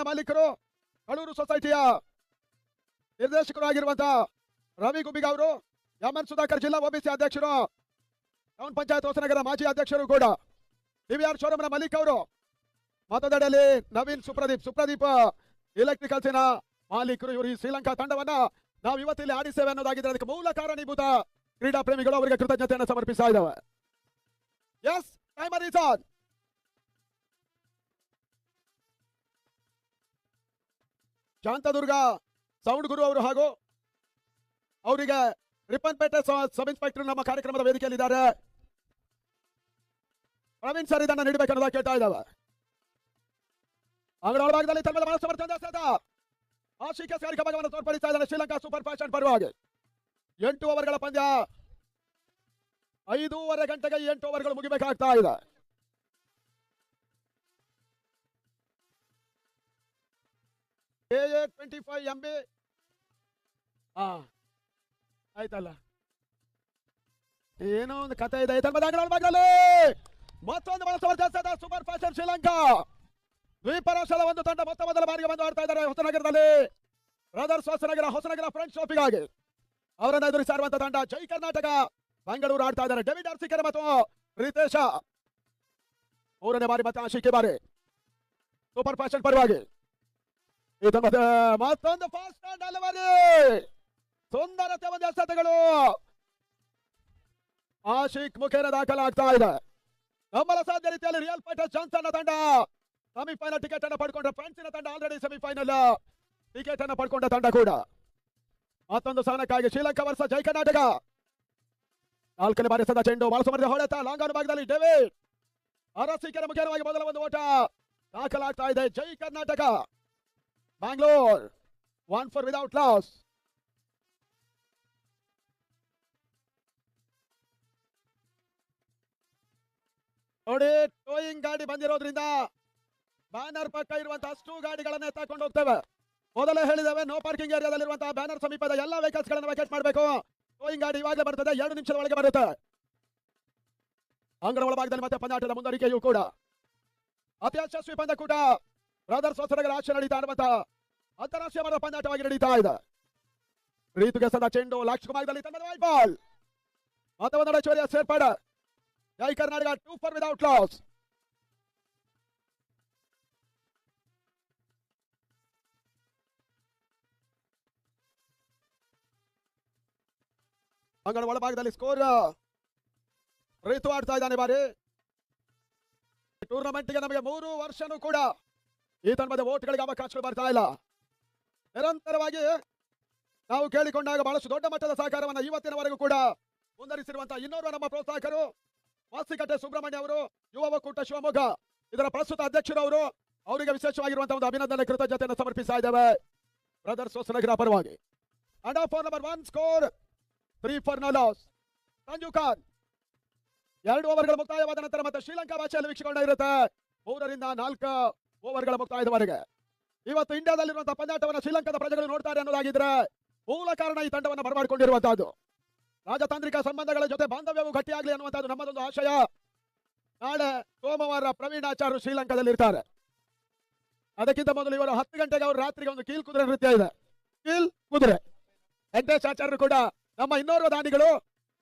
ಮಾಲೀಕರು ಕಳೂರು ಸೊಸೈಟಿಯ ನಿರ್ದೇಶಕರು ಆಗಿರುವಂತಹ ರವಿ ಗುಬ್ಬಿಗ ಅವರು, ಎಂ.ಎನ್. ಸುಧಾಕರ್ ಜಿಲ್ಲಾ ಒಬಿಸಿ ಅಧ್ಯಕ್ಷರು, ಟೌನ್ ಪಂಚಾಯತ್ ಹೊಸನಗರ ಮಾಜಿ ಅಧ್ಯಕ್ಷರು ಕೂಡ, ಡಿವಿಆರ್ ಶೋರೂಮ್ನ ಮಲಿಕ್ ಅವರು, ಮತದಡಿಯಲ್ಲಿ ನವೀನ್ ಸುಪ್ರದೀಪ್ ಎಲೆಕ್ಟ್ರಿಕಲ್ಸಿನ ಮಾಲೀಕರು. ಇವರು ಈ ಶ್ರೀಲಂಕಾ ತಂಡವನ್ನ ನಾವು ಇವತ್ತಿಲ್ಲಿ ಆಡಿಸ್ತೇವೆ ಅನ್ನೋದಾಗಿದ್ರೆ ಅದಕ್ಕೆ ಮೂಲ ಕಾರಣೀಭೂತ ಕ್ರೀಡಾ ಪ್ರೇಮಿಗಳು ಅವರಿಗೆ ಕೃತಜ್ಞತೆಯನ್ನು ಸಮರ್ಪಿಸ್ತಾ ಇದ್ದಾವೆ. Yes, timer is on. Shantadurga sound ಗುರು ಅವರು ಹಾಗೂ ಅವರಿಗೆ ರಿಪ್ಪನ್ಪೇಟೆ ಸಬ್ ಇನ್ಸ್ಪೆಕ್ಟರ್ ನಮ್ಮ ಕಾರ್ಯಕ್ರಮದ ವೇದಿಕೆಯಲ್ಲಿದ್ದಾರೆ. ಪ್ರವೀಣ್ ಸರ್ ಇದನ್ನು ನೀಡಬೇಕನ್ನೋದ ಕೇಳ್ತಾ ಇದ್ದಾವೆ. ಅಂಗಡ ಒಳಭಾಗದಲ್ಲಿ ತಂಡದ ಮನಸ್ಸು ಆಶಿಕೆಸ್ಕಾರಿಕ ಭಾಗವನ್ನು ತೋರ್ಪಡಿಸ್ತಾ ಇದ್ದಾನೆ ಶ್ರೀಲಂಕಾ ಸೂಪರ್ ಫ್ಯಾಷನ್ ಪರವಾಗಿ. 8 ಓವರ್ಗಳ ಪಂದ್ಯ, 5:30 ಗಂಟೆಗೆ 8 ಓವರ್ಗಳು ಮುಗಿಬೇಕಾಗ್ತಾ ಇದೆ. AA25 MB ಆಯ್ತಲ್ಲ, ಏನೋ ಒಂದು ಕಥೆ ಇದೆ. ಮತ್ತೊಂದು ಮನಸ್ಸು ಸೂಪರ್ ಫ್ಯಾಷನ್ ಶ್ರೀಲಂಕಾ ದ್ವೀಪ ರಾಷ್ಟ್ರದ ಒಂದು ತಂಡ ಮೊದಲ ಬಾರಿಗೆ ಬಂದು ಆಡ್ತಾ ಇದ್ದಾರೆ ಹೊಸನಗರದಲ್ಲಿ. ಬ್ರದರ್ಸ್ ಹೊಸನಗರ ಫ್ರೆಂಡ್ಸ್ ಟ್ರೋಫಿಗಾಗಿ ಅವರನ್ನು ಎದುರಿಸ್ತಾ ಇರುವಂತಹ ತಂಡ ಜೈ ಕರ್ನಾಟಕ ಬೆಂಗಳೂರು ಆಡ್ತಾ ಇದ್ದಾರೆ. ಡೇವಿಡ್ ಅರ್ಸಿಕರ್ ಮತ್ತು ರಿತೇಶ 3ನೇ ಬಾರಿ ಮತ್ತೆ ಆಶಿಕೆ ಬಾರಿ ಸೂಪರ್ ಫ್ಯಾಷನ್ ಪರವಾಗಿ. ಮತ್ತೊಂದು ಫಾಸ್ಟ್ ಡೆಲಿವರಿ, ಸುಂದರತೆ ಒಂದು ಎಸೆತಗಳು ಆಶಿಕ್ ಮುಖೇನ ದಾಖಲಾಗ್ತಾ ಇದೆ. ನಮ್ಮಲ ಸಾಧ್ಯ ರೀತಿಯಲ್ಲಿ ರಿಯಲ್ ಫೈಟರ್ಸ್ ಜಾನ್ಸನ್ ತಂಡ ಸೆಮಿಫೈನಲ್ ಟಿಕೆಟ್ ಅನ್ನು ಪಡ್ಕೊಂಡ್ರೆ, ಫ್ರಾನ್ಸಿನ ತಂಡ ಆಲ್ರೆಡಿ ಸೆಮಿಫೈನಲ್ ಟಿಕೆಟ್ ಅನ್ನು ಪಡ್ಕೊಂಡ ತಂಡ ಕೂಡ. ಮತ್ತೊಂದು ಸ್ಥಾನಕ್ಕಾಗಿ ಶ್ರೀಲಂಕಾ ವರ್ಸ ಜೈ ಕರ್ನಾಟಕ. 4ನೇ ಬಾರಿ ಸದ ಚೆಂಡು ಬಾಲಸುಮರ್ದ ಹೊಡೆತ ಲಾಂಗ್ ಆನ್ ಭಾಗದಲ್ಲಿ ಡೇವಿಡ್ ಅರಸೀಕೆರೆ ಮುಖ್ಯವಾಗಿ ಮೊದಲ ಒಂದು ಓಟ ದಾಖಲಾಗ್ತಾ ಇದೆ. Jai Karnataka Bangalore 1 for without loss. ನೋಡಿ, ಟೋಯಿಂಗ್ ಗಾಡಿ ಬಂದಿರೋದ್ರಿಂದ ಬ್ಯಾನರ್ ಪಕ್ಕ ಇರುವಂತಹ ಅಷ್ಟು ಗಾಡಿಗಳನ್ನು ಎತ್ತಾಕೊಂಡು ಹೋಗ್ತೇವೆ. ಮೊದಲೇ ಹೇಳಿದ್ದೇವೆ, ನೋ ಪಾರ್ಕಿಂಗ್ ಏರಿಯಾದಲ್ಲಿರುವಂತಹ ಬ್ಯಾನರ್ ಸಮೀಪದ ಎಲ್ಲ ವೆಹಿಕಲ್ಸ್ ಗಳನ್ನು ವೆಕೇಟ್ ಮಾಡಬೇಕು. ಟೋಯಿಂಗ್ ಗಾಡಿ ಇವಾಗಲೇ ಬರ್ತದೆ, 2 ನಿಮಿಷದ ಒಳಗೆ ಬರುತ್ತೆ. ಅಂಗಡ ಒಳಭಾಗದಲ್ಲಿ ಮತ್ತೆ ಪಂದ್ಯಾಟದ ಮುಂದುವರಿಕೆಯೂ ಕೂಡ ಅತಿ ಯಶಸ್ವಿ ಪಂದ್ಯಕೂಟ ಬ್ರದರ್ಸ್ ಹೊಸನಗರ ಆಶೆ ನಡೀತಾ ಇರುವಂತಹ ಅಂತಾರಾಷ್ಟ್ರೀಯ ಮಟ್ಟದ ಪಂದ್ಯಾಟವಾಗಿ ನಡೀತಾ ಇದೆ. ರೀತುಗೆ ಸದ ಚೆಂಡು ಲಾಕ್ಷಕಮಾಗದಲ್ಲಿ ತಂಡದ ವೈಟ್ ಬಾಲ್ ಮತ್ತೆ ಒಂದೆಡೆ ಚೋರಿಯ ಸೇರ್ಪಡೆ. ಜೈ ಕರ್ನಾಟಕ 2 for without loss. ಅಂಗಡ ಒಳಭಾಗದಲ್ಲಿ ಸ್ಕೋರ್ ರೀತು ಆಡ್ತಾ ಇದ್ದಾನೆ. ಬಾರಿ ಟೂರ್ನಮೆಂಟ್ಗೆ ನಮಗೆ 3 ವರ್ಷನೂ ಕೂಡ ಈ ತಂಡದ ಓಟ್ಗಳಿಗೆ ಅವಕಾಶಗಳು ಬರ್ತಾ ಇಲ್ಲ. ನಿರಂತರವಾಗಿ ನಾವು ಕೇಳಿಕೊಂಡಾಗ ಬಹಳಷ್ಟು ದೊಡ್ಡ ಮಟ್ಟದ ಸಹಕಾರವನ್ನು ಇವತ್ತಿನವರೆಗೂ ಕೂಡ ಮುಂದರಿಸಿರುವಂತಹ ಇನ್ನೋರ್ವ ನಮ್ಮ ಪ್ರೋತ್ಸಾಹಕರು ವಾಸಿಕಟ್ಟೆ ಸುಬ್ರಹ್ಮಣ್ಯ ಅವರು, ಯುವ ಒಕ್ಕೂಟ ಶಿವಮೊಗ್ಗ ಇದರ ಪ್ರಸ್ತುತ ಅಧ್ಯಕ್ಷರು ಅವರು, ಅವರಿಗೆ ವಿಶೇಷವಾಗಿರುವಂತಹ ಒಂದು ಅಭಿನಂದನೆ ಕೃತಜ್ಞತೆಯನ್ನು ಸಮರ್ಪಿಸ್ತಾ ಇದ್ದೇವೆ ಬ್ರದರ್ಸ್ ಹೊಸನಗರ ಪರವಾಗಿ. And for number 1 score 3 for no loss. Sanju Khan 2 ಓವರ್ಗಳ ಮುಕ್ತಾಯವಾದ ನಂತರ ಮತ್ತೆ ಶ್ರೀಲಂಕಾ ಭಾಷೆಯಲ್ಲಿ ವೀಕ್ಷಿಸಿಕೊಂಡಿರುತ್ತೆ 3 ರಿಂದ 4 ಓವರ್ಗಳ ಮುಕ್ತಾಯದವರೆಗೆ. ಇವತ್ತು ಇಂಡಿಯಾದಲ್ಲಿರುವಂತಹ ಪಂದ್ಯಾಟವನ್ನು ಶ್ರೀಲಂಕಾದ ಪ್ರಜೆಗಳು ನೋಡ್ತಾರೆ ಅನ್ನೋದಾಗಿದ್ರೆ ಮೂಲ ಕಾರಣ ಈ ತಂಡವನ್ನು ಬರಮಾಡಿಕೊಂಡಿರುವಂತಹದ್ದು. ರಾಜತಾಂತ್ರಿಕ ಸಂಬಂಧಗಳ ಜೊತೆ ಬಾಂಧವ್ಯವು ಗಟ್ಟಿಯಾಗಲಿ ಅನ್ನುವಂಥದ್ದು ನಮ್ಮದೊಂದು ಆಶಯ. ನಾಳೆ ಸೋಮವಾರ ಪ್ರವೀಣಾಚಾರ್ಯ ಶ್ರೀಲಂಕಾದಲ್ಲಿ ಇರ್ತಾರೆ. ಅದಕ್ಕಿಂತ ಮೊದಲು ಇವರು 10 ಗಂಟೆಗೆ ಅವರು ರಾತ್ರಿಗೆ ಒಂದು ಕೀಲ್ ಕುದುರೆ ನೃತ್ಯ ಇದೆ. ಕೀಲ್ ಕುದುರೆ ವೆಂಕಟೇಶ್ ಆಚಾರ್ಯರು ಕೂಡ ನಮ್ಮ ಇನ್ನೋರ್ವ ದಾನಿಗಳು.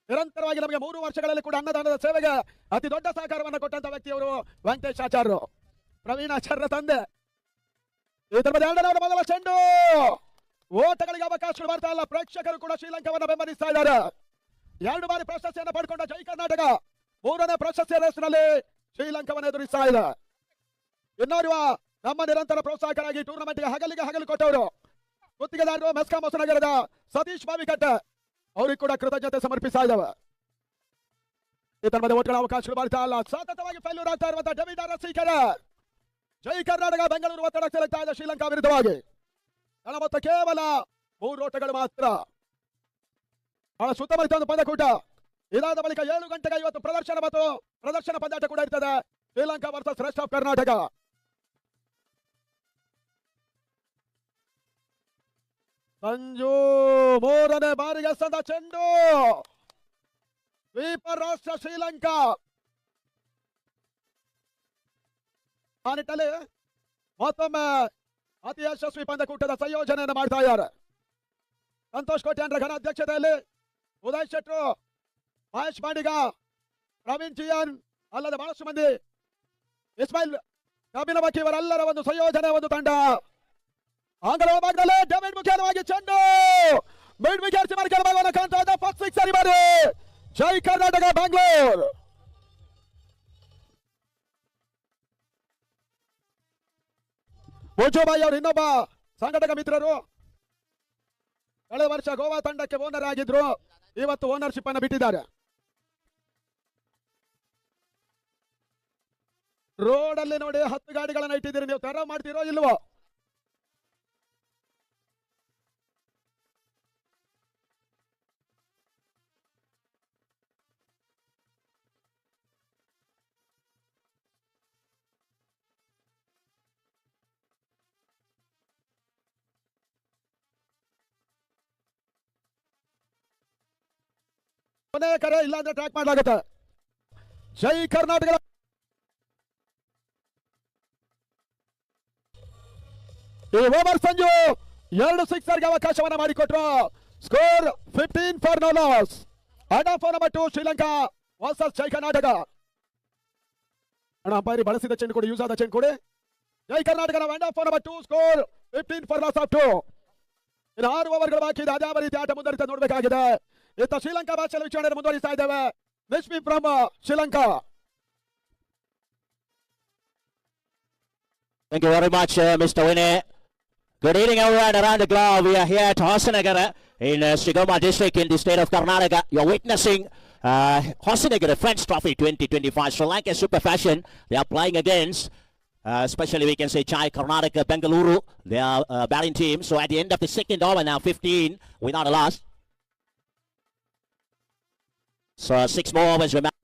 ನಿರಂತರವಾಗಿ ನಮಗೆ 3 ವರ್ಷಗಳಲ್ಲಿ ಕೂಡ ಅನ್ನದಾನದ ಸೇವೆಗೆ ಅತಿ ದೊಡ್ಡ ಸಹಕಾರವನ್ನು ಕೊಟ್ಟಂತ ವ್ಯಕ್ತಿಯವರು ವೆಂಕಟೇಶ್ ಆಚಾರ್ಯರು, ಪ್ರವೀಣಾಚಾರ್ಯ ತಂದೆ. ಈ ತರಹದ 2ನೇ ಮೊದಲ ಚೆಂಡು, ಓಟಗಳಿಗೆ ಅವಕಾಶಗಳು ಬರ್ತಾ ಇಲ್ಲ. ಪ್ರೇಕ್ಷಕರು ಕೂಡ ಶ್ರೀಲಂಕಾವನ್ನು ಬೆಂಬಲಿಸ್ತಾ ಇದ್ದಾರೆ. 2 ಬಾರಿ ಪ್ರಶಸ್ತಿಯನ್ನು ಪಡ್ಕೊಂಡ ಜೈ ಕರ್ನಾಟಕ 3ನೇ ಪ್ರಶಸ್ತಿಯ ರೇಸ್ನಲ್ಲಿ ಶ್ರೀಲಂಕಾವನ್ನು ಎದುರಿಸ್ತಾ ಇದೆ. ಇನ್ನೋರ್ವ ನಮ್ಮ ನಿರಂತರ ಪ್ರೋತ್ಸಾಹಕರಾಗಿ ಟೂರ್ನಮೆಂಟ್ಗೆ ಹಗಲು ಕೊಟ್ಟವರು ಗುತ್ತಿಗೆದಾರರು ಮೆಸ್ಕಾಂ ಹೊಸನಗರದ ಸತೀಶ್ ಬಾವಿಕಟ್ಟೆ, ಅವ್ರಿಗೆ ಕೂಡ ಕೃತಜ್ಞತೆ ಸಮರ್ಪಿಸ್ತಾ ಇದ್ದಾವೆ. ಈ ತರಹದ ಓಟಗಳ ಅವಕಾಶಗಳು ಬರ್ತಾ ಇಲ್ಲ. ಸತತವಾಗಿ ಫೇಲ್ಯೂರ್ ಆಗ್ತಾ ಇರುವಂತಹ ಡೇವಿಡ್ ಅರಸೀಕೆರೆ. ಜೈ ಕರ್ನಾಟಕ ಬೆಂಗಳೂರು ಒತ್ತಡ ಸೆಲೆಕ್ಟ್ ಆದ ಶ್ರೀಲಂಕಾ ವಿರುದ್ಧವಾಗಿ ಮೊತ್ತ ಕೇವಲ 3 ಓಟಗಳು ಮಾತ್ರ. ಬಹಳ ಸುತ್ತಮುತ್ತ ಒಂದು ಪಂದ್ಯಕೂಟ. ಇದಾದ ಬಳಿಕ 7 ಗಂಟೆಗೆ ಇವತ್ತು ಪ್ರದರ್ಶನ ಪಂದ್ಯಾಟ ಕೂಡ ಇರ್ತದೆ. Sri Lanka versus rest of Karnataka. Sanju 3ನೇ ಬಾರಿಗೆ ಸದ ಚೆಂಡು, ದ್ವೀಪ ರಾಷ್ಟ್ರ ಶ್ರೀಲಂಕಾ. ಆ ನಿಟ್ಟಲ್ಲಿ ಮತ್ತೊಮ್ಮೆ ಅತಿ ಯಶಸ್ವಿ ಪಂದ್ಯಕೂಟದ ಸಂಯೋಜನೆಯನ್ನು ಮಾಡ್ತಾ ಇದ್ದಾರೆ. ಸಂತೋಷ್ ಕೋಟ್ಯಾನ್ರ ಘನ ಅಧ್ಯಕ್ಷತೆಯಲ್ಲಿ ಉದಯ್ ಶೆಟ್ರು, ಮಹೇಶ್ ಬಾಂಡಿಗ, ಪ್ರವೀಣ್ ಜಿಯನ್ ಅಲ್ಲದೆ ಬಹಳಷ್ಟು ಮಂದಿ, ಇಸ್ಮಾಯಿಲ್ ಕಬಿಲಬಕಿ ಇವರೆಲ್ಲರ ಒಂದು ಸಂಯೋಜನೆ ಒಂದು ತಂಡ. ಆಂಗಲ ಭಾಗದಲ್ಲಿ ಡೇವಿಡ್ ಮುಖೇನವಾಗಿ ಚೆಂಡು ಮಿಡ್ ವಿಕೆಟ್ ಸಿಮರ್ಕಲ್ ಭಾಗವನ್ನು ಕಾಣ್ತಾ ಇದ್ದ ಫಸ್ಟ್ ಸಿಕ್ಸರ್ ಬಾರಿ. ಜೈ ಕರ್ನಾಟಕ ಬ್ಯಾಂಗ್ಳೂರ್. ಮುಜುಬಾಯಿ ಅವರು ಇನ್ನೊಬ್ಬ ಸಂಘಟಕ ಮಿತ್ರರು. ಕಳೆದ ವರ್ಷ ಗೋವಾ ತಂಡಕ್ಕೆ ಓನರ್ ಆಗಿದ್ರು, ಇವತ್ತು ಓನರ್ಶಿಪ್ ಅನ್ನು ಬಿಟ್ಟಿದ್ದಾರೆ. ರೋಡ್ ಅಲ್ಲಿ ನೋಡಿ 10 ಗಾಡಿಗಳನ್ನ ಇಟ್ಟಿದ್ದೀರಿ, ನೀವು ತರ ಮಾಡ್ತೀರೋ ಇಲ್ವೋ? ಕೊನೆ ಕರೆ ಇಲ್ಲ ಅಂದ್ರೆ ಟ್ರ್ಯಾಕ್ ಮಾಡಲಾಗುತ್ತೆ. ಜೈ ಕರ್ನಾಟಕ. ಈ ಓವರ್ ಸಂಜು 2 ಸಿಕ್ಸರ್ಗೆ ಅವಕಾಶವನ್ನ ಮಾಡಿಕೊಟ್ರು. Score 15 for no loss. End of number 2 Sri Lanka versus Jai Karnataka. Umpire ಬಳಸಿದ ಚೆಂಡು ಕೊಡಿ, ಯೂಸ್ ಆದ ಚೆಂಡು ಕೊಡಿ. ಜೈ ಕರ್ನಾಟಕನ end of number 2 score 15 for loss of 2. ಇನ್ನು 6 ಓವರ್ಗಳು ಬಾಕಿ ಇದೆ. ಅದೇ ರೀತಿ ಆಟ ಮುಂದುವರಿತ ನೋಡಬೇಕಾಗಿದೆ. ಇತ್ತ ಶ್ರೀಲಂಕಾ ಭಾಷೆಯಲ್ಲಿ ವೀಕ್ಷಣೆ ಮುಂದುವರಿಸ್ತಾ ಇದ್ದೇವೆ. Nishmi from Sri Lanka. Thank you very much, Mr. Winnie. Good evening, everyone around the globe. We are here at Hosanagara in Shigoma district in the state of Karnataka. You're witnessing Hosanagara Friends Trophy 2025. Sri Lanka Super Fashion. They are playing against, especially we can say Chai Karnataka Bengaluru. They are batting team. So at the end of the second over now, 15 without a loss. So 6 more overs remaining.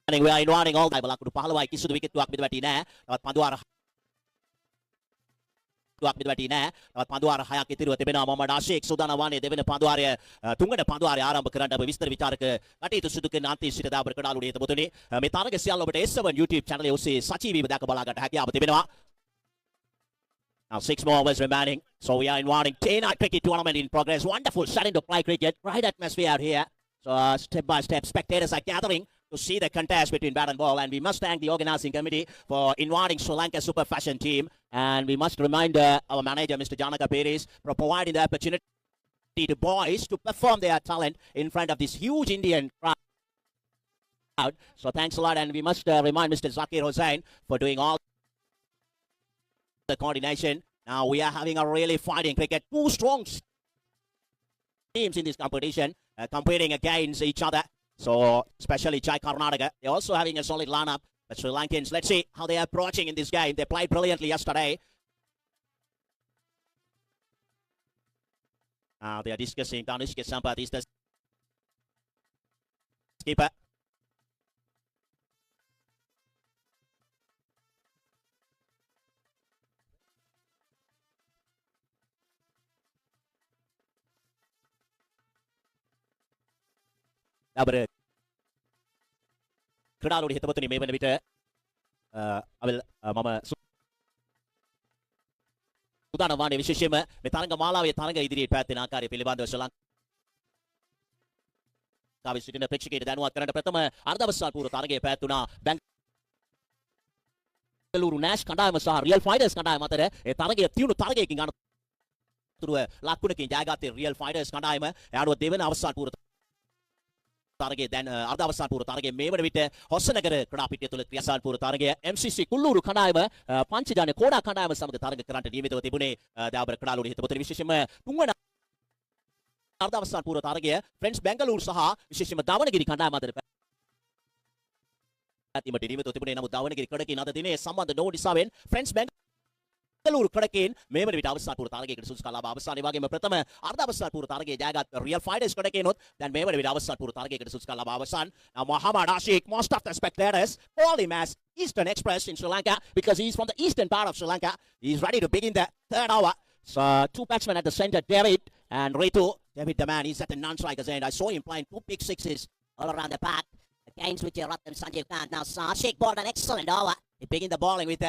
We are inviting all the Balakudu Pahalawai Kisu the wicket to Akmidwatina, Panduara to Akmidwatina, Panduara Hayakitiru, Tebena, Mohammad Ashik, Sudana Wani, Devina Panduaria, Tunga Panduari, Aram Karanda, Vistar Vitarka, Nati to Sudukan, Anti Sita Berkanalu, the Botuni, Metanaga Sialo, but S7 YouTube channel, you see Sachi with Dakabalaga, Hakia, but Tebena. Now 6 more overs remaining. So we are inviting 10 cricket tournament in progress. Wonderful starting to play cricket. Right atmosphere out here. So step by step, spectators are gathering to see the contest between bat and ball, and we must thank the organizing committee for inviting Sri Lanka Super Fashion team, and we must remind our manager Mr. Janaka Perez for providing the opportunity to boys to perform their talent in front of this huge Indian crowd. So thanks a lot, and we must remind Mr. Zakir Hussain for doing all the coordination. Now we are having a really fighting cricket, 2 strong teams in this competition competing against each other. So, especially Chai Karnataka, they're also having a solid lineup. But Sri Lankans, let's see how they are approaching in this game. They played brilliantly yesterday. Now they are discussing. Danushka Sampath is the skipper. Now, ಕ್ರೀಡಾಲೋಡಿ ಹಿತವತ್ತು ಮೇವನ ಬಿಟ್ಟು ಅವಲ್ ಮಮ ಸುಧಾನವಾಣಿ ವಿಶೇಷಮ ಮೆತಾರಂಗ ಮಾಲಾವಿಯ ತಾರಂಗ ಇದಿರಿ ಪ್ಯಾತಿನ ಕಾರ್ಯ ಪಿಲಿಬಾಂಧ ಶ್ರೀಲಂಕಾ ವಿಶ್ವದ ಪ್ರೇಕ್ಷಕರಿಗೆ ಧನ್ಯವಾದ. ಕನ್ನಡ ಪ್ರಥಮ ಅರ್ಧ ವರ್ಷ ಪೂರ್ವ ತಾರಂಗೆ ಪ್ಯಾತುನ ಬೆಂಗಳೂರು ನ್ಯಾಶ್ ಕಂಡಾಯ ಸಹ ರಿಯಲ್ ಫೈಟರ್ಸ್ ಕಂಡಾಯ ಮಾತಾರೆ ತಾರಂಗೆ ತೀವ್ರ ತಾರಂಗೆ ಕಿಂಗಾಣ ಲಾಕುಣಕ್ಕೆ ಜಾಗಾತೆ ರಿಯಲ್ ಫೈಟರ್ಸ್ ಕಂಡಾಯ ಆಡುವ ದೇವನ ಅವಸ್ಥಾ ಪೂರ್ವ ತಾರಗೆ ದೆನ್ ಅರ್ಧ ಅವಸ್ಥಾನ ಪೂರ್ವ ತಾರಗೆ ಮೇವನ ಬಿಟ್ಟು ಹೊಸನಗರ ಕ್ರೀಡಾಪೀಠ ತುಲ ಕ್ರಿಯಾಸಾನ ಪೂರ್ವ ತಾರಗೆ ಎಂಸಿಸಿ ಕುಲ್ಲೂರು ಖಂಡಾಯಮ ಪಂಚಜಾನೆ ಕೋಡಾ ಖಂಡಾಯಮ ಸಮಗ ತಾರಗೆ ಕರಾಂಟ ನಿಯಮಿತ ತಿಬುನೆ ದಾಬರ ಕ್ರೀಡಾಲೋಡಿ ಹಿತಬುತ ವಿಶೇಷಮ ತುಂಗಣ ಅರ್ಧ ಅವಸ್ಥಾನ ಪೂರ್ವ ತಾರಗೆ ಫ್ರೆಂಡ್ಸ್ ಬೆಂಗಳೂರು ಸಹ ವಿಶೇಷಮ ದಾವಣಗೆರೆ ಖಂಡಾಯ ಮಾದರಿ ಮಟ್ಟಿ ನಿಯಮಿತ ತಿಬುನೆ ನಮ್ಮ ದಾವಣಗೆರೆ ಕಡಕೆ ನಾದ ದಿನೇ ಸಂಬಂಧ ನೋಡಿಸಾವೆನ್ ಫ್ರೆಂಡ್ಸ್ ಬೆಂಗಳೂರು ಕಡಕೇನ್ ಮೇವನ ಬಿಟ್ಟು ಅವಸ್ಥಾನ ಪೂರ್ವ ತಾರಗೆ ಗಿಡ ಸುಸ್ಕಾಲ ಅವಸ್ಥಾನ ಇವಾಗ ಪ್ರಥಮ ಅರ್ಧ ಅವಸ್ಥಾನ ಪೂರ್ವ ತಾರಗೆ ಜಾಗ ರಿಯಲ್ ಫೈಟರ್ಸ್ ಕಡಕೇನೋತ್ ದೆನ್ ಮೇವನ ಬಿಟ್ಟು ಅವಸ್ಥಾನ ಪೂರ್ವ ತಾರಗೆ ಗಿಡ ಸುಸ್ಕಾಲ ಅವಸ್ಥಾನ Muhammad Ashik, most of the spectators call him as Eastern Express in Sri Lanka because he's from the eastern part of Sri Lanka. He's ready to begin the third over. So 2 batsmen at the center, David and Ritu. David the man, he's at the non-striker's end. I saw him playing 2 big sixes all around the park. Against which Ratnam Sanjeev Kant. Now Sashik bowled an excellent over. He began the bowling with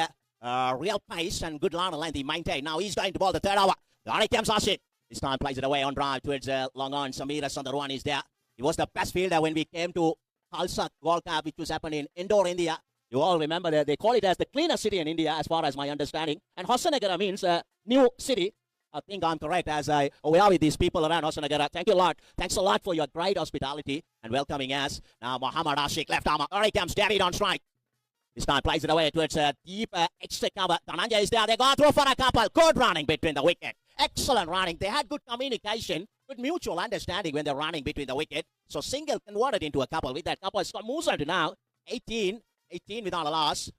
real pace and good line of length. He maintained. Now he's going to bowl the third over. On it comes Sashik. This time plays it away on drive towards long on. Samira Sundarwan is there. He was the best fielder when we came to Khalsa World Cup, which was happening in Indore, India. You all remember that they call it as the cleanest city in India, as far as my understanding. And Hosanagara means new city. I think I'm correct as we are with these people around Hosanagara. Thank you a lot. Thanks a lot for your great hospitality and welcoming us. Now Muhammad Ashik left arm. Here he comes. David on strike. This time plays it away towards deep extra cover. Dhananjay is there. They go through for a couple. Good running between the wicket. Excellent running. They had good communication, good mutual understanding when they're running between the wicket. So single converted into a couple. With that couple, Scott moves on to now 18 without a loss.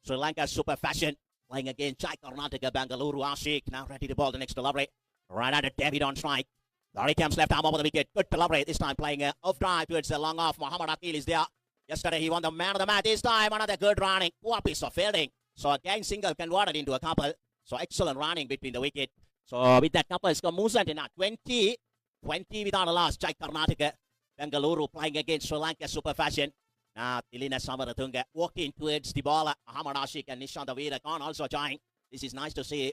Sri Lanka super fashion. Playing again, Chai Karnataka, Bengaluru, Ashik. Now ready to bowl the next delivery. Right under David on strike. There he comes, left arm over the wicket. Good delivery. This time playing off drive towards the long off. Muhammad Akil is there. Yesterday he won the man of the match. This time another good running. Poor piece of fielding. So again, single converted into a couple. So excellent running between the wicket. So with that couple, it's got Musan now 20 without a loss. Chai Karnataka, Bengaluru playing against Sri Lanka super fashion. Now Tilina Samaratunga walking towards the bowler. Muhammad Ashik and Nishant Veerakan also joining. This is nice to see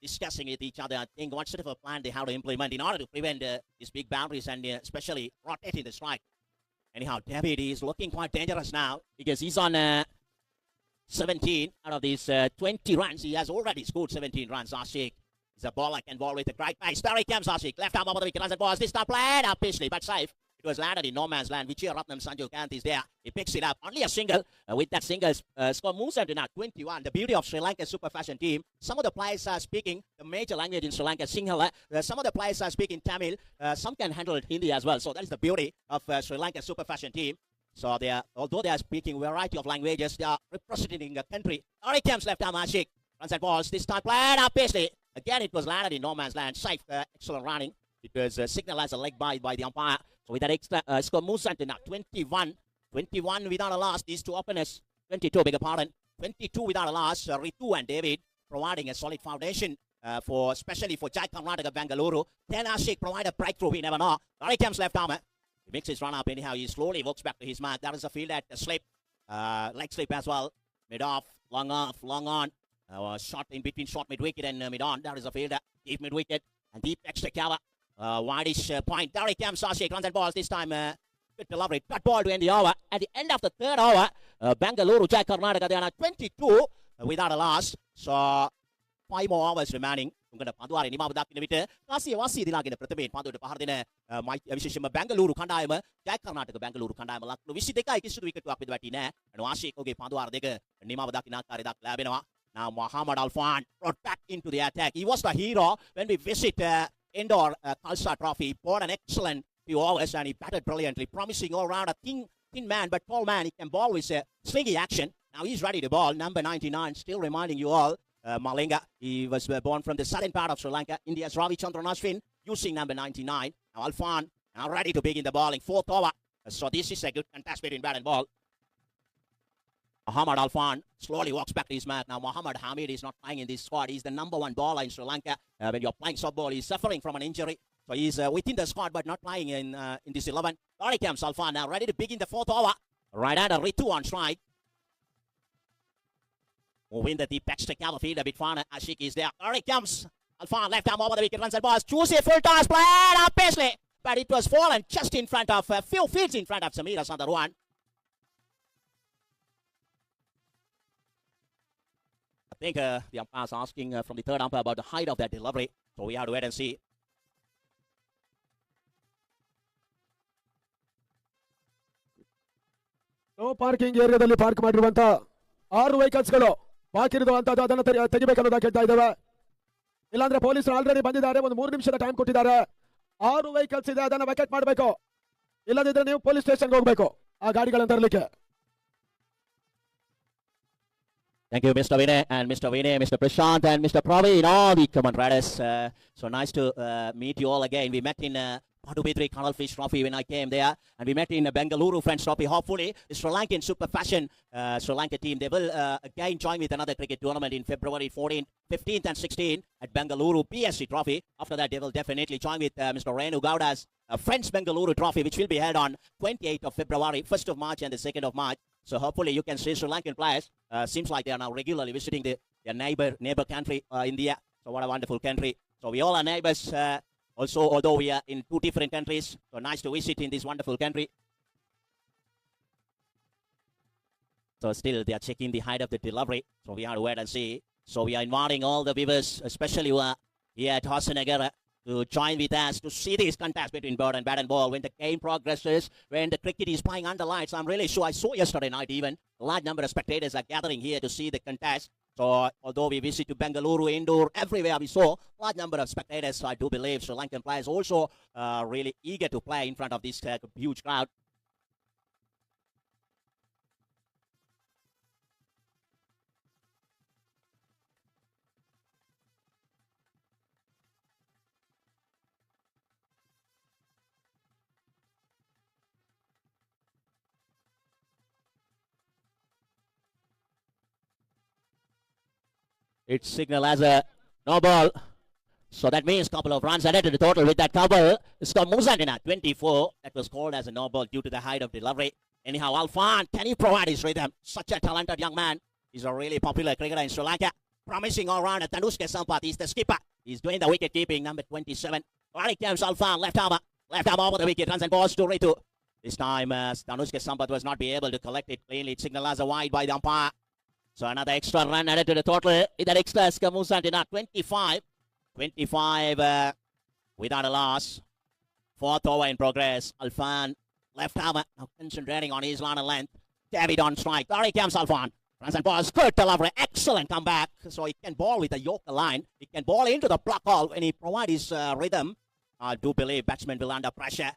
discussing with each other. I think what sort of a plan they have to implement in order to prevent these big boundaries and especially rotating the strike. Anyhow, David is looking quite dangerous now because he's on 17 out of these 20 runs. He has already scored 17 runs. Ashik is a bowler, can bowl with a great pace. There he comes, Ashik. Left arm over the wicket, runs and balls. This time played up Pishley, but safe. It was landed in no man's land. Vichya Ratnam Sanjeev Kant is there. He picks it up. Only a single. With that single, score moves on to now 21. The beauty of Sri Lanka's super fashion team. Some of the players are speaking the major language in Sri Lanka, Sinhala. Some of the players are speaking Tamil. Some can handle Hindi as well. So that is the beauty of Sri Lanka's super fashion team. So although they are speaking a variety of languages, they are representing a country. Here he comes, left arm Ashik. Runs and balls. This time played up Paisley. Again, it was landed in no man's land. Safe. Excellent running. It was signaled as a leg by the umpire. So with that extra score moves on to now 21 without a loss. These two openers, 22, beg your pardon, 22 without a loss. Ritu and David providing a solid foundation especially for Jai Karnataka, Bengaluru. Then Ashik provide a breakthrough, we never know. There he comes, left armer. He makes his run up anyhow. He slowly walks back to his mark. That is a field at slip, leg slip as well. Mid off, long on. Shot in between short mid wicket and mid on. That is a fielder, deep mid wicket and deep extra cover. Wideish point. There he comes, Ashik runs and balls. This time, good delivery. Cut ball to end the over. At the end of the third over, Bengaluru, Jai Karnataka, they are now 22 without a loss. So, 5 more hours remaining. Tungada Panduare, Nima Badakina Vita, Kasi Wasi Dilagina Pratame, Pandu de Pahardina, my Vishima Bengaluru Kandaima, Jai Karnataka, Bengaluru Kandaima, Visiteka, Kisu Wicket to up with Batina, and Washik, okay, Panduar Dega, Nima Badakina Karidak Labina. Now, Muhammad Alfan brought back into the attack. He was the hero when we visit Indore Khalsa Trophy. Bought an excellent few overs and he batted brilliantly, promising all round a thin man but tall man. He can bowl with slingy action. Now he's ready to bowl. Number 99, still reminding you all, Malinga. He was born from the southern part of Sri Lanka. India's Ravichandran Ashwin using number 99. Now Alfan now ready to begin the bowling. 4th over. So this is a good contest between bat and ball. Muhammad Alfan slowly walks back to his mat. Now Muhammad Hamid is not playing in this squad. He's the number 1 bowler in Sri Lanka. When you're playing softball, he's suffering from an injury. So he's within the squad but not playing in this 11. There he comes, Alfan now ready to begin the 4th over. Right under Ritu on strike. Moving the deep extra cover field a bit far. Ashik is there. There he comes. Alfan left arm over the wicket, runs and balls. Choosy full toss, played up Paisley. But it was fallen just in front of, few feet in front of Samira Sundarwan. I think the umpire is asking from the third umpire about the height of that delivery. So we have to wait and see. No parking ಏರಿಯಾದಲ್ಲಿ park ಮಾಡಿರುವಂತ 6 ವೆಹಿಕಲ್ಸ್ಗಳು ಬಾಕಿ ಇರುವಂತದ್ದು ಅದನ್ನು ತೆಗಿಬೇಕನ್ನೋದ ಕೇಳ್ತಾ ಇದ್ದೇವೆ. ಇಲ್ಲಾಂದ್ರೆ ಪೊಲೀಸರು already ಬಂದಿದ್ದಾರೆ. ಒಂದು 3 ನಿಮಿಷದ ಟೈಮ್ ಕೊಟ್ಟಿದ್ದಾರೆ. 6 ವೆಹಿಕಲ್ಸ್ ಇದೆ, ಅದನ್ನ ವೆಕೆಟ್ ಮಾಡಬೇಕು. ಇಲ್ಲದಿದ್ರೆ ನೀವು ಪೊಲೀಸ್ ಸ್ಟೇಷನ್ಗೆ ಹೋಗಬೇಕು ಆ ಗಾಡಿಗಳನ್ನು ತರಲಿಕ್ಕೆ. Thank you, Mr. Vinay, Mr. Prashant, and Mr. Praveen, all the Common Riders. So nice to meet you all again. We met in Padubidri Cuttlefish Trophy when I came there, and we met in Bengaluru Friends Trophy. Hopefully, the Sri Lankan Super Fashion Sri Lanka team, they will again join with another cricket tournament in February 14th, 15th and 16th at Bengaluru PSC Trophy. After that, they will definitely join with Mr. Renu Gowda's Friends Bengaluru Trophy, which will be held on 28th of February, 1st of March and the 2nd of March. So hopefully you can see Sri Lankan players. Seems like they are now regularly visiting their neighbor country, India. So what a wonderful country. So we all are neighbors. Also, although we are in two different countries, so nice to visit in this wonderful country. So still they are checking the height of the delivery. So we have to wait and see. So we are inviting all the viewers, especially who are here at Hosanagara, to join with us to see this contest between bird and bat and ball when the game progresses, when the cricket is playing under lights. I'm really sure I saw yesterday night even a large number of spectators are gathering here to see the contest. So although we visit to Bengaluru, Indore, everywhere we saw large number of spectators. So I do believe Sri Lankan players also really eager to play in front of this huge crowd. It's signal as a no ball. So that means couple of runs added to the total with that couple. Scott Muzandina, 24. That was called as a no ball due to the height of delivery. Anyhow, Alfan, can he provide his rhythm? Such a talented young man. He's a really popular cricketer in Sri Lanka. Promising all-rounder. Tanushka Sampath, he's the skipper. He's doing the wicket keeping, number 27. Right comes Alfan, left arm over the wicket, runs and balls to Ritu. This time, Tanushka Sampath was not be able to collect it cleanly. It signaled as a wide by the umpire. So another extra run added to the total. In that extra, Skamusantina, 25. 25 without a loss. Fourth over in progress. Alfan, left arm, now concentrating on his line and length. David on strike. There he comes, Alfan. Runs and balls. Good delivery. Excellent comeback. So he can ball with the Yorker line. He can ball into the block hole when he provides his rhythm. I do believe batsmen will under pressure.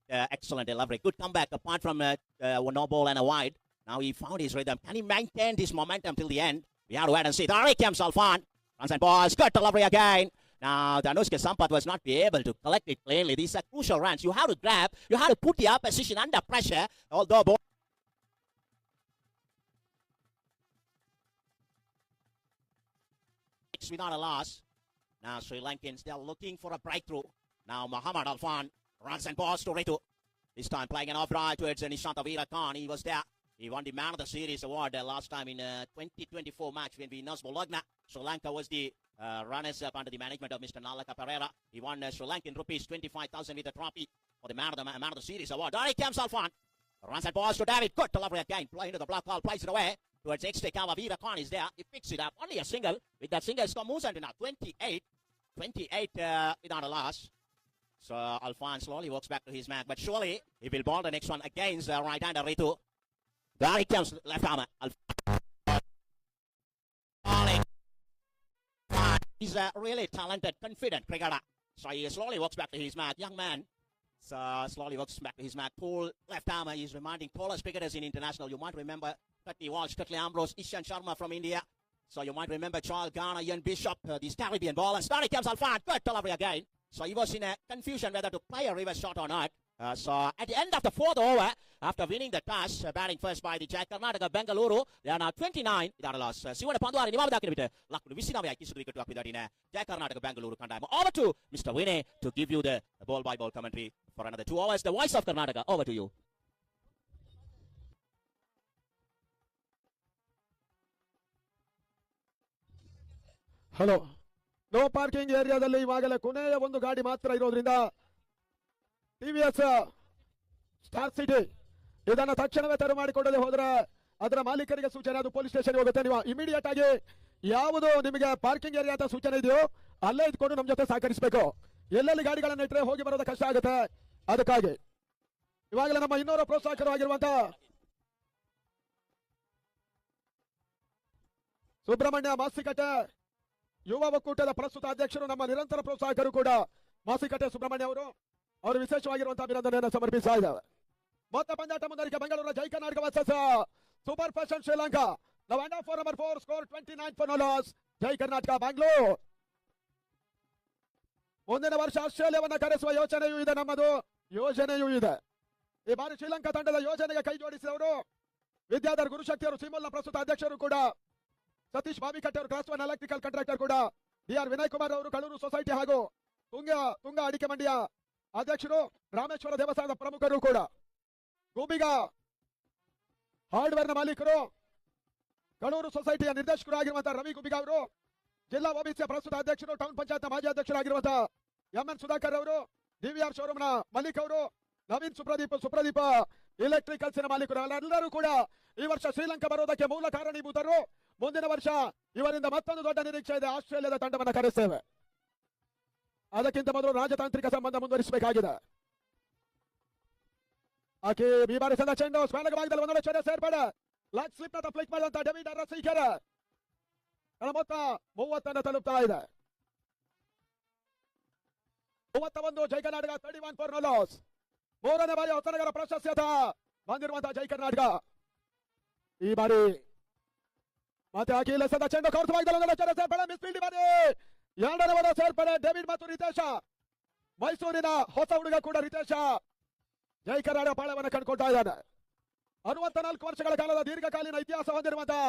Excellent delivery. Good comeback apart from no ball and a wide. Now he found his rhythm. Can he maintain this momentum till the end? We have to wait and see. There he comes, Alfan. Runs and balls. Good delivery again. Now, Tanushka Sampath was not be able to collect it cleanly. These are crucial runs. You have to grab. You have to put the opposition under pressure. Although ball without a loss. Now, Sri Lankans, they are looking for a breakthrough. Now, Muhammad Alfan runs and balls to Ritu. This time playing an off-right towards Nishant Avira Khan. He was there. He won the Man of the Series award last time in 2024 match when we Nazmul Lagna. Sri Lanka was the runners-up under the management of Mr. Nalaka Pereira. He won Sri Lankan rupees 25,000 with a trophy for the Man of the Series award. There he comes, Alfan. Runs and balls to David. Good delivery again. Play into the block ball. Plays it away towards extra cover. Avira Khan is there. He picks it up. Only a single. With that single, Scott Muzandina, 28. 28 without a loss. So Alfan slowly walks back to his mark. But surely he will ball the next one against right-hander Ritu. There he comes, left arm. He's a really talented, confident cricketer. So he slowly walks back to his mark. Young man. So slowly walks back to his mark. Paul, left arm. He's reminding tallest cricketers in international. You might remember Katni Walsh, Katley Ambrose, Ishan Sharma from India. So you might remember Charles Garner, Ian Bishop, these Caribbean bowlers. There he comes, Alfan. Good delivery again. So he was in a confusion whether to play a reverse shot or not. So at the end of the fourth over, after winning the toss, batting first by the Jai Karnataka Bengaluru, they are now 29 without a loss. Sivana Panduari Nimavadakirite, Lakunu Visinavai Kisu wicket up with that in Jai Karnataka Bengaluru Kandam. Over to Mr. Vinay to give you the ball by ball commentary for another 2 hours. The voice of Karnataka, over to you. Hello no parking ಏರಿಯಾದಲ್ಲಿ ಇವಾಗಲೇ ಕೊನೆಯ ಒಂದು ಗಾಡಿ ಮಾತ್ರ ಇರೋದ್ರಿಂದ TVS star city ಇದನ್ನ ತಕ್ಷಣವೇ ತೆರವು ಮಾಡಿಕೊಳ್ಳದೆ ಹೋದ್ರೆ ಅದರ ಮಾಲೀಕರಿಗೆ ಸೂಚನೆ, ಅದು ಪೊಲೀಸ್ ಸ್ಟೇಷನ್ಗೆ ಹೋಗುತ್ತೆ. ನೀವು ಇಮಿಡಿಯೇಟ್ ಆಗಿ ಯಾವುದು ನಿಮಗೆ ಪಾರ್ಕಿಂಗ್ ಏರಿಯಾ ಅಂತ ಸೂಚನೆ ಇದೆಯೋ ಅಲ್ಲೇ ಇದ್ಕೊಂಡು ನಮ್ಮ ಜೊತೆ ಸಹಕರಿಸಬೇಕು. ಎಲ್ಲೆಲ್ಲಿ ಗಾಡಿಗಳನ್ನ ಇಟ್ಟರೆ ಹೋಗಿ ಬರೋದು ಕಷ್ಟ ಆಗುತ್ತೆ. ಅದಕ್ಕಾಗಿ ಇವಾಗಲೇ ನಮ್ಮ ಇನ್ನೂರ ಪ್ರೋತ್ಸಾಹಕರು ಆಗಿರುವಂತ ಸುಬ್ರಹ್ಮಣ್ಯ ಮಾಸಿಕಟ್ಟೆ ಯುವ ಒಕ್ಕೂಟದ ಪ್ರಸ್ತುತ ಅಧ್ಯಕ್ಷರು, ನಮ್ಮ ನಿರಂತರ ಪ್ರೋತ್ಸಾಹಕರು ಕೂಡ ಮಾಸಿಕಟ್ಟೆ ಸುಬ್ರಹ್ಮಣ್ಯ ಅವರು ವಿಶೇಷವಾಗಿರುವಂತಹ ಅಭಿನಂದನೆಯನ್ನು ಸಮರ್ಪಿಸ್ತಾ ಇದ್ದಾರೆ. ಮೊತ್ತ ಪಂದ್ಯಾಟ ಮುಂದುವರಿಕೆ ಬೆಂಗಳೂರಿನ Jai Karnataka versus super fashion Sri Lanka. Now and for number 4 score 29 for no loss. Jai Karnataka Bangalore. ಮುಂದಿನ ವರ್ಷ ಆಸ್ಟ್ರೇಲಿಯಾವನ್ನ ಕರೆಸುವ ಯೋಚನೆಯೂ ಇದೆ, ನಮ್ಮದು ಯೋಜನೆಯೂ ಇದೆ. ಈ ಬಾರಿ ಶ್ರೀಲಂಕಾ ತಂಡದ ಯೋಜನೆಗೆ ಕೈ ಜೋಡಿಸಿದವರು ವಿದ್ಯಾಧರ್ ಗುರುಶಕ್ತಿ ಅವರು, ಸಿಮೋಲ್ನ ಪ್ರಸ್ತುತ ಅಧ್ಯಕ್ಷರು ಕೂಡ, ಸತೀಶ್ ಬಾವಿಕಟ್ಟೆ ಅವರು, ಕ್ಲಾಸ್ 1 ಎಲೆಕ್ಟ್ರಿಕಲ್ ಕಾಂಟ್ರಾಕ್ಟರ್ ಕೂಡ, ಡಿ.ಆರ್. ವಿನಯ್ ಕುಮಾರ್ ಅವರು ಕಳೂರು ಸೊಸೈಟಿ ಹಾಗೂ ತುಂಗ ಅಡಿಕೆ ಮಂಡಿಯ ಅಧ್ಯಕ್ಷರು, ರಾಮೇಶ್ವರ ದೇವಸ್ಥಾನದ ಪ್ರಮುಖರು ಕೂಡ, ಗುಬಿಗ ಹಾರ್ಡ್ವೇರ್ನ ಮಾಲೀಕರು, ಕಳೂರು ಸೊಸೈಟಿಯ ನಿರ್ದೇಶಕರು ಆಗಿರುವಂತಹ ರವಿ ಗುಬಿಗ ಅವರು, ಜಿಲ್ಲಾ ಒಬಿಸಿಯ ಪ್ರಸ್ತುತ ಅಧ್ಯಕ್ಷರು, ಟೌನ್ ಪಂಚಾಯತ್ ಮಾಜಿ ಅಧ್ಯಕ್ಷರಾಗಿರುವಂತಹ ಎಂ.ಎನ್. ಸುಧಾಕರ್ ಅವರು, ಡಿವಿಆರ್ ಶೋರೂಮ್ನ ಮಾಲೀಕ ಅವರು, ನವೀನ್ ಸುಪ್ರದೀಪ ಎಲೆಕ್ಟ್ರಿಕಲ್ಸ್ನ ಮಾಲೀಕರು ಎಲ್ಲರೂ ಕೂಡ ಈ ವರ್ಷ ಶ್ರೀಲಂಕಾ ಬರೋದಕ್ಕೆ ಮೂಲ ಕಾರಣೀಭೂತರು. ಮುಂದಿನ ವರ್ಷ ಇವರಿಂದ ಮತ್ತೊಂದು ದೊಡ್ಡ ನಿರೀಕ್ಷೆ ಇದೆ, ಆಸ್ಟ್ರೇಲಿಯಾದ ತಂಡವನ್ನು ಕರೆಸ್ತೇವೆ. ಅದಕ್ಕಿಂತ ಮೊದಲು ರಾಜತಾಂತ್ರಿಕ ಸಂಬಂಧ ಮುಂದುವರಿಸಬೇಕಾಗಿದೆ. ಆಕೆ ಈ ಬಾರಿ ಸದ ಚೆಂಡು ಸ್ವಾಗತ ಭಾಗದಲ್ಲಿ ಒಂದೊಂದು ಚೊರೆ ಸೇರ್ಪಡೆ, ಲಾಕ್ ಸ್ಲಿಪ್ ನ ಫ್ಲಿಕ್ ಮಾಡಿದಂತ ಡೇವಿಡ್ ಅರಸೀಕೆರ ಮೊತ್ತ 30 ತಲುಪ್ತಾ ಇದೆ. 31 ಜೈ ಕರ್ನಾಟಕ, 31 ಫಾರ್ ನೋಲಾಸ್. ಮೂರನೇ ಬಾರಿ ಹೊಸನಗರ ಪ್ರಶಸ್ತಿಯತ ಬಂದಿರುವಂತಹ ಜೈ ಕರ್ನಾಟಕ. ಈ ಬಾರಿ ಮತ್ತೆ ಅಖಿಲ ಸದ ಚೆಂಡು ಕೌರ್ತ ಭಾಗದಲ್ಲಿ ಸೇರ್ಪಡೆ, ಮಿಸ್ ಫೀಲ್ಡ್ ಬಾರಿ ಎರಡನೇ ಒಳ ಸೇರ್ಪಡೆ ಡೇವಿಡ್ ಮತ್ತು ರಿತೇಶ. ಮೈಸೂರಿನ ಹೊಸ ಹುಡುಗ ಕೂಡ ರಿತೇಶ ಜೈ ಕರ್ನಾಟಕ ಪಾಳವನ್ನು ಕಂಡುಕೊಳ್ತಾ ಇದ್ದಾನೆ. 64 ವರ್ಷಗಳ ಕಾಲದ ದೀರ್ಘಕಾಲೀನ ಇತಿಹಾಸ ಹೊಂದಿರುವಂತಹ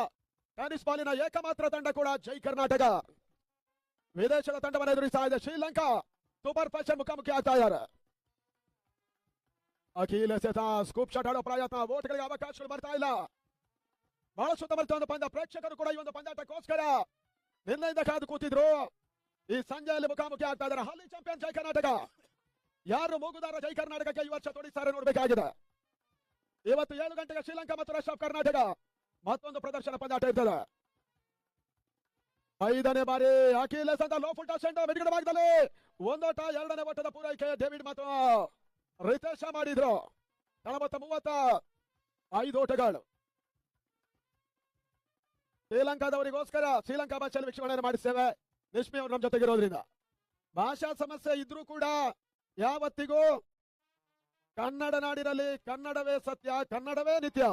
ಟೆನಿಸ್ ಬಾಲಿನ ಏಕಮಾತ್ರ ತಂಡ ಕೂಡ ಜೈ ಕರ್ನಾಟಕ. ವಿದೇಶದ ತಂಡವನ್ನು ಎದುರಿಸ್ತಾ ಇದೆ ಶ್ರೀಲಂಕಾ. ಸೂಪರ್ ಫ್ಯಾಷನ್ ಮುಖಾಮುಖಿ ಆಗ್ತಾ ಇದ್ದಾರೆ. ಅಖಿಲ್ ಎಸೆತ ಸ್ಕೂಪ್ ಶಾಟ್ ಆಡೋ ಪ್ರಯತ್ನ, ಓಟ್ಗಳಿಗೆ ಅವಕಾಶಗಳು ಬರ್ತಾ ಇಲ್ಲ. ಬಹಳ ಸುತ್ತಮುತ್ತ ಒಂದು ಪಂದ್ಯ, ಪ್ರೇಕ್ಷಕರು ಕೂಡ ಈ ಒಂದು ಪಂದ್ಯಾಟಕ್ಕೋಸ್ಕರ ನಿನ್ನೆಯಿಂದ ಕಾದು ಕೂತಿದ್ರು. ಈ ಸಂಜೆಯಲ್ಲಿ ಮುಖಾಮುಖಿ ಆಗ್ತಾ ಇದ್ದಾರೆ ಹಾಲಿ ಚಾಂಪಿಯನ್ ಜೈ ಕರ್ನಾಟಕ. ಯಾರು ಮೂಗುದಾರ ಜೈ ಕರ್ನಾಟಕಕ್ಕೆ ಈ ವರ್ಷ ತೊಡಿಸ್ತಾರೆ ನೋಡಬೇಕಾಗಿದೆ. ಇವತ್ತು 7 ಗಂಟೆಗೆ ಶ್ರೀಲಂಕಾ ಮತ್ತು ರಶ್ ಆಫ್ ಕರ್ನಾಟಕ ಮತ್ತೊಂದು ಪ್ರದರ್ಶನ ಪಂದ್ಯಾಟ ಇರ್ತದೆ. 5ನೇ ಬಾರಿ ಅಖಿಲ್ ಎಸೆತ ಲೋ ಫುಲ್ ಟಾಸ್ ಸೆಂಟರ್ ಮಿಡ್ಗಡೆ ಭಾಗದಲ್ಲಿ ಒಂದೋಟ, 2ನೇ ಓಟದ ಪೂರೈಕೆ ಡೇವಿಡ್ ಮತ್ತು ರಿತೇಶ ಮಾಡಿದ್ರು. 35 ಓಟಗಳು ಶ್ರೀಲಂಕಾದವರಿಗೋಸ್ಕರ ಶ್ರೀಲಂಕಾ ಭಾಷೆಯಲ್ಲಿ ವೀಕ್ಷಣೆ ಮಾಡಿಸ್ತೇವೆ. ನಿಶ್ಮಿ ಅವರು ನಮ್ಮ ಜೊತೆಗಿರೋದ್ರಿಂದ ಭಾಷಾ ಸಮಸ್ಯೆ ಇದ್ರೂ ಕೂಡ ಯಾವತ್ತಿಗೂ ಕನ್ನಡ ನಾಡಿನಲ್ಲಿ ಕನ್ನಡವೇ ಸತ್ಯ, ಕನ್ನಡವೇ ನಿತ್ಯ.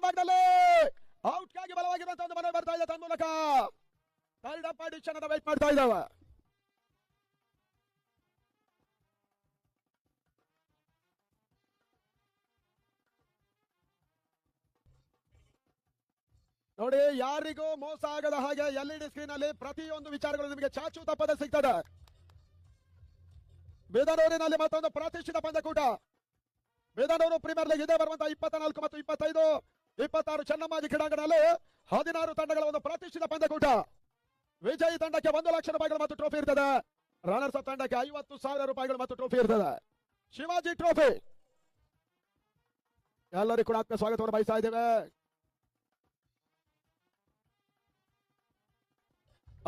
ಭಾಗದಲ್ಲಿ ಔಟ್ಗಾಗಿ ಬಲವಾಗಿರುವಂತಹ ಒಂದು ಮನೆ ಬರ್ತಾ ಇದೆ. ತನ್ಮೂಲಕ ಥರ್ಡ್ ಅಪ್ ಅಡಿಷನ್ ಅನ್ನು ವೈಟ್ ಮಾಡ್ತಾ ಇದ್ದಾವೆ. ನೋಡಿ, ಯಾರಿಗೂ ಮೋಸ ಆಗದ ಹಾಗೆ LED ಸ್ಕ್ರೀನ್ ಅಲ್ಲಿ ಪ್ರತಿಯೊಂದು ವಿಚಾರಗಳು ನಿಮಗೆ ಚಾಚು ತಪ್ಪದೆ ಸಿಗ್ತದೆ. ಬೇದಾನೂರಿನಲ್ಲಿ ಮತ್ತೊಂದು ಪ್ರತಿಷ್ಠಿತ ಪಂದ್ಯಕೂಟ. ಬೇದಾನೂರು ಪ್ರೀಮಿಯರ್ ಲೀಗ್ ಇದೇ ಬರುವಂತಹ 24 ಮತ್ತು 25, 26 ಚೆನ್ನಮ್ಮಾಜಿ ಕ್ರೀಡಾಂಗಣದಲ್ಲಿ 16 ತಂಡಗಳ ಒಂದು ಪ್ರತಿಷ್ಠಿತ ಪಂದ್ಯಕೂಟ. ವಿಜಯಿ ತಂಡಕ್ಕೆ 1 ಲಕ್ಷ ರೂಪಾಯಿಗಳು ಮತ್ತು ಟ್ರೋಫಿ ಇರ್ತದೆ. ರನ್ನರ್ಸ್ ಅಪ್ ತಂಡಕ್ಕೆ 50,000 ರೂಪಾಯಿಗಳು ಮತ್ತು ಟ್ರೋಫಿ ಇರ್ತದೆ. ಶಿವಾಜಿ ಟ್ರೋಫಿ ಎಲ್ಲರಿಗೂ ಕೂಡ ಆತ್ಮ ಸ್ವಾಗತವನ್ನು ಬಯಸ್ತಾ ಇದ್ದೇವೆ.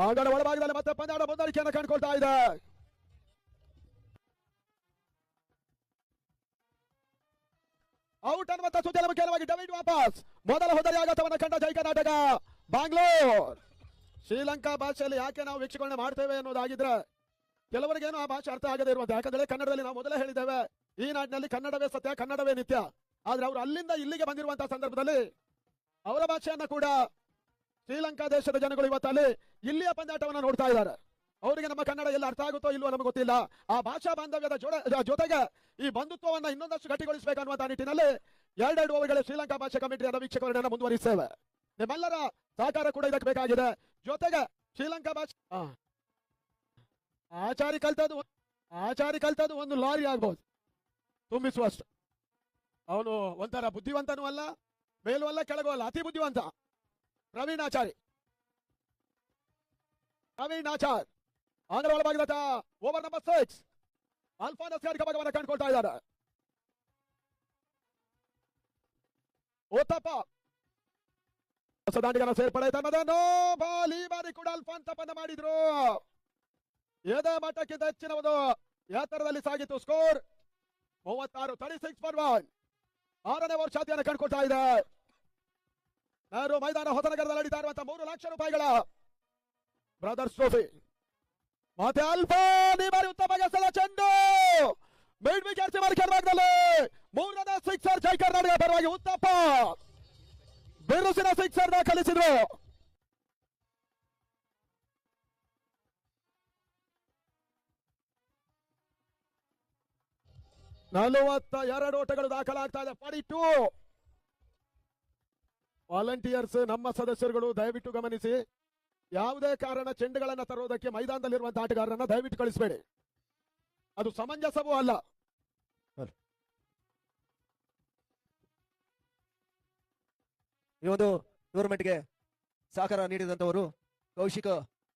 ಅಂಗಡ ಒಳಭಾಗದಲ್ಲಿ ಮತ್ತೆ ಪಂದ್ಯಾಟ ಮುಂದುವರಿಕೆಯನ್ನು ಕಂಡುಕೊಳ್ತಾ ಇದೆ. ಔಟ್ ಅನ್ನುವಂತ ಸುದ್ದಿಯಲ್ಲಿ ಮುಖ್ಯವಾಗಿ ಡೇವಿಡ್ ವಾಪಸ್ ಮೊದಲ ಹೋದರಿ ಆಘಾತವನ್ನು ಕಂಡ ಜೈ ಕರ್ನಾಟಕ ಬ್ಯಾಂಗ್ಳೂರ್. ಶ್ರೀಲಂಕಾ ಭಾಷೆಯಲ್ಲಿ ಯಾಕೆ ನಾವು ವೀಕ್ಷಣೆ ಮಾಡ್ತೇವೆ ಅನ್ನೋದಾಗಿದ್ರೆ ಕೆಲವರಿಗೇನು ಆ ಭಾಷೆ ಅರ್ಥ ಆಗದೇ ಇರುವಂತೆ. ಯಾಕಂದ್ರೆ ಕನ್ನಡದಲ್ಲಿ ನಾವು ಮೊದಲೇ ಹೇಳಿದ್ದೇವೆ, ಈ ನಾಡಿನಲ್ಲಿ ಕನ್ನಡವೇ ಸತ್ಯ, ಕನ್ನಡವೇ ನಿತ್ಯ. ಆದ್ರೆ ಅವರು ಅಲ್ಲಿಂದ ಇಲ್ಲಿಗೆ ಬಂದಿರುವಂತಹ ಸಂದರ್ಭದಲ್ಲಿ ಅವರ ಭಾಷೆಯನ್ನ ಕೂಡ ಶ್ರೀಲಂಕಾ ದೇಶದ ಜನಗಳು ಇವತ್ತಲ್ಲಿ ಇಲ್ಲಿಯ ಪಂದ್ಯಾಟವನ್ನು ನೋಡ್ತಾ ಇದ್ದಾರೆ. ಅವರಿಗೆ ನಮ್ಮ ಕನ್ನಡ ಎಲ್ಲ ಅರ್ಥ ಆಗುತ್ತೋ ಇಲ್ವೋ ನಮಗೆ ಗೊತ್ತಿಲ್ಲ. ಆ ಭಾಷಾ ಬಾಂಧವ್ಯದ ಜೊತೆಗೆ ಈ ಬಂಧುತ್ವವನ್ನು ಇನ್ನೊಂದಷ್ಟು ಗಟ್ಟಿಗೊಳಿಸಬೇಕನ್ನುವಂತಹ ನಿಟ್ಟಿನಲ್ಲಿ 2 ಓವರ್ಗಳ ಶ್ರೀಲಂಕಾ ಭಾಷೆ ಕಮಿಟಿಯ ವೀಕ್ಷಕರನ್ನ ಮುಂದುವರಿಸ್ತೇವೆ. ನಿಮ್ಮೆಲ್ಲರ ಸಹಕಾರ ಕೂಡ ಇದಕ್ಕೆ ಬೇಕಾಗಿದೆ. ಜೊತೆಗೆ ಶ್ರೀಲಂಕಾ ಭಾಷೆ ಆಚಾರಿ ಕಲ್ತದ್ದು ಒಂದು ಲಾರಿ ಆಗ್ಬಹುದು ತುಂಬಿಸುವಷ್ಟು. ಅವನು ಒಂಥರ ಬುದ್ಧಿವಂತನೂ ಅಲ್ಲ, ಮೇಲೂ ಅಲ್ಲ, ಕೆಳಗೂ ಅಲ್ಲ, ಅತಿ ಬುದ್ಧಿವಂತ ಪ್ರವೀಣ್ ಆಚಾರ್ ಆಂಧ್ರ ಒಳಭಾಗದ ಓವರ್ ನಂಬರ್ 6 ಅಲ್ಫಾನಸ್ ಭಾಗವನ್ನು ಕಂಡುಕೊಳ್ತಾ ಇದ್ದಾರೆ. ಓತಪ್ಪ ಹೊಸ ದಾಂಡಿಗರ ಸೇರ್ಪಡೆ ತನ್ನದನ್ನು ಬಾಲ್ ಈ ಬಾರಿ ಕೂಡ ಅಲ್ಫಾನ್ ತಪ್ಪನ್ನು ಮಾಡಿದ್ರು. ಎದೆ ಮಟ್ಟಕ್ಕಿಂತ ಹೆಚ್ಚಿನ ಒಂದು ಎತ್ತರದಲ್ಲಿ ಸಾಗಿತ್ತು. ಸ್ಕೋರ್ 36 6ನೇ ಓವರ್ ಚಾತಿಯನ್ನು ಕಂಡುಕೊಳ್ತಾ ಇದೆ. ನೆಹರು ಮೈದಾನ ಹೊಸನಗರದಲ್ಲಿ ನಡೀತಾ ಇರುವಂತಹ 3 ಲಕ್ಷ ರೂಪಾಯಿಗಳ ಬ್ರದರ್ಸ್ ಟ್ರೋಫಿ. ಮತ್ತೆ ಅಲ್ಫಾನ್ ಈ ಬಾರಿ ಉತ್ತಮ ಗೆಸಲ ಚೆಂಡು ಮಿಡ್ ವಿಕೆಟ್ ಭಾಗದಲ್ಲಿ 3ನೇ ಸಿಕ್ಸರ್ ಜೈ ಕರ್ನಾಟಕ ಪರವಾಗಿ ಉತ್ತಪ್ಪ ಬಿರುಸಿನ ಸಿಕ್ಸರ್ ದಾಖಲಿಸಿದ್ರು. 42 ಓಟಗಳು ದಾಖಲಾಗ್ತಾ ಇದೆ. 42. ವಾಲಂಟಿಯರ್ಸ್ ನಮ್ಮ ಸದಸ್ಯರುಗಳು ದಯವಿಟ್ಟು ಗಮನಿಸಿ, ಯಾವುದೇ ಕಾರಣ ಚೆಂಡುಗಳನ್ನ ತರುವುದಕ್ಕೆ ಮೈದಾನದಲ್ಲಿರುವಂತಹ ಆಟಗಾರರನ್ನ ದಯವಿಟ್ಟು ಕಳಿಸಬೇಡಿ, ಅದು ಸಮಂಜಸವೂ ಅಲ್ಲ. ಈ ಒಂದು ಟೂರ್ನಮೆಂಟ್ಗೆ ಸಹಕಾರ ನೀಡಿದಂತವರು ಕೌಶಿಕ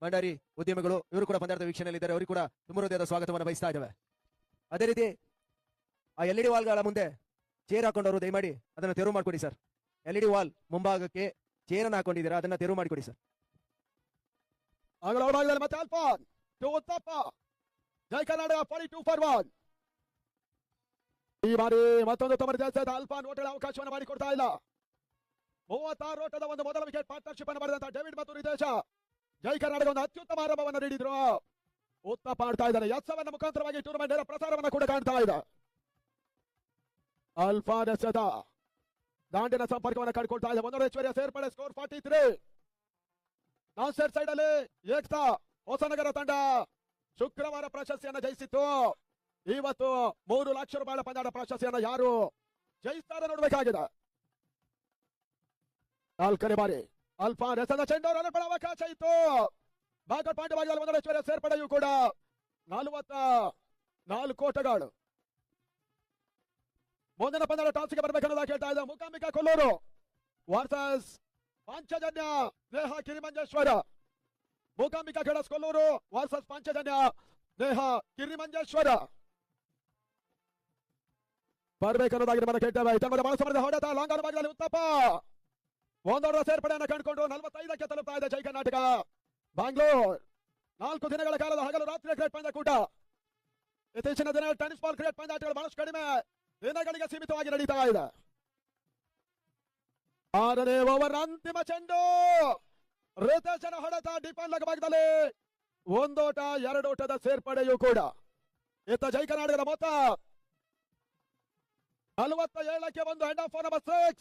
ಭಂಡಾರಿ ಉದ್ಯಮಿಗಳು, ಇವರು ಕೂಡ ಪಂದ್ಯಾಟದ ವೀಕ್ಷಣೆಯಲ್ಲಿದ್ದಾರೆ. ಅವರು ಕೂಡ ತುಂಬ ಹೃದಯದ ಸ್ವಾಗತವನ್ನು ಬಯಸ್ತಾ ಇದ್ದೇವೆ. ಅದೇ ರೀತಿ ಆ LED ವಾಲ್ಗಳ ಮುಂದೆ ಚೇರ್ ಹಾಕೊಂಡವರು ದಯಮಾಡಿ ಅದನ್ನು ತೆರವು ಮಾಡಿಕೊಡಿ ಸರ್. LED ವಾಲ್ ಮುಂಭಾಗಕ್ಕೆ ಚೇರನ್ನು ಹಾಕೊಂಡಿದ್ದೀರಾ, ಅದನ್ನ ತೆರವು ಮಾಡಿಕೊಡಿ ಸರ್. ಆಗಲ ಹೊರಭಾಗದಲ್ಲಿ ಮತ್ತೆ ಅಲ್ಫಾನ್ ಟು ಉತ್ತಪ್ಪ, ಜೈ ಕರ್ನಾಟಕ 42 for 1. ಈ ಬಾರಿ ಮತ್ತೊಂದು ತಮ್ಮ ಜಯಿಸಿದ ಅಲ್ಫಾನ್ ಓಟಗಳ ಅವಕಾಶವನ್ನು ಮಾಡಿಕೊಡ್ತಾ ಇಲ್ಲ. 36 ಓಟದ ಒಂದು ಮೊದಲ ವಿಕೆಟ್ ಪಾರ್ಟ್ನರ್ಶಿಪ್ ಅನ್ನು ಮಾಡಿದಂತಹ ಡೇವಿಡ್ ಮತ್ತು ರಿತೇಶ ಜೈ ಕರ್ನಾಟಕ ಒಂದು ಅತ್ಯುತ್ತಮ ಆರಂಭವನ್ನು ನೀಡಿದ್ರು. ಉತ್ತಪ್ಪ ಆಡ್ತಾ ಇದ್ದಾರೆ. ಎಸ್ಎವನ್ನ ಮುಖಾಂತರವಾಗಿ ಟೂರ್ನಮೆಂಟ್ ನೇರ ಪ್ರಸಾರವನ್ನು ಕೂಡ ಕಾಣ್ತಾ ಇದೆ. ಅಲ್ಫಾನ್ ಎಸೆದ ದಾಂಡಿನ ಸಂಪರ್ಕವನ್ನು ಕಳ್ಕೊಳ್ತಾ ಇದೆ. ಒಂದೊಂದು ಐಶ್ವರ್ಯ ಸೇರ್ಪಡೆ. ಸ್ಕೋರ್ 43. ನಾನ್ಸೆಟ್ ಸೈಡ್ ಅಲ್ಲಿ ಏಕ್ತಾ ಹೊಸನಗರ ತಂಡ ಶುಕ್ರವಾರ ಪ್ರಶಸ್ತಿಯನ್ನ ಜಯಿಸಿತ್ತು. ಇವತ್ತು 3 ಲಕ್ಷ ರೂಪಾಯಿಗಳ ಪಂದ್ಯಾಟ ಪ್ರಶಸ್ತಿಯನ್ನ ಯಾರು ಜಯಿಸ್ತಾರೆ ನೋಡಬೇಕಾಗಿದೆ. 4ನೇ ಬಾರಿ ಅಲ್ಫಾನ್ ಎಸೆದ ಚೆಂಡು ರನ್ ಅವಕಾಶ ಇತ್ತು. ಬ್ಯಾಕರ್ ಪಾಯಿಂಟ್ ಭಾಗದಲ್ಲಿ ಒಂದೊಂದು ಐಶ್ವರ್ಯ ಸೇರ್ಪಡೆಯೂ ಕೂಡ 44 ಓಟಗಳು. ಮುಂದಿನ ಪಂದ್ಯದ ಟಾಸ್ಗೆ ಬರಬೇಕನ್ನೋದ ಕೇಳ್ತಾ ಇದ್ದ ಮೂಕಾಂಬಿಕಾ ಕೊಲ್ಲೂರು ವರ್ಸಸ್ ಪಾಂಚಜನ್ಯ ನೇಹ ಕಿರಿಮಂಜೇಶ್ವರ. ಮೂಕಾಂಬಿಕಾ ಕೆಡಸ್ ಕೊಲ್ಲೂರು ವರ್ಸಸ್ ಪಾಂಚಜನ್ಯ ನೇಹ ಕಿರಿಮಂಜೇಶ್ವರ ಬರ್ಬೇಕನ್ನೋದಾಗಿ మనం ಕೇಳ್ತೇವೆ. ಇತರ ಬಹಳ ಸಮರದ ಹೊಡೆತ ಲಾಂಗ್ ಆನ್ ಭಾಗದಲ್ಲಿ ಉತ್ತಪ್ಪ ಒಂದೊಂದರ ಸೇರ್ಪಡೆಯನ್ನು ಕಂಡುಕೊಂಡು 45ಕ್ಕೆ ತಲುಪ್ತಾ ಇದೆ ಜೈ ಕರ್ನಾಟಕ. ಬ್ಯಾಂಗ್ಳೂರ್ 4 ದಿನಗಳ ಕಾಲದ ಹಗಲು ರಾತ್ರಿ ಕ್ರಿಕೆಟ್ ಪಂದ್ಯಕೂಟ. ಇತ್ತೀಚಿನ ದಿನ ಟೆನ್ನಿಸ್ ಬಾಲ್ ಕ್ರಿಕೆಟ್ ಪಂದ್ಯಾಟಗಳು ಬಹಳಷ್ಟು ಕಡಿಮೆ ದಿನಗಳಿಗೆ ಸೀಮಿತವಾಗಿ ನಡೀತಾ ಇದೆ. 6ನೇ ಓವರ್ ಅಂತಿಮ ಚೆಂಡು ರಿತೇಶನ ಹೊಡೆತ ಡಿಪನ್ ಲೆಗ್ ಭಾಗದಲ್ಲಿ 1 ಓಟ 2 ಓಟದ ಸೇರ್ಪಡೆಯೂ ಕೂಡ. ಇತ್ತ ಜೈ ಕರ್ನಾಟಕದ ಮೊತ್ತ 47ಕ್ಕೆ ಒಂದು head of number 6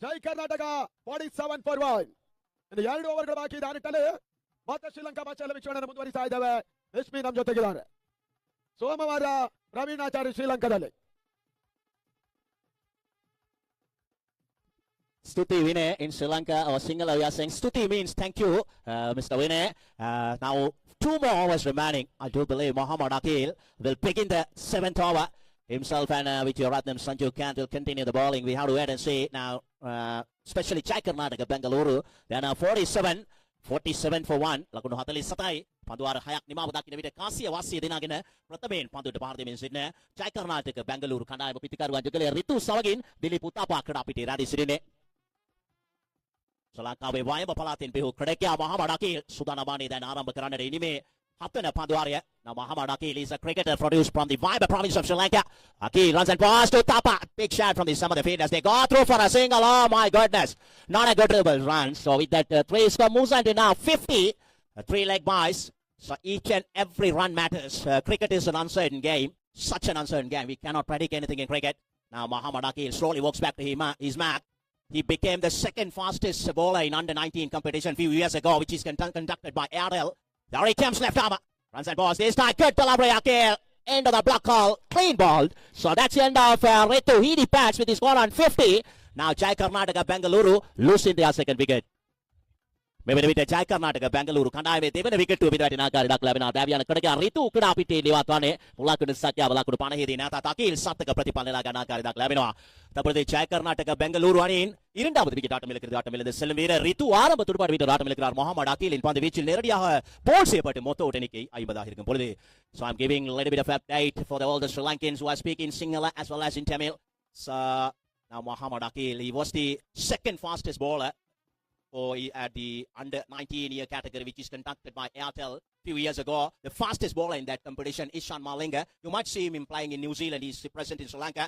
Jai Karnataka 47 for 1. ಇನ್ನು 2 ಓವರ್ಗಳು ಬಾಕಿ ಇದೆ. ಆ ನಿಟ್ಟಲ್ಲಿ ಮತ್ತೆ ಶ್ರೀಲಂಕಾ ಮ್ಯಾಚ್ ವೀಕ್ಷಣೆಯನ್ನು ಮುಂದುವರಿಸ್ತಾ ಇದ್ದೇವೆ. ಎಸ್ಪಿ ನಮ್ಮ ಜೊತೆಗಿದ್ದಾರೆ. ಸೋಮವಾರ ಪ್ರವೀಣಾಚಾರಿ ಶ್ರೀಲಂಕಾದಲ್ಲಿ. Stuti Vinay in Sri Lanka, or Sinhala, we are saying Stuti means thank you, Mr. Vinay. Now 2 more hours remaining. I do believe Muhammad Akil will pick in the 7th over. Himself and Vijayaratnam Sanju Kant will continue the bowling. We have to wait and see now, especially Jai Karnataka Bengaluru. They are now 47 for 1. Lakunu hatali satai. Panduara hayak nimawadakin vita kasi awasi dinagina. Pratamen pandu depardi min sidne. Jai Karnataka Bengaluru kandai mapitikaruan jugale Ritu Savagin Dilip Uttapa kadapiti radi sidine. Salangkawe Wayamba Palatin Pihu Kredekya Muhammad Akil Sudanabani then Aramba Karana Inime Haptana Panduaria. Now Muhammad Akil is a cricketer produced from the Vaiba province of Sri Lanka. Akil runs and pass to Tapa. Big shot from the sum of the field as they go through for a single. Oh my goodness. Not a good dribble run. So with that 3 score moves on to now 50. 3 leg buys. So each and every run matters. Cricket is an uncertain game. Such an uncertain game. We cannot predict anything in cricket. Now Muhammad Akil slowly walks back to his mark. He became the 2nd fastest bowler in under-19 competition a few years ago, which is conducted by Airtel. There he comes left arm. Runs and balls. This time, good delivery, Akil. End of the block call. Clean ball. So that's the end of Ritu. He departs with his score on 50. Now Jai Karnataka Bengaluru losing their 2nd wicket. Maybe the Jai Karnataka Bengaluru kandai me devena wicket to bidati nakari daklabena davyana kadaka Ritu kadapiti liwatane mulakunu satya balakunu panahidi nata Akil sattaka pratipalanelaga nakari daklabena. Tapurde Jai Karnataka Bengaluru anin இரண்டாவது wicket ஆட்டம் இழக்கிறது. ஆட்டம் இழந்த செல்லும் வீரர் ரித்து ஆரம்ப துடுப்பாடு வீரர் ஆட்டம் இழக்கிறார். முகமது அகீலின் பந்து வீச்சில் நேரடியாக போல் செய்யப்பட்டு மொத்த ஓட்ட எண்ணிக்கை 50 இருக்கும் பொழுது. So I'm giving a little bit of update for all the Sri Lankans who are speaking Sinhala as well as in Tamil. So now Muhammad Akil, he was the 2nd fastest bowler at the under-19 year category, which is conducted by Airtel a few years ago. The fastest bowler in that competition is Ishan Malinga. You might see him playing in New Zealand. He's present in Sri Lanka.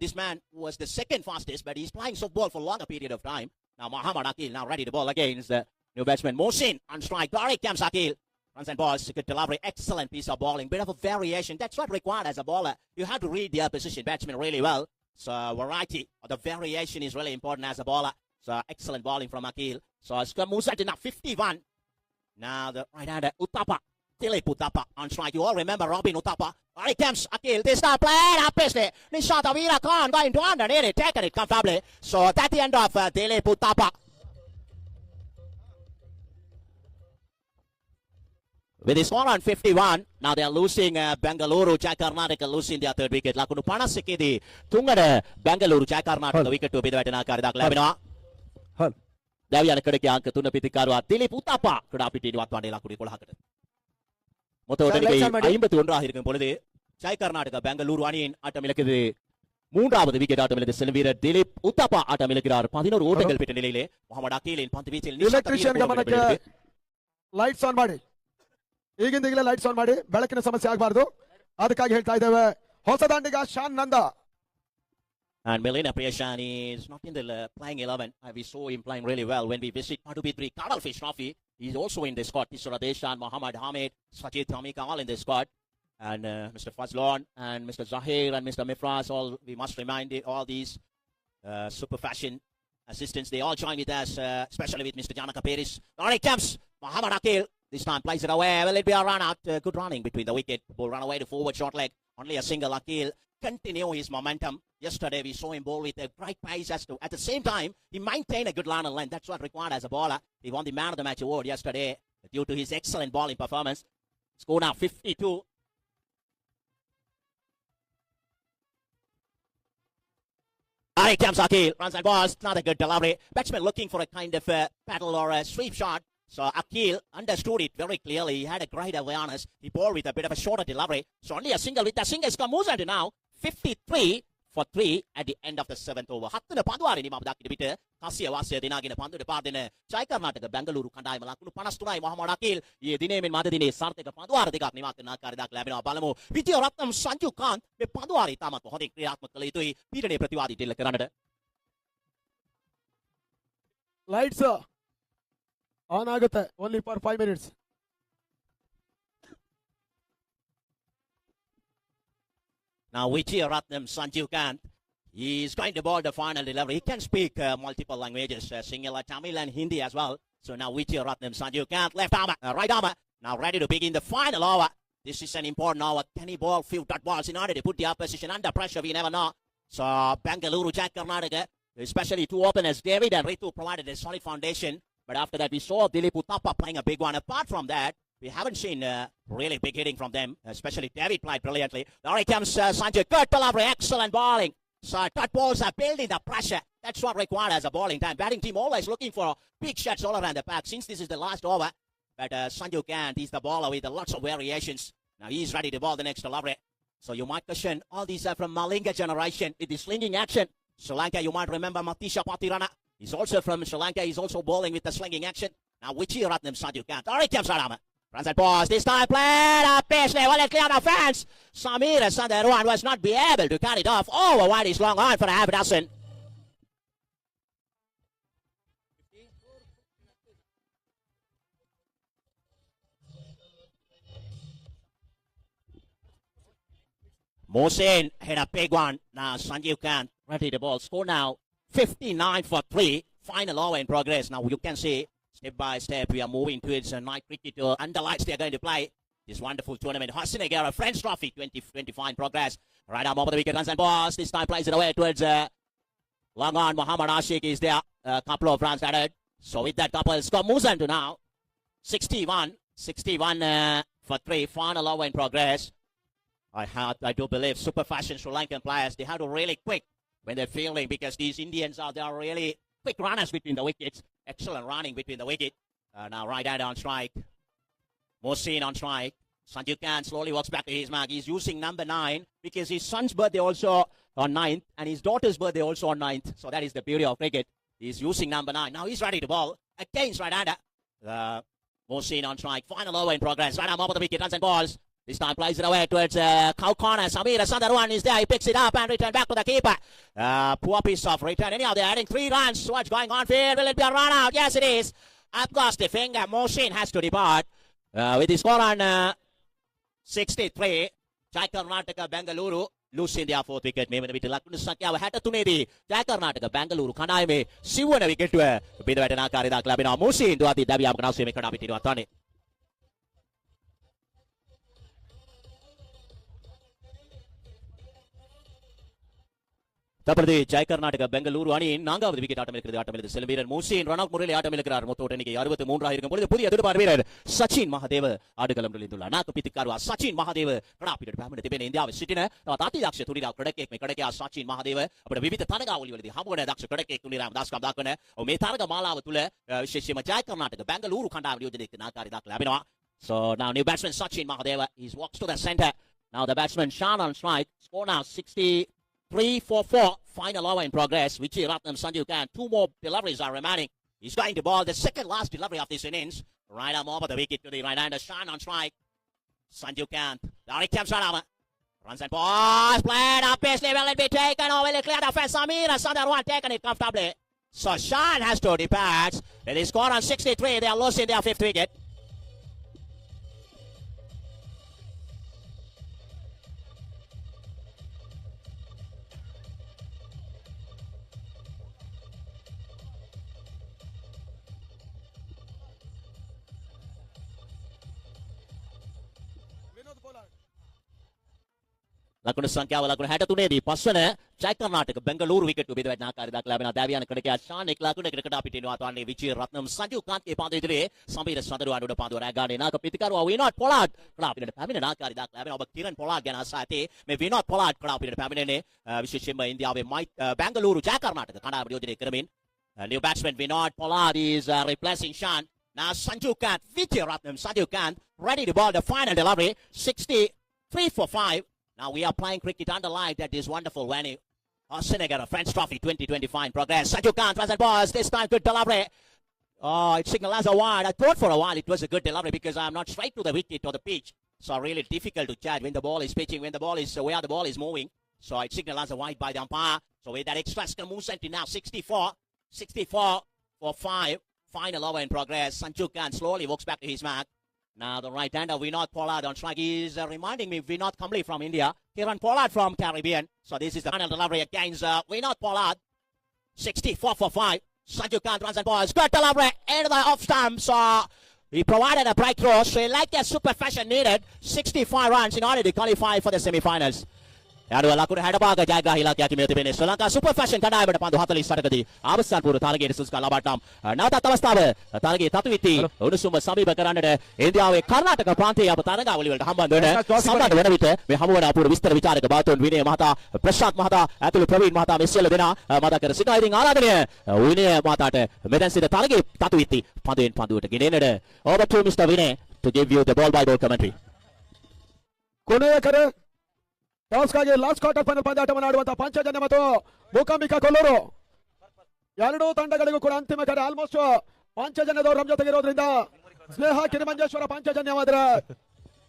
This man was the 2nd fastest, but he's playing softball for a longer period of time. Now Muhammad Akil now ready to bowl against the new batsman Mohsin on strike. There comes Akil. Runs and balls. Good delivery. Excellent piece of bowling. Bit of a variation. That's what required as a bowler. You have to read the opposition batsman really well. So variety or the variation is really important as a bowler. So excellent bowling from Akil. So Musa did now 51. Now the right-hander Uttapa Dilip Uthappa on strike. You all remember Robin Uthappa. Here he comes, Akil. This time played up nicely. Nishant Veera Khan going to underneath it, taking it comfortably. So that's the end of Dilip Uthappa. With the score on 51, now they are losing Bengaluru, Jai Karnataka losing their third wicket. Lakunu Panasikidi, Tungada, Bengaluru, Jai Karnataka wicket to be the Vetanaka Labina. Hull Daviana Kadaki Anka Tuna Pitikaru, Dilip Uthappa, could have been what one Lakudi Kolaka. ಮೊತ್ತ ಐಂಬತ್ತು ಒಂದರ இருக்கும் பொழுது Joy Karnataka Bengaluru அணியின் ஆட்டம் இழக்குது மூன்றாவது wicket ஆட்டம் இழந்த செல்லும் வீரர் திலீப் உத்தாப்பா ஆட்டம் இழக்கிறார் 11 ஓட்டங்கள் பெற்ற நிலையிலே முகமது அகீலின் பந்து வீச்சில் ಎಲೆಕ್ಟ್ರಿಷಿಯನ್ ಗಮನಕ್ಕೆ ಲೈಟ್ಸ್ ಆನ್ ಮಾಡಿ ಈಗಿಂದೀಗಲೇ ಲೈಟ್ಸ್ ಆನ್ ಮಾಡಿ ಬೆಳಕಿನ ಸಮಸ್ಯೆ ಆಗಬಾರದು ಅದಕ್ಕಾಗಿ ಹೇಳ್ತಾ ಇದ್ದೇವೆ ಹೊಸ ದಾಂಡಿಗ ಶಾನ್ ನಂದ And Melina Priyashan is not in the playing 11. We saw him playing really well when we visit Padubidri Cuttlefish Trophy. He's also in the squad. Tisra Deshan, Mohammad Hamid, Sajid Tamika all in the squad. And Mr. Fazlon and Mr. Zahir and Mr. Mifras, all we must remind all these super fashion assistants. They all join with us, especially with Mr. Janaka Peris. All right, comes Mohammad Akil. This time plays it away. Will it be a run out? Good running between the wicket. Ball run away to forward short leg. Only a single. Akil continue his momentum. Yesterday we saw him bowl with a great pace at the same time he maintained a good line and length. That's what required as a bowler. He won the man of the match award yesterday due to his excellent bowling performance. Score now 52. Here comes Akil, runs and balls, not a good delivery. Batsman looking for a kind of paddle or a sweep shot. So Akil understood it very clearly. He had a great awareness. He bowled with a bit of a shorter delivery. So only a single with a single score moves on to now 53 for 3 at the end of the 7th over. Hattana Panduari ni mabdaki dibita Kasya Wasya dinagina pandu depadena Jai Karnataka Bengaluru kandai malakunu panastunai Mohammad Akil ye dine min madadine sartheka Panduari digak nimakna karidak labina balamu Vidya Ratnam Sanju Khan me Panduari tamat hodi ක්‍රියාත්මක කළ යුතුයි පීඩනයේ ප්‍රතිවාදී දෙල්ල කරන්නට lights on ಆಗುತ್ತೆ only for 5 minutes Now Vijay Ratnam Sanjeev Kant, he is going to bowl the final delivery. He can speak multiple languages, Sinhala, Tamil and Hindi as well. So now Vijay Ratnam Sanjeev Kant, left armour, right armour, now ready to begin the final over. This is an important hour. Can he bowl few dot balls in order to put the opposition under pressure? We never know. So Bengaluru, Jai Karnataka, especially two openers, David and Ritu provided a solid foundation. But after that, we saw Dilip Uthappa playing a big one. Apart from that, we haven't seen really big hitting from them, especially David played brilliantly. Now here comes Sanjay. Good delivery, excellent bowling. So dot balls are building the pressure. That's what required as a bowling time. Batting team always looking for big shots all around the pack. Since this is the last over, but Sanju Kant, he's the bowler with lots of variations. Now he's ready to bowl the next delivery. So you might question, all these are from Malinga generation with the slinging action. Sri Lanka, you might remember Matisha Patirana. He's also from Sri Lanka. He's also bowling with the slinging action. Now Vijay Ratnam Sanju Kant. All right, comes Radama. Runs and pause. This time played up Paisley. Well, it cleared the fence. Samir Sundaruan was not be able to cut it off. Oh, wide is long on for a half dozen. Mohsin hit a big one. Now Sanjeev Kant ready to bowl. Score now 59 for 3. Final over in progress. Now you can see step by step we are moving towards a night cricket under lights. They are going to play this wonderful tournament. Hassan Agara French Trophy 2025 in progress. Right arm over the wicket, runs and balls. This time plays it away towards long on. Mohammad Ashik is there. A couple of runs added. So with that couple, score moves on to now 61 for 3. Final over in progress. I do believe super fashion Sri Lankan players, they have to really quick when they're fielding because these Indians they are really quick runners between the wickets. Excellent running between the wicket. Now right hand on strike. Mohsin on strike. Sanju Kant slowly walks back to his mark. He's using number 9 because his son's birthday also on 9th and his daughter's birthday also on 9th. So that is the beauty of cricket. He's using number 9. Now he's ready to bowl against right-hander. Mohsin on strike. Final over in progress. Right arm over the wicket. Runs and balls. This time plays it away towards cow corner. Samir Sundaruan is there. He picks it up and return back to the keeper. Poor piece of return. Anyhow, they're adding 3 runs. What's going on field? Will it be a run out? Yes, it is. Up goes the finger. Mohsin has to depart. With the score on 63. Jai Karnataka Bengaluru losing their 4th wicket. Maybe the Lakuna Sakya had to Tunedi. Jai Karnataka Bengaluru Kanai Siwana wicket to be the Vetanaka Club in Mohsin to the Daviam Kanasi Mikanabi to Atani. தற்பொழுது ஜெய கர்நாடக பெங்களூரு அணியின் 4வது wicket ஆட்டம் இருக்கிறது. ஆட்டம் செல்லும் வீரர் மூசின் run-out முறையில் ஆட்டம் இருக்கிறார். மொத்த எண்ணிக்கை 63 இருக்கும் பொழுது புதிய எதிர்பார் வீரர் சச்சின் மகாதேவ ආඩගලම් නලින්දුලා නාක පිතිකරුවා සචින් මහදේව ප්‍රණාපිට පැමිණ තිබෙන ඉන්දියාවේ සිටින තවත් අතිදක්ෂ තුනිරාව ක්‍රීඩකයෙක්. මේ ක්‍රීඩකයා සචින් මහදේව අපිට විවිධ තරගාවලි වලදී හමු වෙන දක්ෂ ක්‍රීඩකයෙක් තුනිරාව දස්කම් දක්වන මේ තරග මාලාව තුල විශේෂයෙන්ම ජය කර්නාටක බැංගලූරු කණ්ඩායම නියෝජනය කරන ආකාරය දක්වලා ලැබෙනවා. So now new batsman Sachin Mahadeva, he walks to the center. Now the batsman Shan on strike. Score now 63 for 4. Final over in progress. Vichi Ratnam, Sanju Khan. 2 more deliveries are remaining. He's going to ball the second last delivery of this innings. Right arm over the wicket to the right hander. Shan on strike. Sanju Khan. There he comes right arm. Runs and balls. Played up pacely. Will it be taken or will it clear the fence? Samir Sandarwan taken it comfortably. So Shan has to depart. It is scored on 63. They are losing their 5th wicket. Vinod Pollard ලකුණු සංඛ්‍යාව ලකුණු 63 දී පස්වන ජය කර්නාටක බෙන්ගලූරු wicket උබේ දෙවැන්න ආකාරය දක්වලා ලැබෙනවා. දැවියන ක්‍රීඩකයා ෂාන් එක් ලකුණකට අපිට එනවා. තවන්නේ විජේ රත්නම් සංජු කාන්ත්ගේ පාන්දු ඉදිරියේ සමීර සඳරුවන් උඩ පාන්දුව රැගානේ නාක පිටිකරුවා විනෝඩ් පොලාඩ් අපිට පැමිණෙන ආකාරය දක්වලා ලැබෙනවා. ඔබ කිරන් පොලාඩ් ගැන අසා ඇතේ. මේ විනෝඩ් පොලාඩ් අපිට පැමිණෙන්නේ විශේෂයෙන්ම ඉන්දියාවේ බෙන්ගලූරු ජය කර්නාටක කණ්ඩායම නියෝජනය කරමින් new batsman Vinod Pollard is replacing Shan. Now Sanju Kant, Vijay Ratnam, Sanju Kant ready to ball the final delivery. 63 for 5. Now we are playing cricket underlined at this wonderful venue. Senegal French Trophy 2025 in progress. Sanju Kant runs and balls. This time good delivery. Oh, it signaled as a wide. I thought for a while it was a good delivery because I'm not straight to the wicket or the pitch. So really difficult to judge when the ball is pitching, when the ball is where the ball is moving. So it signaled as a wide by the umpire. So with that extra skill move sent now 64 for 5. Final over in progress. Sanju Kant slowly walks back to his mark. Now the right-hander Vinod Pollard on strike. He is reminding me Vinod Kamli from India. Kiran Pollard from Caribbean. So this is the final delivery against Vinod Pollard. 64 for 5. Sanju Kant runs and balls. Good delivery into the off stump. So he provided a breakthrough. So he like that super fashion needed 65 runs in order to qualify for the semi-finals. याडुව ලකුණු 60 ජයග්‍රාහී ඉලක්කයක් හිමිව තිබෙන්නේ ශ්‍රී Lanka super fashion කණ්ඩායමට පන්දු 48කදී අවසන් පූර්ව තරගයේ සුසුකා ලබාටම් නැවතත් අවස්ථාව තරගයේ තතුවිති උණුසුම සමීප කරන්නට ඉන්දියාවේ කර්ණාටක ප්‍රාන්තයේ අප තරගාවලි වලට සම්බන්ධ වන විට මේ හමු වන අපූර්ව විස්තර විචාරක බාතොන් විනය මහතා ප්‍රශාන්ත් මහතා ඇතුළු ප්‍රවීණ මහතා මේ සියලු දෙනා මතක් කර සිටිනවා. ඉතින් ආරාධනය විනය මහතාට මෙතෙන් සිට තරගයේ තතුවිති පන්දුවෙන් පන්දුවට ගෙනෙන්නට over to Mr. Vinay to give you the ball by ball commentary. ಕೊನೆಯ ಕರೆ ಟಾಸ್ಗಾಗಿ ಲಾಸ್ಟ್ ಕ್ವಾರ್ಟರ್ ಫೈನಲ್ ಪಂದ್ಯಾಟವನ್ನು ಆಡುವಂತಹ ಪಂಚಜನ್ಯ ಮತ್ತು ಮೂಕಾಂಬಿಕಾ ಕೊಲ್ಲೂರು ಎರಡೂ ತಂಡಗಳಿಗೂ ಕೂಡ ಅಂತಿಮ ಕರೆ. ಆಲ್ಮೋಸ್ಟ್ ಪಂಚಜನ್ಯದವರು ನಮ್ಮ ಜೊತೆಗೆ ಇರೋದ್ರಿಂದ ಸ್ನೇಹ ಕಿರಿಮಂಜೇಶ್ವರ ಪಂಚಜನ್ಯವಾದ್ರೆ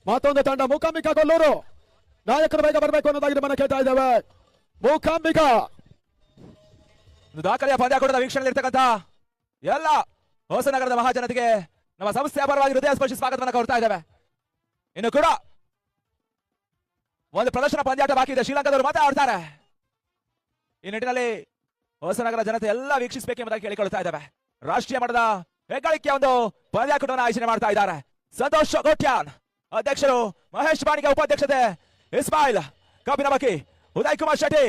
ಮತ್ತೊಂದು ತಂಡ ಮೂಕಾಂಬಿಕಾ ಕೊಲ್ಲೂರು ನಾಯಕರು ಬೇಗ ಬರಬೇಕು ಅನ್ನೋದಾಗಿ ನಮ್ಮನ್ನ ಕೇಳ್ತಾ ಇದ್ದೇವೆ. ಮೂಕಾಂಬಿಕಾ ದಾಖಲೆಯ ಪಂದ್ಯಾಕೂಟದ ವೀಕ್ಷಣೆಯಲ್ಲಿರ್ತಕ್ಕಂಥ ಎಲ್ಲ ಹೊಸನಗರದ ಮಹಾಜನತೆಗೆ ನಮ್ಮ ಸಂಸ್ಥೆಯ ಪರವಾಗಿ ಹೃದಯ ಸ್ಪರ್ಶಿ ಸ್ವಾಗತವನ್ನು ಕೋರ್ತಾ ಇದ್ದೇವೆ. ಇನ್ನು ಕೂಡ ಒಂದು ಪ್ರದರ್ಶನ ಪಂದ್ಯಾಟ ಬಾಕಿ ಇದೆ. ಶ್ರೀಲಂಕಾದವರು ಮಾತ್ರ ಆಡ್ತಾರೆ. ಈ ನಿಟ್ಟಿನಲ್ಲಿ ಹೊಸನಗರ ಜನತೆ ಎಲ್ಲ ವೀಕ್ಷಿಸಬೇಕೆಂಬುದಾಗಿ ಕೇಳಿಕೊಳ್ತಾ ಇದ್ದೇವೆ. ರಾಷ್ಟ್ರೀಯ ಮಟ್ಟದ ಹೆಗ್ಗಳಿಕೆಯ ಒಂದು ಪಂದ್ಯಾಕೂಟವನ್ನು ಆಯೋಜನೆ ಮಾಡ್ತಾ ಇದ್ದಾರೆ. ಸಂತೋಷ್ ಗೋಟ್ಯಾನ್ ಅಧ್ಯಕ್ಷರು, ಮಹೇಶ್ ಬಾಣಿಗೆ ಉಪಾಧ್ಯಕ್ಷತೆ, ಇಸ್ಮಾಯಿಲ್ ಕಬ್ಬಿನಮಕ್ಕಿ, ಉದಯ್ ಕುಮಾರ್ ಶೆಟ್ಟಿ,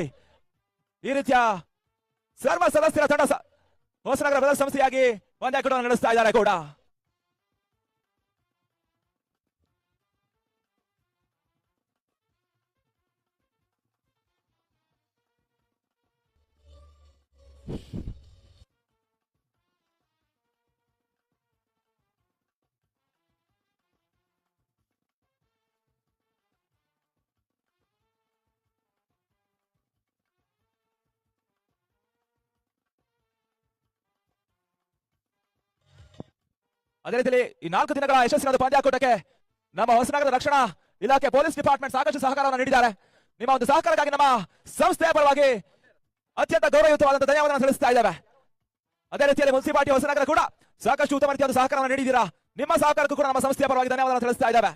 ಈ ರೀತಿಯ ಸರ್ವ ಸದಸ್ಯರ ತಂಡ ಹೊಸನಗರ ಬ್ರದರ್ಸ್ ಸಂಸ್ಥೆಯಾಗಿ ಪಂದ್ಯಾಕೂಟವನ್ನು ನಡೆಸ್ತಾ ಇದ್ದಾರೆ ಕೂಡ. ಅದೇ ರೀತಿಯಲ್ಲಿ ಈ 4 ದಿನಗಳ ಯಶಸ್ಸಿನ ಪಂದ್ಯಾಕೂಟಕ್ಕೆ ನಮ್ಮ ಹೊಸನಗರದ ರಕ್ಷಣಾ ಇಲಾಖೆ ಪೊಲೀಸ್ ಡಿಪಾರ್ಟ್ಮೆಂಟ್ ಸಾಕಷ್ಟು ಸಹಕಾರವನ್ನು ನೀಡಿದ್ದಾರೆ. ನಿಮ್ಮ ಒಂದು ಸಹಕಾರಕ್ಕಾಗಿ ನಮ್ಮ ಸಂಸ್ಥೆಯ ಪರವಾಗಿ ಅತ್ಯಂತ ಗೌರವಯುತವಾದಂತಹ ಧನ್ಯವಾದ ಸಲ್ಲಿಸ್ತಾ ಇದ್ದೇವೆ. ಅದೇ ರೀತಿಯಲ್ಲಿ ಮುನ್ಸಿಪಾಲಿಟಿ ಹೊಸನಗರ ಕೂಡ ಸಾಕಷ್ಟು ಉತ್ತಮ ರೀತಿಯಾದ ಸಹಕಾರವನ್ನು ನೀಡಿದ್ದೀರಾ. ನಿಮ್ಮ ಸಹಕಾರಕ್ಕೂ ಕೂಡ ನಮ್ಮ ಸಂಸ್ಥೆಯ ಪರವಾಗಿ ಧನ್ಯವಾದ ಸಲ್ಲಿಸ್ತಾ ಇದ್ದೇವೆ.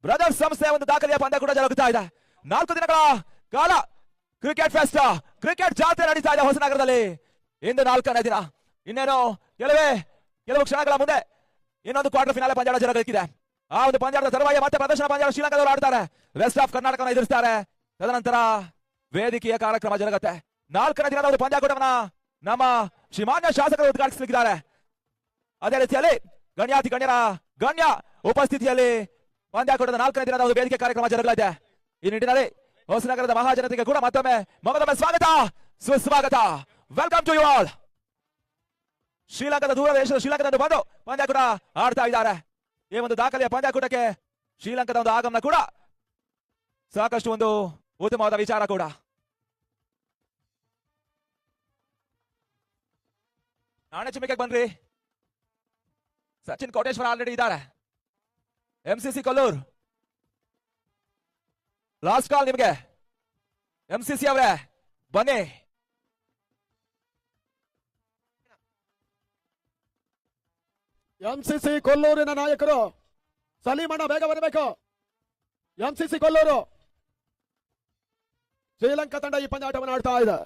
ಬ್ರದರ್ಸ್ ಸಂಸ್ಥೆಯ ಒಂದು ದಾಖಲೆಯ ಪಂದ್ಯಾಕೂಟ ಜರುಗುತ್ತಾ ಇದೆ. 4 ದಿನಗಳ ಕಾಲ ಕ್ರಿಕೆಟ್ ಫೆಸ್ಟ್, ಕ್ರಿಕೆಟ್ ಜಾತ್ರೆ ನಡೀತಾ ಇದೆ ಹೊಸನಗರದಲ್ಲಿ. ಇಂದು 4ನೇ ದಿನ. ಇನ್ನೇನು ಕೆಲವು ಕ್ಷಣಗಳ ಮುಂದೆ ಇನ್ನೊಂದು ಕ್ವಾರ್ಟರ್ ಫಿನಾಲೆ ಪಂದ್ಯಾಟ ಜರುಗಲಿಕ್ಕಿದೆ. ಆ ಒಂದು ಪಂದ್ಯಾಟದ ತರುವಾಯ ಮತ್ತೆ ಪ್ರದರ್ಶನ ಪಂದ್ಯಾಟ ಶ್ರೀಲಂಕಾದವರು ಆಡ್ತಾರೆ. ವೆಸ್ಟ್ ಆಫ್ ಕರ್ನಾಟಕವನ್ನು ಎದುರಿಸ್ತಾರೆ. ತದನಂತರ ವೇದಿಕೆಯ ಕಾರ್ಯಕ್ರಮ ಜರುಗತ್ತೆ. 4ನೇ ದಿನದ ಒಂದು ಪಂದ್ಯಾಕೂಟವನ್ನ ನಮ್ಮ ಶ್ರೀಮಾನ್ಯ ಶಾಸಕರು ಉದ್ಘಾಟಿಸಲಿದ್ದಾರೆ. ಅದೇ ರೀತಿಯಲ್ಲಿ ಗಣ್ಯಾತಿ ಗಣ್ಯರ ಗಣ್ಯ ಉಪಸ್ಥಿತಿಯಲ್ಲಿ ಪಂದ್ಯಾಕೂಟದ 4ನೇ ದಿನದ ಒಂದು ವೇದಿಕೆ ಕಾರ್ಯಕ್ರಮ ಜರುಗಲಿದೆ. ಈ ನಿಟ್ಟಿನಲ್ಲಿ ಹೊಸನಗರದ ಮಹಾಜನತೆಗೆ ಕೂಡ ಮತ್ತೊಮ್ಮೆ ಸ್ವಾಗತ ಸುಸ್ವಾಗತ. Welcome to you all. ಶ್ರೀಲಂಕಾದ ದೂರ ದೇಶದ ಶ್ರೀಲಂಕಾದ ಬಂದು ಪಂದ್ಯಾಕೂಟ ಆಡ್ತಾ ಇದ್ದಾರೆ. ಈ ಒಂದು ದಾಖಲೆಯ ಪಂದ್ಯಾಕೂಟಕ್ಕೆ ಶ್ರೀಲಂಕಾದ ಒಂದು ಆಗಮನ ಕೂಡ ಸಾಕಷ್ಟು ಒಂದು ಉತ್ತಮವಾದ ವಿಚಾರ ಕೂಡ. ನಾಣೆ ಚಿಮ್ಮಿಕೆ ಬನ್ರಿ. ಸಚಿನ್ ಕೋಟೇಶ್ವರ ಆಲ್ರೆಡಿ ಇದ್ದಾರೆ. MCC ಕೊಲ್ಲೂರ್ ಲಾಸ್ಟ್ ಕಾಲ್ ನಿಮಗೆ. MCC ಅವರೇ ಬನ್ನಿ. MCC ಕೊಲ್ಲೂರಿನ ನಾಯಕರು ಸಲೀಮಣ್ಣ ಬೇಗ ಬರಬೇಕು. MCC ಕೊಲ್ಲೂರು ಶ್ರೀಲಂಕಾ ತಂಡ ಈ ಪಂದ್ಯಾಟವನ್ನು ಆಡ್ತಾ ಇದೆ.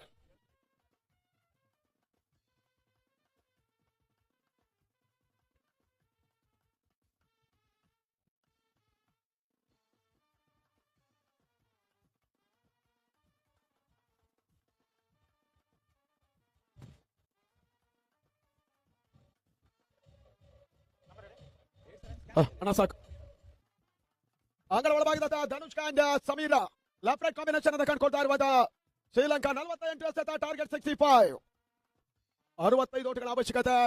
ಅಣ್ಣ ಸಾಕು. ಅಂಗಡ ಒಳಭಾಗದ Dhanush and Sameera left right combination ಅನ್ನು ಕಂಡುಕೊಳ್ತಾ ಇರುವಾಗ ಶ್ರೀಲಂಕಾ 48 ಎಸೆತ, ಟಾರ್ಗೆಟ್ 65. 65 ಓಟಗಳ ಅವಶ್ಯಕತೆ.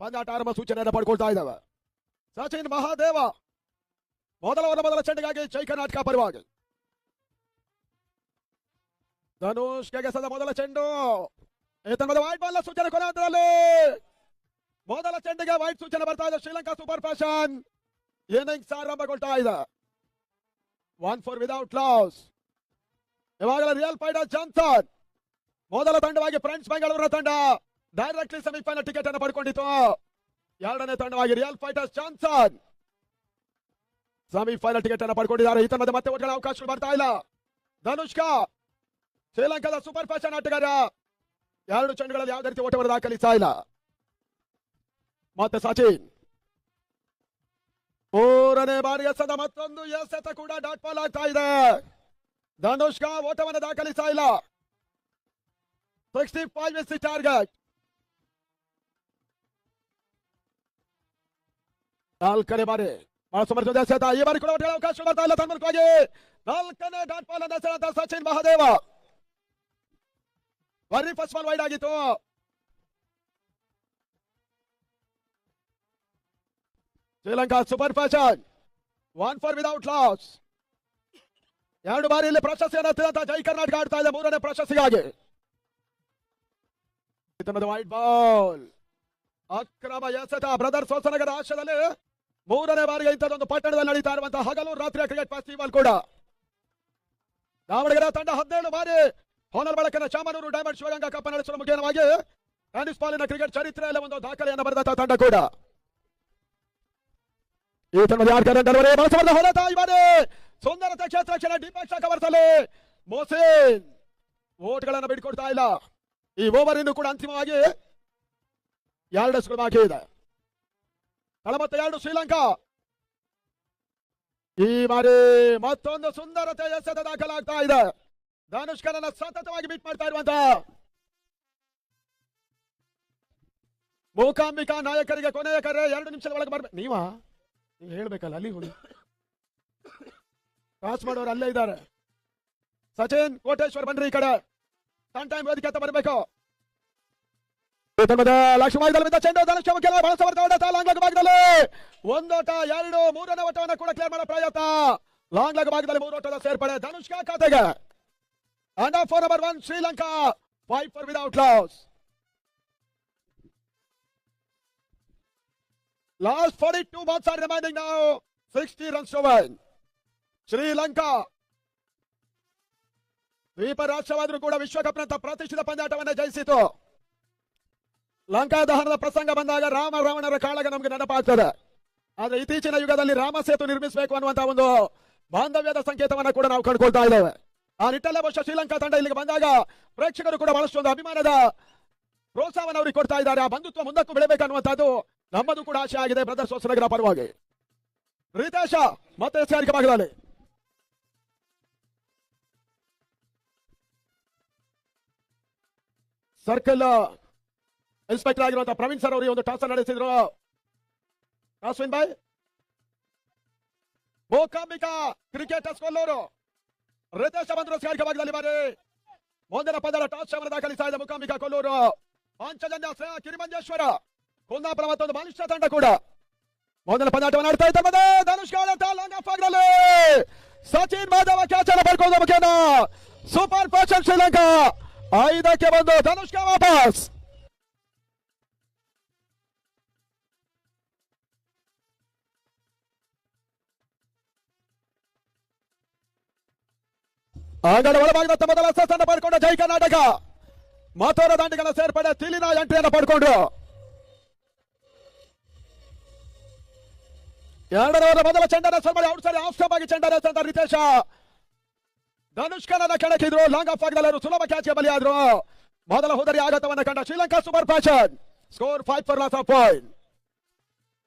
ಪಂದ್ಯಾಟ ಆರಂಭ ಸೂಚನೆಯನ್ನು ಪಡ್ಕೊಳ್ತಾ ಇದ್ದಾವೆ. ಸಚಿನ್ ಮಹಾದೇವ ಮೊದಲ ಚೆಂಡಿಗಾಗಿ ಜೈ ಕರ್ನಾಟಕ ಪರವಾಗಿ. ಧನುಷ್ ಗೆಸದ ಮೊದಲ ಚೆಂಡು. ವೈಟ್ ಬಾಲ್ ಸೂಚನೆ ಕೊನೆ ಹಂತದಲ್ಲಿ. ಮೊದಲ ಚೆಂಡಿಗೆ ವೈಟ್ ಸೂಚನೆ ಬರ್ತಾ ಇದೆ. ಶ್ರೀಲಂಕಾ ಸೂಪರ್ ಫ್ಯಾಷನ್ ಇನ್ನಿಂಗ್ಸ್ ಆರಂಭಗೊಳ್ತಾ ಇದೆ. 1 ವಿದೌಟ್ ಲಾಸ್. ಇವಾಗಲೇ ರಿಯಲ್ ಫೈಟರ್ಸ್ ಜಾನ್ಸನ್ ಮೊದಲ ತಂಡವಾಗಿ ಫ್ರೆಂಡ್ಸ್ ಬೆಂಗಳೂರಿನ ತಂಡ ಡೈರೆಕ್ಟ್ಲಿ ಸೆಮಿಫೈನಲ್ ಟಿಕೆಟ್ ಅನ್ನು ಪಡ್ಕೊಂಡಿತ್ತು. ಎರಡನೇ ತಂಡವಾಗಿ real fighters Johnson semifinal ticket ಅನ್ನು ಪಡ್ಕೊಂಡಿದ್ದಾರೆ. ಈ ತಂಡದ ಮತ್ತೆ ಓಟ್ಗಳ ಅವಕಾಶಗಳು ಬರ್ತಾ ಇಲ್ಲ. ಧನುಷ್ಕಾ ಶ್ರೀಲಂಕಾದ ಸೂಪರ್ ಫ್ಯಾಷನ್ ಆಟಗಾರ 2 ಚೆಂಡುಗಳಲ್ಲಿ ಯಾವುದೇ ರೀತಿ ಓಟವನ್ನು ದಾಖಲಿಸ್ತಾ ಇಲ್ಲ. ಮತ್ತೆ ಸಚಿನ್ 3ನೇ ಬಾರಿ ಎಸೆದ ಮತ್ತೊಂದು ಎಸೆತ ಕೂಡ ಡಾಟ್ ಬಾಲ್ ಆಗ್ತಾ ಇದೆ. ಧನುಷ್ಕಾ ಓಟವನ್ನು ದಾಖಲಿಸ್ತಾ ಇಲ್ಲ. 65 is the target. 4ನೇ ಬಾರಿ ಸಮರ್ಥದ ಎಸೆತ. ಈ ಬಾರಿ ಕೂಡ ಓಟಗಳ ಅವಕಾಶ ಬರ್ತಾ ಇಲ್ಲ. ತನ್ಮೂಲಕವಾಗಿ 4ನೇ ಡಾಟ್ ಬಾಲ್ ಅನ್ನು ಎಸೆದಂತ ಸಚಿನ್ ಮಹಾದೇವ. ಬರೀ ಫಸ್ಟ್ ಬಾಲ್ ವೈಡ್ ಆಗಿತ್ತು. Sri Lanka super fashion 1 without loss. 2 ಬಾರಿ ಇಲ್ಲಿ ಪ್ರಶಸ್ತಿಯನ್ನು ಎತ್ತಿದಂತ ಜೈ ಕರ್ನಾಟಕ ಆಡ್ತಾ ಇದೆ 3ನೇ ಪ್ರಶಸ್ತಿಗಾಗಿ. ವೈಟ್ ಬಾಲ್ ಅಕ್ರಮ ಎಸೆತ. ಬ್ರದರ್ಸ್ ಹೊಸನಗರ ಆಶ್ರಯದಲ್ಲಿ 3ನೇ ಬಾರಿಗೆ ಇಂಥದ್ದೊಂದು ಪಟ್ಟಣದಲ್ಲಿ ನಡೀತಾ ಇರುವಂತಹ ಹಗಲು ರಾತ್ರಿಯ ಕ್ರಿಕೆಟ್ ಫೆಸ್ಟಿವಲ್ ಕೂಡ. ದಾವಣಗೆರೆ ತಂಡ 17 ಬಾರಿ ಹೋನರ್ ಬೆಳಕಿನ ಚಾಮನೂರು ಡೈಮಂಡ್ ಶಿವಗಂಗಾ ಕಪ್ ನಡೆಸುವ ಮುಖೇನವಾಗಿ ಟೆನ್ನಿಸ್ ಬಾಲಿನ ಕ್ರಿಕೆಟ್ ಚರಿತ್ರೆಯಲ್ಲಿ ಒಂದು ದಾಖಲೆಯನ್ನು ಬರೆದಂತಹ ತಂಡ ಕೂಡ. ಈ ತಂಡದ ಆಟಗಾರರೇ ಬಳಸಬಾರದ ಹೊರತ. ಈ ಬಾರಿ ಸುಂದರತೆ ಕ್ಷೇತ್ರ ಕ್ಷಣ ಡಿಫೆನ್ಸ್ ಕವರ್ಸಲ್ಲಿ ಮೋಸಿನ್ ಓಟ್ಗಳನ್ನು ಬಿಟ್ಕೊಡ್ತಾ ಇಲ್ಲ. ಈ ಓವರ್ ಇನ್ನು ಕೂಡ ಅಂತಿಮವಾಗಿ 2 ಎಸೆಗಳು ಬಾಕಿ ಇದೆ. 42 ಶ್ರೀಲಂಕಾ. ಈ ಬಾರಿ ಮತ್ತೊಂದು ಸುಂದರತೆ ಎಸೆತ ದಾಖಲಾಗ್ತಾ ಇದೆ. ಧನುಷ್ಕರನ್ನ ಸತತವಾಗಿ ಬೀಟ್ ಮಾಡ್ತಾ ಇರುವಂತ ಮೂಕಾಂಬಿಕಾ ನಾಯಕರಿಗೆ ಕೊನೆಯ ಕರೆ. 2 ನಿಮಿಷದ ಒಳಗೆ ಬರ್ಬೇಕು. ನೀವು ಹೇಳ್ಬೇಕಲ್ಲ, ಅಲ್ಲಿ ಹೋಗಿ ಪಾಸ್ ಮಾಡೋರು ಅಲ್ಲೇ ಇದ್ದಾರೆ. ಸಚಿನ್ ಕೋಟೇಶ್ವರ್ ಬನ್ರಿ ಈ ಕಡೆ. ಟೈಮ್ ವೇದಿಕೆ ಅಂತ ಬರಬೇಕು. ಲಕ್ಷ್ಮೀ ಚೆಂಡು ಬಳಸಬಾರ್ದ. ಲಾಂಗ್ ಲೆಗ್ ಭಾಗದಲ್ಲಿ 1 ಓಟ 2 3ನೇ ಓಟವನ್ನು ಕೂಡ ಕ್ಲಿಯರ್ ಮಾಡೋ ಪ್ರಯತ್ನ. ಲಾಂಗ್ ಲೆಗ್ ಭಾಗದಲ್ಲಿ 3 ಓಟದ ಸೇರ್ಪಡೆ ಧನುಷ್ಕಾ ಖಾತೆಗೆ. And for number 1 Sri Lanka 5 without loss. Last 42 balls are remaining now. 60 runs to win. Sri Lanka ದ್ವೀಪ ರಾಷ್ಟ್ರವಾದರೂ ಕೂಡ ವಿಶ್ವಕಪ್ನಂತ ಪ್ರತಿಷ್ಠಿತ ಪಂದ್ಯಾಟವನ್ನೇ ಜಯಿಸಿತು. ಲಂಕಾ ದಹನದ ಪ್ರಸಂಗ ಬಂದಾಗ ರಾಮ ರಾವಣರ ಕಾಳಗ ನಮಗೆ ನೆನಪಾಗ್ತದೆ. ಆದ್ರೆ ಇತ್ತೀಚಿನ ಯುಗದಲ್ಲಿ ರಾಮ ಸೇತು ನಿರ್ಮಿಸಬೇಕು ಅನ್ನುವಂತಹ ಒಂದು ಬಾಂಧವ್ಯದ ಸಂಕೇತವನ್ನ ಕೂಡ ನಾವು ಕಂಡುಕೊಳ್ತಾ ಇದ್ದೇವೆ. ಆ ನಿಟ್ಟಲ್ಲೇ ಬಹುಶಃ ಶ್ರೀಲಂಕಾ ತಂಡ ಇಲ್ಲಿಗೆ ಬಂದಾಗ ಪ್ರೇಕ್ಷಕರು ಕೂಡ ಬಹಳಷ್ಟು ಒಂದು ಅಭಿಮಾನದ ಪ್ರೋತ್ಸಾಹವನ್ನು ಅವರಿಗೆ ಕೊಡ್ತಾ ಇದ್ದಾರೆ. ಆ ಬಂಧುತ್ವ ಮುಂದಕ್ಕೂ ಬೆಳೆಬೇಕನ್ನುವಂಥದ್ದು ನಮ್ಮದು ಕೂಡ ಆಶೆ ಆಗಿದೆ. ಬ್ರದರ್ಸ್ ಹೊಸನಗರ ಪರವಾಗಿ ರಿತೇಶ ಮತ್ತೆ ಸೇರಿಕೆ ಭಾಗದಲ್ಲಿ ಸರ್ಕಲ್ ಇನ್ಸ್ಪೆಕ್ಟರ್ ಆಗಿರುವಂತಹ ಪ್ರವೀಣ್ ಸರ್ ಅವರು ಈ ಒಂದು ಟಾಸ್ ನಡೆಸಿದ್ರು. Toss win by Mookambika cricketers Kollur. Ritesh ಬಂದ್ರು ಸ್ಕಾರ್ಕ ಭಾಗದಲ್ಲಿ ಬಾರಿ ಮುಂದಿನ ಪಂದ್ಯದ ಟಾಸ್ ಶವನ ದಾಖಲಿಸ್ತಾ ಇದೆ ಮೂಕಾಂಬಿಕಾ ಕೊಲ್ಲೂರು. ಪಾಂಚಜನ್ಯ ಶ್ರೇಯ ಕಿರಿಮಂಜೇಶ್ವರ ಕುಂದಾಪುರ ಮತ್ತೊಂದು ಬಲಿಷ್ಠ ತಂಡ ಕೂಡ ಮೊದಲ ಪಂದ್ಯಾಟವನ್ನು ಆಡ್ತಾ ಇದ್ದಾರೆ. ಧನುಷ್ ಲಾಂಗ್ ಆಫ್ ಆಗಲಿ ಸಚಿನ್ ಮಾಧವ ಕ್ಯಾಚ್ ಅನ್ನು ಪಡ್ಕೊಳ್ಳುವ ಮುಖೇನ ಸೂಪರ್ ಫ್ಯಾಷನ್ ಶ್ರೀಲಂಕಾ 5ಕ್ಕೆ ಬಂದು ಧನುಷ್ಕ ವಾಪಸ್. ಅಂಗಡ ಒಳಭಾಗದ ಮೊದಲ ಸೆಸನ್ನು ಪಡ್ಕೊಂಡ ಜೈ ಕರ್ನಾಟಕ ಮತ್ತೋರ ದಾಂಡಿಗಳ ಸೇರ್ಪಡೆ ತಿಲಿನ ಎಂಟ್ರಿಯನ್ನು ಪಡ್ಕೊಂಡ್ರು. ಎರಡರ ಮೊದಲ ಚೆಂಡನ ಸ್ವಲ್ಪ ಔಟ್ ಸೈಡ್ ಆಫ್ ಸ್ಟಾಪ್ ಆಗಿ ಚೆಂಡನ ಅಂತ ರಿತೇಶ ಧನುಷ್ಕನನ್ನ ಕೆಳಕಿದ್ರು. ಲಾಂಗ್ ಆಫ್ ಆಗದಲ್ಲಿ ಸುಲಭ ಕ್ಯಾಚ್ಗೆ ಬಲಿಯಾದ್ರು. ಮೊದಲ ಹೋದರಿ ಆಘಾತವನ್ನು ಕಂಡ Sri Lanka super fashion. Score 5 for loss of point.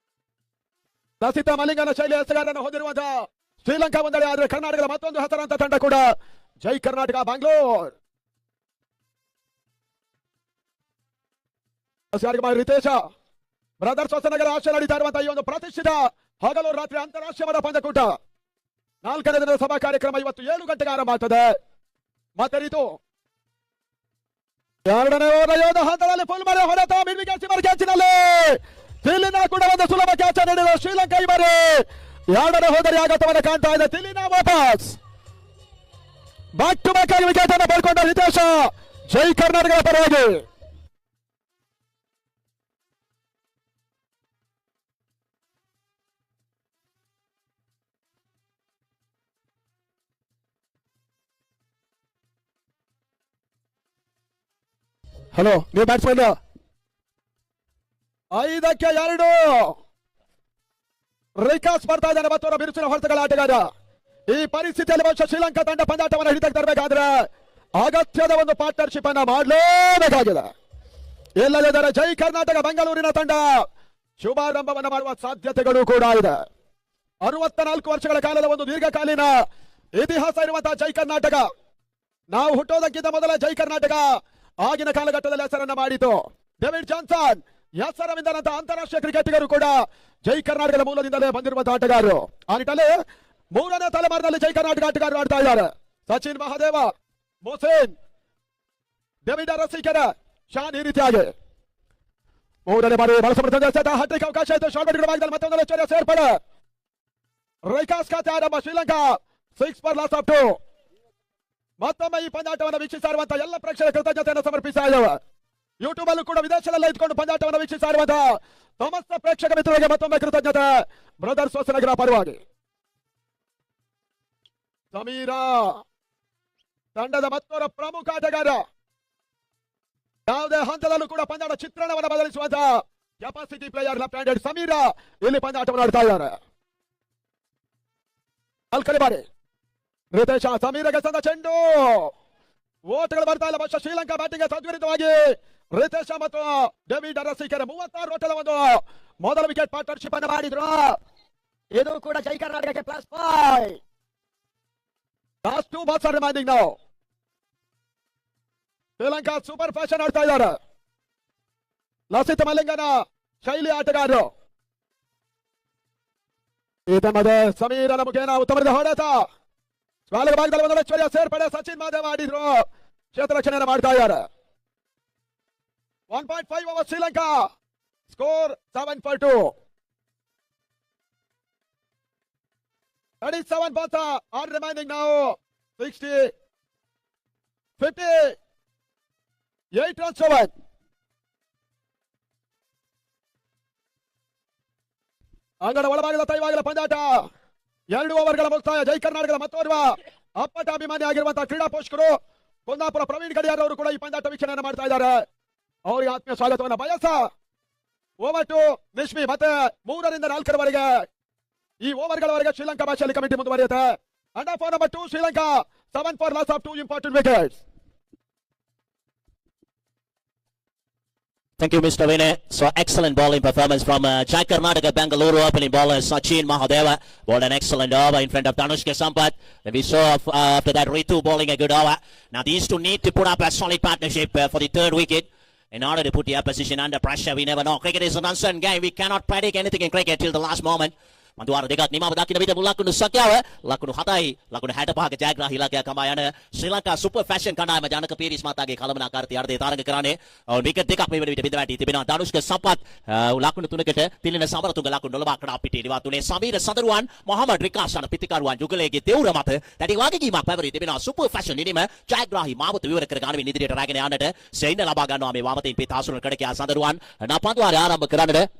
Lasitha ಮಲಿಂಗನ ಶೈಲಿ ಹೆಸರನ್ನು ಹೊಂದಿರುವಂತಹ ಶ್ರೀಲಂಕಾ ಒಂದೆಡೆ ಆದರೆ ಕರ್ನಾಟಕದ ಮತ್ತೊಂದು ಹೆಸರಂತ ತಂಡ ಕೂಡ ಜೈ ಕರ್ನಾಟಕ ಬ್ಯಾಂಗ್ಳೂರ್. ರಿತೇಶ ಬ್ರದರ್ಸ್ ಹೊಸನಗರ ಆಶೆ ನಡೀತಾ ಇರುವಂತಹ ಈ ಒಂದು ಪ್ರತಿಷ್ಠಿತ ಹಗಲು ರಾತ್ರಿ ಅಂತಾರಾಷ್ಟ್ರೀಯ ಪಂದ್ಯಕೂಟ 4ನೇ ದಿನದ ಸಭಾ ಕಾರ್ಯಕ್ರಮ ಇವತ್ತು 7 ಗಂಟೆಗೆ ಆರಂಭ ಆಗ್ತದೆ. ಮತ್ತೆ ರೀತು 2ನೇ ಓವರ್ ಹಂತದಲ್ಲಿ ಫುಲ್ ಮಳೆ ಹೊಡೆತ ಮಿಡ್ ವಿಕೆಟ್ ಸಿಮರ್ ಕ್ಯಾಚಿನಲ್ಲಿ ತಿಲಿನ ಕೂಡ ಒಂದು ಸುಲಭ ಕ್ಯಾಚ್ ನೀಡಿದ ಶ್ರೀಲಂಕಾ. ಈ ಬಾರಿ 2ನೇ ಹೋದರಿ ಆಘಾತವನ್ನು ಕಾಣ್ತಾ ಇದೆ. ತಿಲಿನ ವಾಪಸ್ ಬ್ಯಾಕ್ ಟು ಬ್ಯಾಕ್ ಆಗಿ ವಿಕೆಟ್ ಅನ್ನು ಪಡ್ಕೊಂಡ ರಿತೇಶ ಜೈ ಕರ್ನಾಟಕದ ಪರವಾಗಿ. ಹಲೋ ನೀವು ಬ್ಯಾಟ್ಸ್ಮನ್ 5ಕ್ಕೆ 2 ರಿಕಾಸ್ ಬರ್ತಾ ಇದ್ದಾನೆ ಮತ್ತೊಬ್ಬ ಬಿರುಸಿನ ಹೊರತುಗಳ ಆಟಗಾರ. ಈ ಪರಿಸ್ಥಿತಿಯಲ್ಲಿ ಬಹುಶಃ ಶ್ರೀಲಂಕಾ ತಂಡ ಪಂದ್ಯಾಟವನ್ನು ಹಿಡಿತಕ್ಕೆ ತರಬೇಕಾದ್ರೆ ಅಗತ್ಯದ ಒಂದು ಪಾರ್ಟ್ನರ್ಶಿಪ್ ಅನ್ನ ಮಾಡಲೇಬೇಕಾಗಿದೆ. ಇಲ್ಲದಿದ್ದರೆ ಜೈ ಕರ್ನಾಟಕ ಬೆಂಗಳೂರಿನ ತಂಡ ಶುಭಾರಂಭವನ್ನು ಮಾಡುವ ಸಾಧ್ಯತೆಗಳು ಕೂಡ ಇದೆ. 64 ವರ್ಷಗಳ ಕಾಲದ ಒಂದು ದೀರ್ಘಕಾಲೀನ ಇತಿಹಾಸ ಇರುವಂತಹ ಜೈ ಕರ್ನಾಟಕ. ನಾವು ಹುಟ್ಟೋದಕ್ಕಿಂತ ಮೊದಲ ಜೈ ಕರ್ನಾಟಕ ಆಗಿನ ಕಾಲಘಟ್ಟದಲ್ಲಿ ಹೆಸರನ್ನ ಮಾಡಿತು. ಡೇವಿಡ್ ಜಾನ್ಸನ್ ಹೆಸರವಿಂದಂತಹ ಅಂತಾರಾಷ್ಟ್ರೀಯ ಕ್ರಿಕೆಟಿಗರು ಕೂಡ ಜೈ ಕರ್ನಾಟಕದ ಮೂಲದಿಂದಲೇ ಬಂದಿರುವಂತಹ ಆಟಗಾರರು. ಆ ನಿಟ್ಟಿನಲ್ಲಿ 3ನೇ ತಲೆಮಾರಿನಲ್ಲಿ ಜೈ ಕರ್ನಾಟಕ ಆಟಗಾರರು ಆಡ್ತಾ ಇದ್ದಾರೆ. ಸಚಿನ್ ಮಹಾದೇವ, ಮೊಹಸಿನ್, ಡೇವಿಡ್ ರಸಿಕರ, ಶಾನ್ ಈ ರೀತಿಯಾಗಿ 3ನೇ ಬಾರಿ ಬಳಸಲ್ಪಡುತ್ತದೆ. ಹ್ಯಾಟ್ರಿಕ್ ಅವಕಾಶ ಇತ್ತು. ಶಾರ್ಟ್ ಬಿಡುಗಡೆ ಭಾಗದಲ್ಲಿ ಮತ್ತೊಂದು ಆಶ್ಚರ್ಯ ಸೇರ್ಪಡೆ. ರೈಕಾಸ್ ಖಾತೆ ಆರಂಭ ಶ್ರೀಲಂಕಾ 6 ಫಾರ್ ಲಾಸ್ ಆಫ್ 2. ಮತ್ತೊಮ್ಮೆ ಈ ಪಂದ್ಯಾಟವನ್ನು ವೀಕ್ಷಿಸ್ತಾ ಇರುವಂತಹ ಎಲ್ಲ ಪ್ರೇಕ್ಷಕರ ಕೃತಜ್ಞತೆಯನ್ನು ಸಮರ್ಪಿಸ್ತಾ ಇದ್ದೇವೆ. ಯೂಟ್ಯೂಬ್ ಅಲ್ಲೂ ಕೂಡ ವಿದೇಶದಲ್ಲ ಇದ್ಕೊಂಡು ಪಂದ್ಯಾಟವನ್ನು ವೀಕ್ಷಿಸ್ತಾ ಇರುವಂತಹ ಸಮಸ್ತ ಪ್ರೇಕ್ಷಕ ಮಿತ್ರರಿಗೆ ಮತ್ತೊಮ್ಮೆ ಕೃತಜ್ಞತೆ ಬ್ರದರ್ಸ್ ಹೊಸನಗರ ಪರವಾಗಿ. ಸಮೀರಾ ತಂಡದ ಮತ್ತೊಬ್ಬ ಪ್ರಮುಖ ಆಟಗಾರ. ಯಾವುದೇ ಹಂತದಲ್ಲೂ ಕೂಡ ಪಂದ್ಯದ ಚಿತ್ರಣವನ್ನು ಬದಲಿಸುವಂತಹ capacity player left handed Sameera ಇಲ್ಲಿ ಪಂದ್ಯಾಟವನ್ನು ಆಡ್ತಾ ಇದ್ದಾರೆ. 4ನೇ ಬಾರಿ ರಿತೇಶ ಸಮೀರಗೆ ಸಂದ ಚೆಂಡು ಓಟ್ಗಳು ಬರ್ತಾ ಇಲ್ಲ. ಬಹುಶಃ ಶ್ರೀಲಂಕಾ ಬ್ಯಾಟಿಂಗ್ ತದ್ವಿರುದ್ಧವಾಗಿ ರಿತೇಶ ಮತ್ತು ಡೇವಿಡ್ ರಸಿಕರ್ 36 ಓಟದ ಒಂದು ಮೊದಲ ವಿಕೆಟ್ ಪಾರ್ಟ್ನರ್ಶಿಪ್ ಅನ್ನು ಮಾಡಿದ್ರು. ಇದು ಕೂಡ ಜೈ ಕರ್ನಾಟಕಕ್ಕೆ +5. Last 2 balls are remaining now. Sri Lanka super fashion ಆಡ್ತಾ ಇದ್ದಾರೆ. ಲಸಿತ್ ಮಲಿಂಗನ ಶೈಲಿ ಆಟಗಾರರು. ಈತ ಮಧ್ಯೆ ಸಮೀರನ ಮುಖೇನ ಉತ್ತಮದ ಹೊಡೆತ. ಸ್ವಾಲದ ಭಾಗದಲ್ಲಿ ಒಂದು ಐಶ್ವರ್ಯ ಸೇರ್ಪಡೆ. ಸಚಿನ್ ಮಾದೇವ ಆಡಿದ್ರು. ಕ್ಷೇತ್ರ ರಕ್ಷಣೆಯನ್ನು ಮಾಡ್ತಾ ಇದ್ದಾರೆ. 1.5 over Sri Lanka. Score 7 for 2. 37 balls are remaining now. 60, 50, 8 runs over. ಅಂಗಡ ಒಳಭಾಗದ ತೈವಾಗಲ ಪಂದ್ಯಾಟ 2 ಓವರ್ಗಳ ಮುಕ್ತಾಯ. ಜೈ ಕರ್ನಾಟಕದ ಮತ್ತೋರ್ವ ಅಪ್ಪಟ ಅಭಿಮಾನಿ ಆಗಿರುವಂತಹ ಕ್ರೀಡಾ ಪೋಷಕರು ಕುಂದಾಪುರ ಪ್ರವೀಣ್ ಗಡಿಯಾರ್ ಅವರು ಕೂಡ ಈ ಪಂದ್ಯಾಟ ವೀಕ್ಷಣೆಯನ್ನು ಮಾಡ್ತಾ ಇದ್ದಾರೆ. ಅವರಿಗೆ ಆತ್ಮೀಯ ಸ್ವಾಗತವನ್ನು ಬಯಸ ಓವರ್ ಟು ನಿಶ್ಮಿ ಮತ್ತೆ 3ರಿಂದ 4ರವರೆಗೆ ಈ ಓವರ್ಗಳವರೆಗೆ ಶ್ರೀಲಂಕಾ ಭಾಷೆಯಲ್ಲಿ ಕಮಿಟಿ ಮುಂದುವರಿಯುತ್ತೆ. Under for number 2 Sri Lanka 7 for loss of 2 important wickets. Thank you, Mr. Vinay. So excellent bowling performance from Jai Karnataka Bengaluru opening bowler Sachin Mahadeva. Bowled an excellent over in front of Danushka Sampath. Then we saw after that Ritu bowling a good over. Now these two need to put up a solid partnership for the third wicket in order to put the opposition under pressure. We never know. Cricket is an uncertain game. We cannot predict anything in cricket till the last moment. Manduara dekat nima badaki na bita lakunu sakyawa lakunu hatai lakunu 65 ka jagra hila kya kamayana Sri Lanka super fashion kana ma janaka piris mata ge khalamna karti arde taranga karane aur wicket dekak me bita bita tibena Danushka Sampath lakunu tunakata tilina samara tunga lakunu nolaba kada piti diwa tune Samir Sandaruan Muhammad Rikas ana pitikaruan jugale ge teura mata tadi wage gi mak paveri tibena super fashion nima jagra hi mawut viwara karagana me nidiriයට රාගෙන යන්නට සෙයින ලබා ගන්නවා මේ වාමතින් පිතාසුන කඩකියා Sandaruan Napanduara ආරම්භ කරන්නට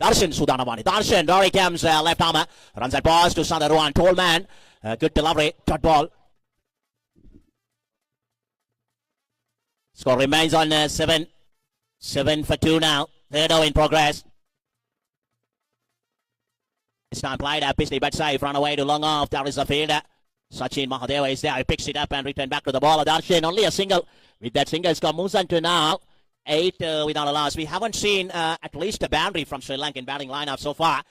Darshan Sudanavani. Darshan, Dory Cam's left armour. Runs that pass to Sandaruan. Tall man. Good delivery. Dot ball. Score remains on 7. 7 for 2 now. Third over in progress. It's not played up. Pisley but safe. Run away to long off. There is a fielder. Sachin Mahadeva is there. He picks it up and return back to the ball. Darshan only a single. With that single, it's got Muzan to now. 8 without a loss. We haven't seen at least a boundary from Sri Lankan batting lineup so far.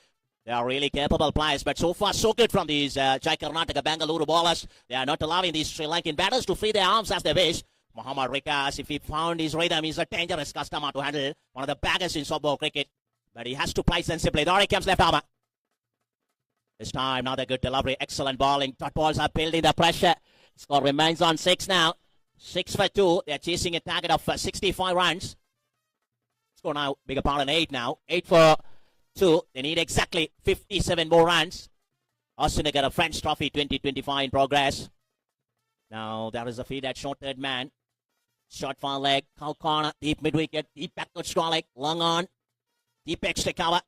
They are really capable players, but so far so good from these Jai Karnataka Bengaluru bowlers. They are not allowing these Sri Lankan batters to free their arms as they wish. Muhammad Rikas, if he found his rhythm, he's a dangerous customer to handle. One of the baggers in softball cricket, but he has to play sensibly. Dory Kemp's left armour. This time, another good delivery. Excellent bowling. Dot balls are building the pressure. Score remains on 6 now. 6 for 2. They're chasing a target of 65 runs. Score now, bigger pardon, 8 now. 8 for 2. They need exactly 57 more runs. Austin got a French Trophy 2025 in progress. Now there is a feed at short third man. Short far leg. Cow corner. Deep mid wicket. Deep backward straw leg. Long on. Deep extra cover.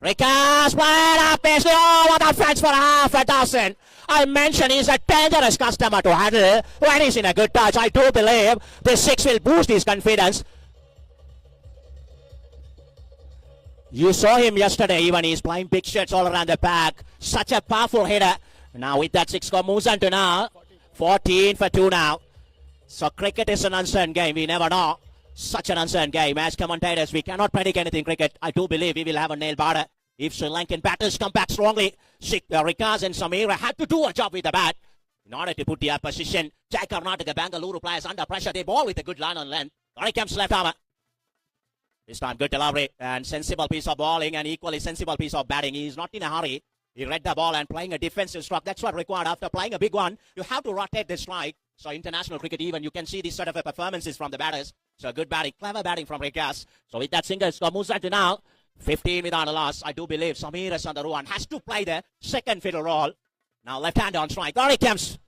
Rikas played up Paisley. Oh, what a French for half a dozen. I mentioned he's a dangerous customer to handle when he's in a good touch. I do believe this 6 will boost his confidence. You saw him yesterday even. He's playing big shots all around the pack. Such a powerful hitter. Now with that 6 score moves on to now. 14 for 2 now. So cricket is an uncertain game. We never know. Such an uncertain game. As commentators, we cannot predict anything cricket. I do believe we will have a nail biter. If Sri Lankan batters come back strongly, Rikas and Samira had to do a job with the bat in order to put the opposition. Jai Karnataka Bengaluru players under pressure. They ball with a good line on length. Dory Kemp's left armour. This time good delivery and sensible piece of bowling and equally sensible piece of batting. He is not in a hurry. He read the ball and playing a defensive stroke. That's what required after playing a big one. You have to rotate the strike. So international cricket even, you can see these sort of performances from the batters. So good batting, clever batting from Rikas. So with that single score moves on to now. 15 without a loss. I do believe Samir Sandaruan has to play the second fiddle role. Now left hand on strike. Dory Kemp's.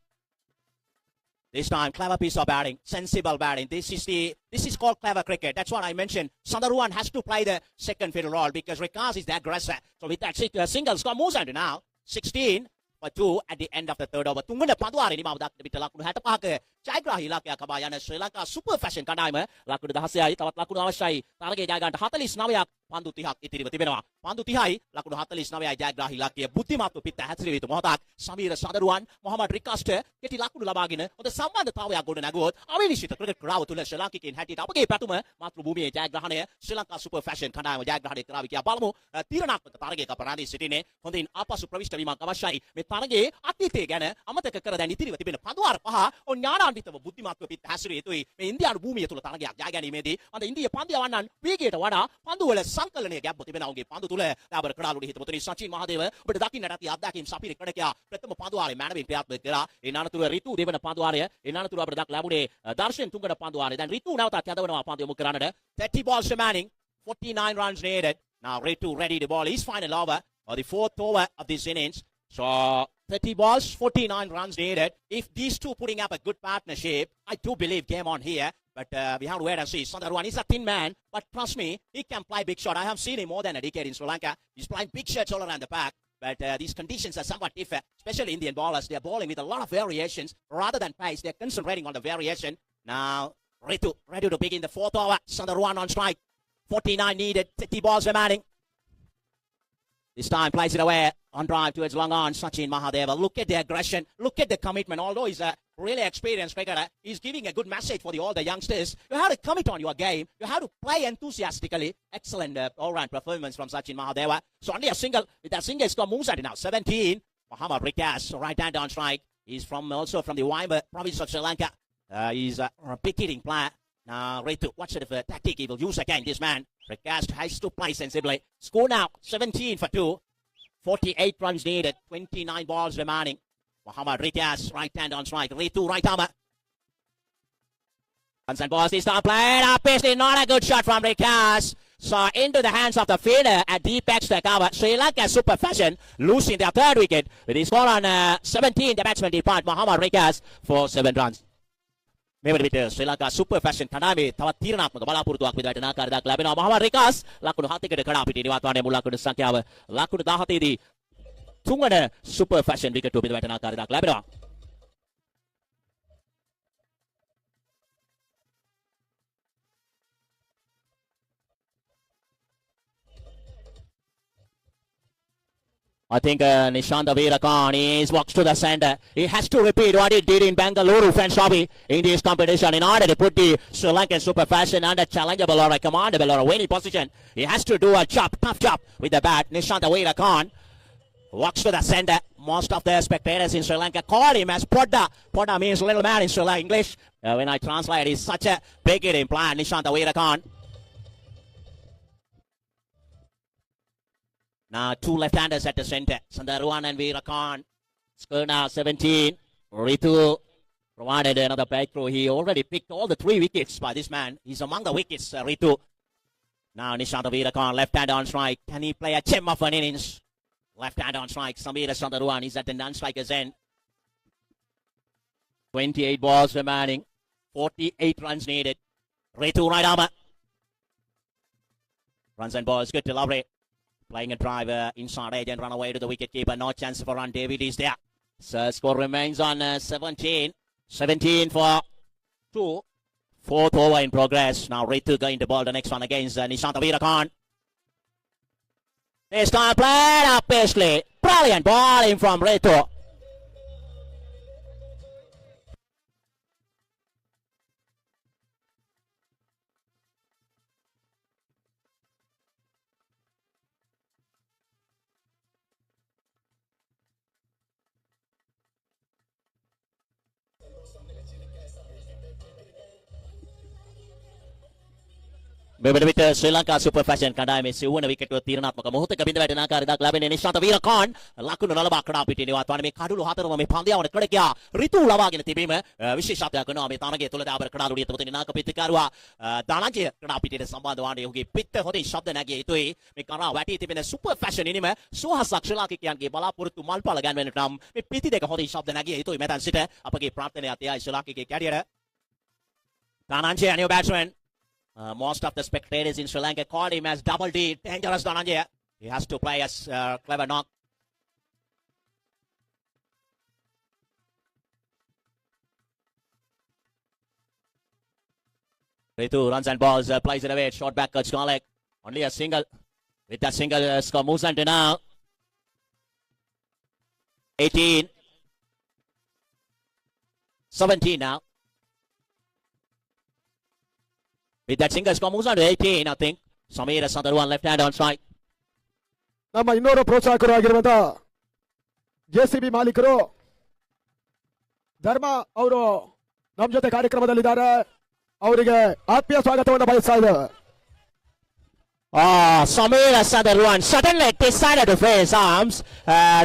This time, clever piece of batting, sensible batting. This is called clever cricket. That's what I mentioned. Sandaruan has to play the second fiddle role because Rikas is the aggressor. So with that single score moves on to now. 16 for 2 at the end of the third over. Tunggu Panduara ni mawdak na bita lakunu hatapak Jaigra hila kaya kabayan Sri Lanka super fashion kanaima lakunu dahasya tawat lakunu awasay tarage jagan 49 Pandu tihak itiriba tibenawa Pandu tihai lakunu 49 Jaigra hila kaya buddhimattu pitta hatsiri itu mohtak Samir Sandaruan Muhammad Rikas keti lakunu labagina on the සම්බන්ධතාවයක් ගොඩ නැගුවොත් අවිනිශ්චිත cricket ක්‍රාව තුල ශ්‍රී ලාංකිකයන් හැටියට අපගේ පැතුම මාතෘ භූමියේ ජයග්‍රහණය ශ්‍රී Lanka super fashion කණ්ඩායම ජයග්‍රහණය කරાવી කියා බලමු තීරණාත්මක තරගයක අපරාධී සිටිනේ හොඳින් ආපසු ප්‍රවිෂ්ඨ වීමක් අවශ්‍යයි මේ තරගයේ අතීතය ගැන අමතක කර දැන් ඉතිරිව තිබෙන පඳුවාර පහ ඔන් ඥානාන්විතව බුද්ධිමත්ව පිට හැසිරිය යුතුයි මේ ඉන්දියානු භූමිය තුල තරගයක් ජය ගැනීමේදී අද ඉන්දියා පන්දියවන්නන් වේගයට වඩා පන්දුවල සංකලනය ගැබ්ව තිබෙනවා උන්ගේ පන්දු තුල දාබර කඩාලුඩි හිතපොතුනි සචින් මහදේව ඔබට දකින්නට ඇති අත්දැකීම් සපිරි කණකයා ප්‍රථම පන්දුවාරේ මැනවින් ක්‍රියාත්මක කරා ඒ අනතුරු රිතු දෙවන පන්දුවාරය ඒ අනතුරු අපිට දක් ලැබුණේ Darshan තුංගඩ පන්දුවාරේ දැන් රිතු නැවතත් යදවනවා පන්දු යොමු කරන්නට 30 balls remaining 49 runs needed now Ritu ready to ball his final over or the fourth over of this innings so 30 balls 49 runs needed if these two putting up a good partnership I do believe game on here but we have to wait and see. Sandaruan is a thin man, but trust me, he can play big shot. I have seen him more than a decade in Sri Lanka. He's playing big shots all around the park. But these conditions are somewhat different, especially Indian bowlers. They're bowling with a lot of variations. Rather than pace, they're concentrating on the variation. Now, Ritu ready to begin the fourth over. Sandaruan on strike. 49 needed, 30 balls remaining. This time plays it away on drive towards long on Sachin Mahadeva. Look at the aggression. Look at the commitment. Although he's really experienced cricketer. He's giving a good message for all the youngsters. You have to commit on your game. You have to play enthusiastically. Excellent all-round performance from Sachin Mahadeva. So only a single. With that single score moves at now. 17. Muhammad Rikas, right hand on strike. He's also from the Waimba province of Sri Lanka. He's a big hitting player. Now, Ritu, what sort of a tactic he will use again, this man? Rikas has to play sensibly. Score now, 17 for 2. 48 runs needed, 29 balls remaining. Muhammad Rikas, right hand on strike. Ritu, right armor. Runs and balls, this time played up. Basically, not a good shot from Rikas. So into the hands of the fielder at deep extra cover. Sri Lanka Super Fashion losing their third wicket with his score on 17. The batsman depart Muhammad Rikas for 7 runs. මෙවැනි විට ශ්‍රී Lanka super fashion කණ්ඩායමේ තවත් තීරණාත්මක බලාපොරොත්තුවක් විදිහට නාකාරයක් ලැබෙනවා. මහමඩ් රිකාස් ලකුණු 7කට කඩා පිටේ නිවාතවන්නේ මුල් ලකුණු සංඛ්‍යාව ලකුණු 17 දී තුන්වන සුපර් ෆැෂන් විකට් විදිහට නාකාරයක් ලැබෙනවා. I think Nishanta Veerakan walks to the center. He has to repeat what he did in Bengaluru, friends, in this competition in order to put the Sri Lankan Super Fashion under challengeable or a commandable or a winning position. He has to do a tough job with the bat. Nishanta Veerakan walks to the center. Most of the spectators in Sri Lanka call him as Podda. Podda means little man in Sri Lanka English. When I translate, he's such a big hitting player, Nishanta Veerakan. Now 2 left-handers at the center. Sandaruan and Veerakan. Score now 17. Ritu provided another breakthrough. He already picked all the 3 wickets by this man. He's among the wickets, Ritu. Now Nishanta Veerakan, left-hand on strike. Can he play a gem of an innings? Left-hand on strike. Samira Sandaruan is at the non-striker's end. 28 balls remaining. 48 runs needed. Ritu right armour. Runs and balls good to Lovely. Playing a driver inside edge and run away to the wicketkeeper. No chance for run. David is there. So score remains on 17. 17 for 2. 4th over in progress. Now Ritu going to ball the next one against Nishanta Veerakan. This time played up Paisley. Brilliant bowling from Ritu. මෙවැනි විට ශ්‍රී Lanka super fashion කණ්ඩායමේ සිව්වන wicket තීරණාත්මක මොහොතක බිඳ වැටෙන ආකාරයක් ලැබෙන්නේ නිශාන්ත වීරකාන් ලකුණු 90 කඩා පිටේ නිවාතවන්නේ මේ කඩළු හතරම මේ පන්දියාවට කඩ ගියා ඍතු ලවාගෙන තිබීම විශේෂත්වයක් වෙනවා මේ තරගයේ තුල දාබර කඩාලුඩිය තුමතේ නායක පිටිකරුවා දානජය කඩා පිටේට සම්බන්ධ වන්නේ ඔහුගේ පිට හොඳින් ශබ්ද නැගිය යුතුයි මේ කරා වැටි තිබෙන සුපර් ෆැෂන් ඉනිම සුවහසක් ශ්‍රී ලාංකිකයන්ගේ බලාපොරොත්තු මල්පල ගන්වන්නට නම් මේ පිටි දෙක හොඳින් ශබ්ද නැගිය යුතුයි මෙතන සිට අපගේ ප්‍රාර්ථනාවත් එයයි ශ්‍රී ලාංකිකයේ කැරියර දානජය new batsman. Most of the spectators in Sri Lanka called him as Double D, dangerous Dhananjaya. He has to play as clever knock. Ritu runs and balls, plays it away, short back, cuts leg. Only a single. With that single, score moves on to now. 18. 17 now. With that single score moves on to 18, I think. Samir Sandaruan left hand on strike. ನಮ್ಮ ಇನ್ನೂರು ಪ್ರೋತ್ಸಾಹಕರು ಆಗಿರುವಂತ JCB ಮಾಲೀಕರು ಧರ್ಮ ಅವರು ನಮ್ಮ ಜೊತೆ ಕಾರ್ಯಕ್ರಮದಲ್ಲಿದ್ದಾರೆ ಅವರಿಗೆ ಆತ್ಮೀಯ ಸ್ವಾಗತವನ್ನು ಬಯಸ್ತಾ ಇದ್ದೇವೆ. Samir Sandaruan suddenly decided to free his arms.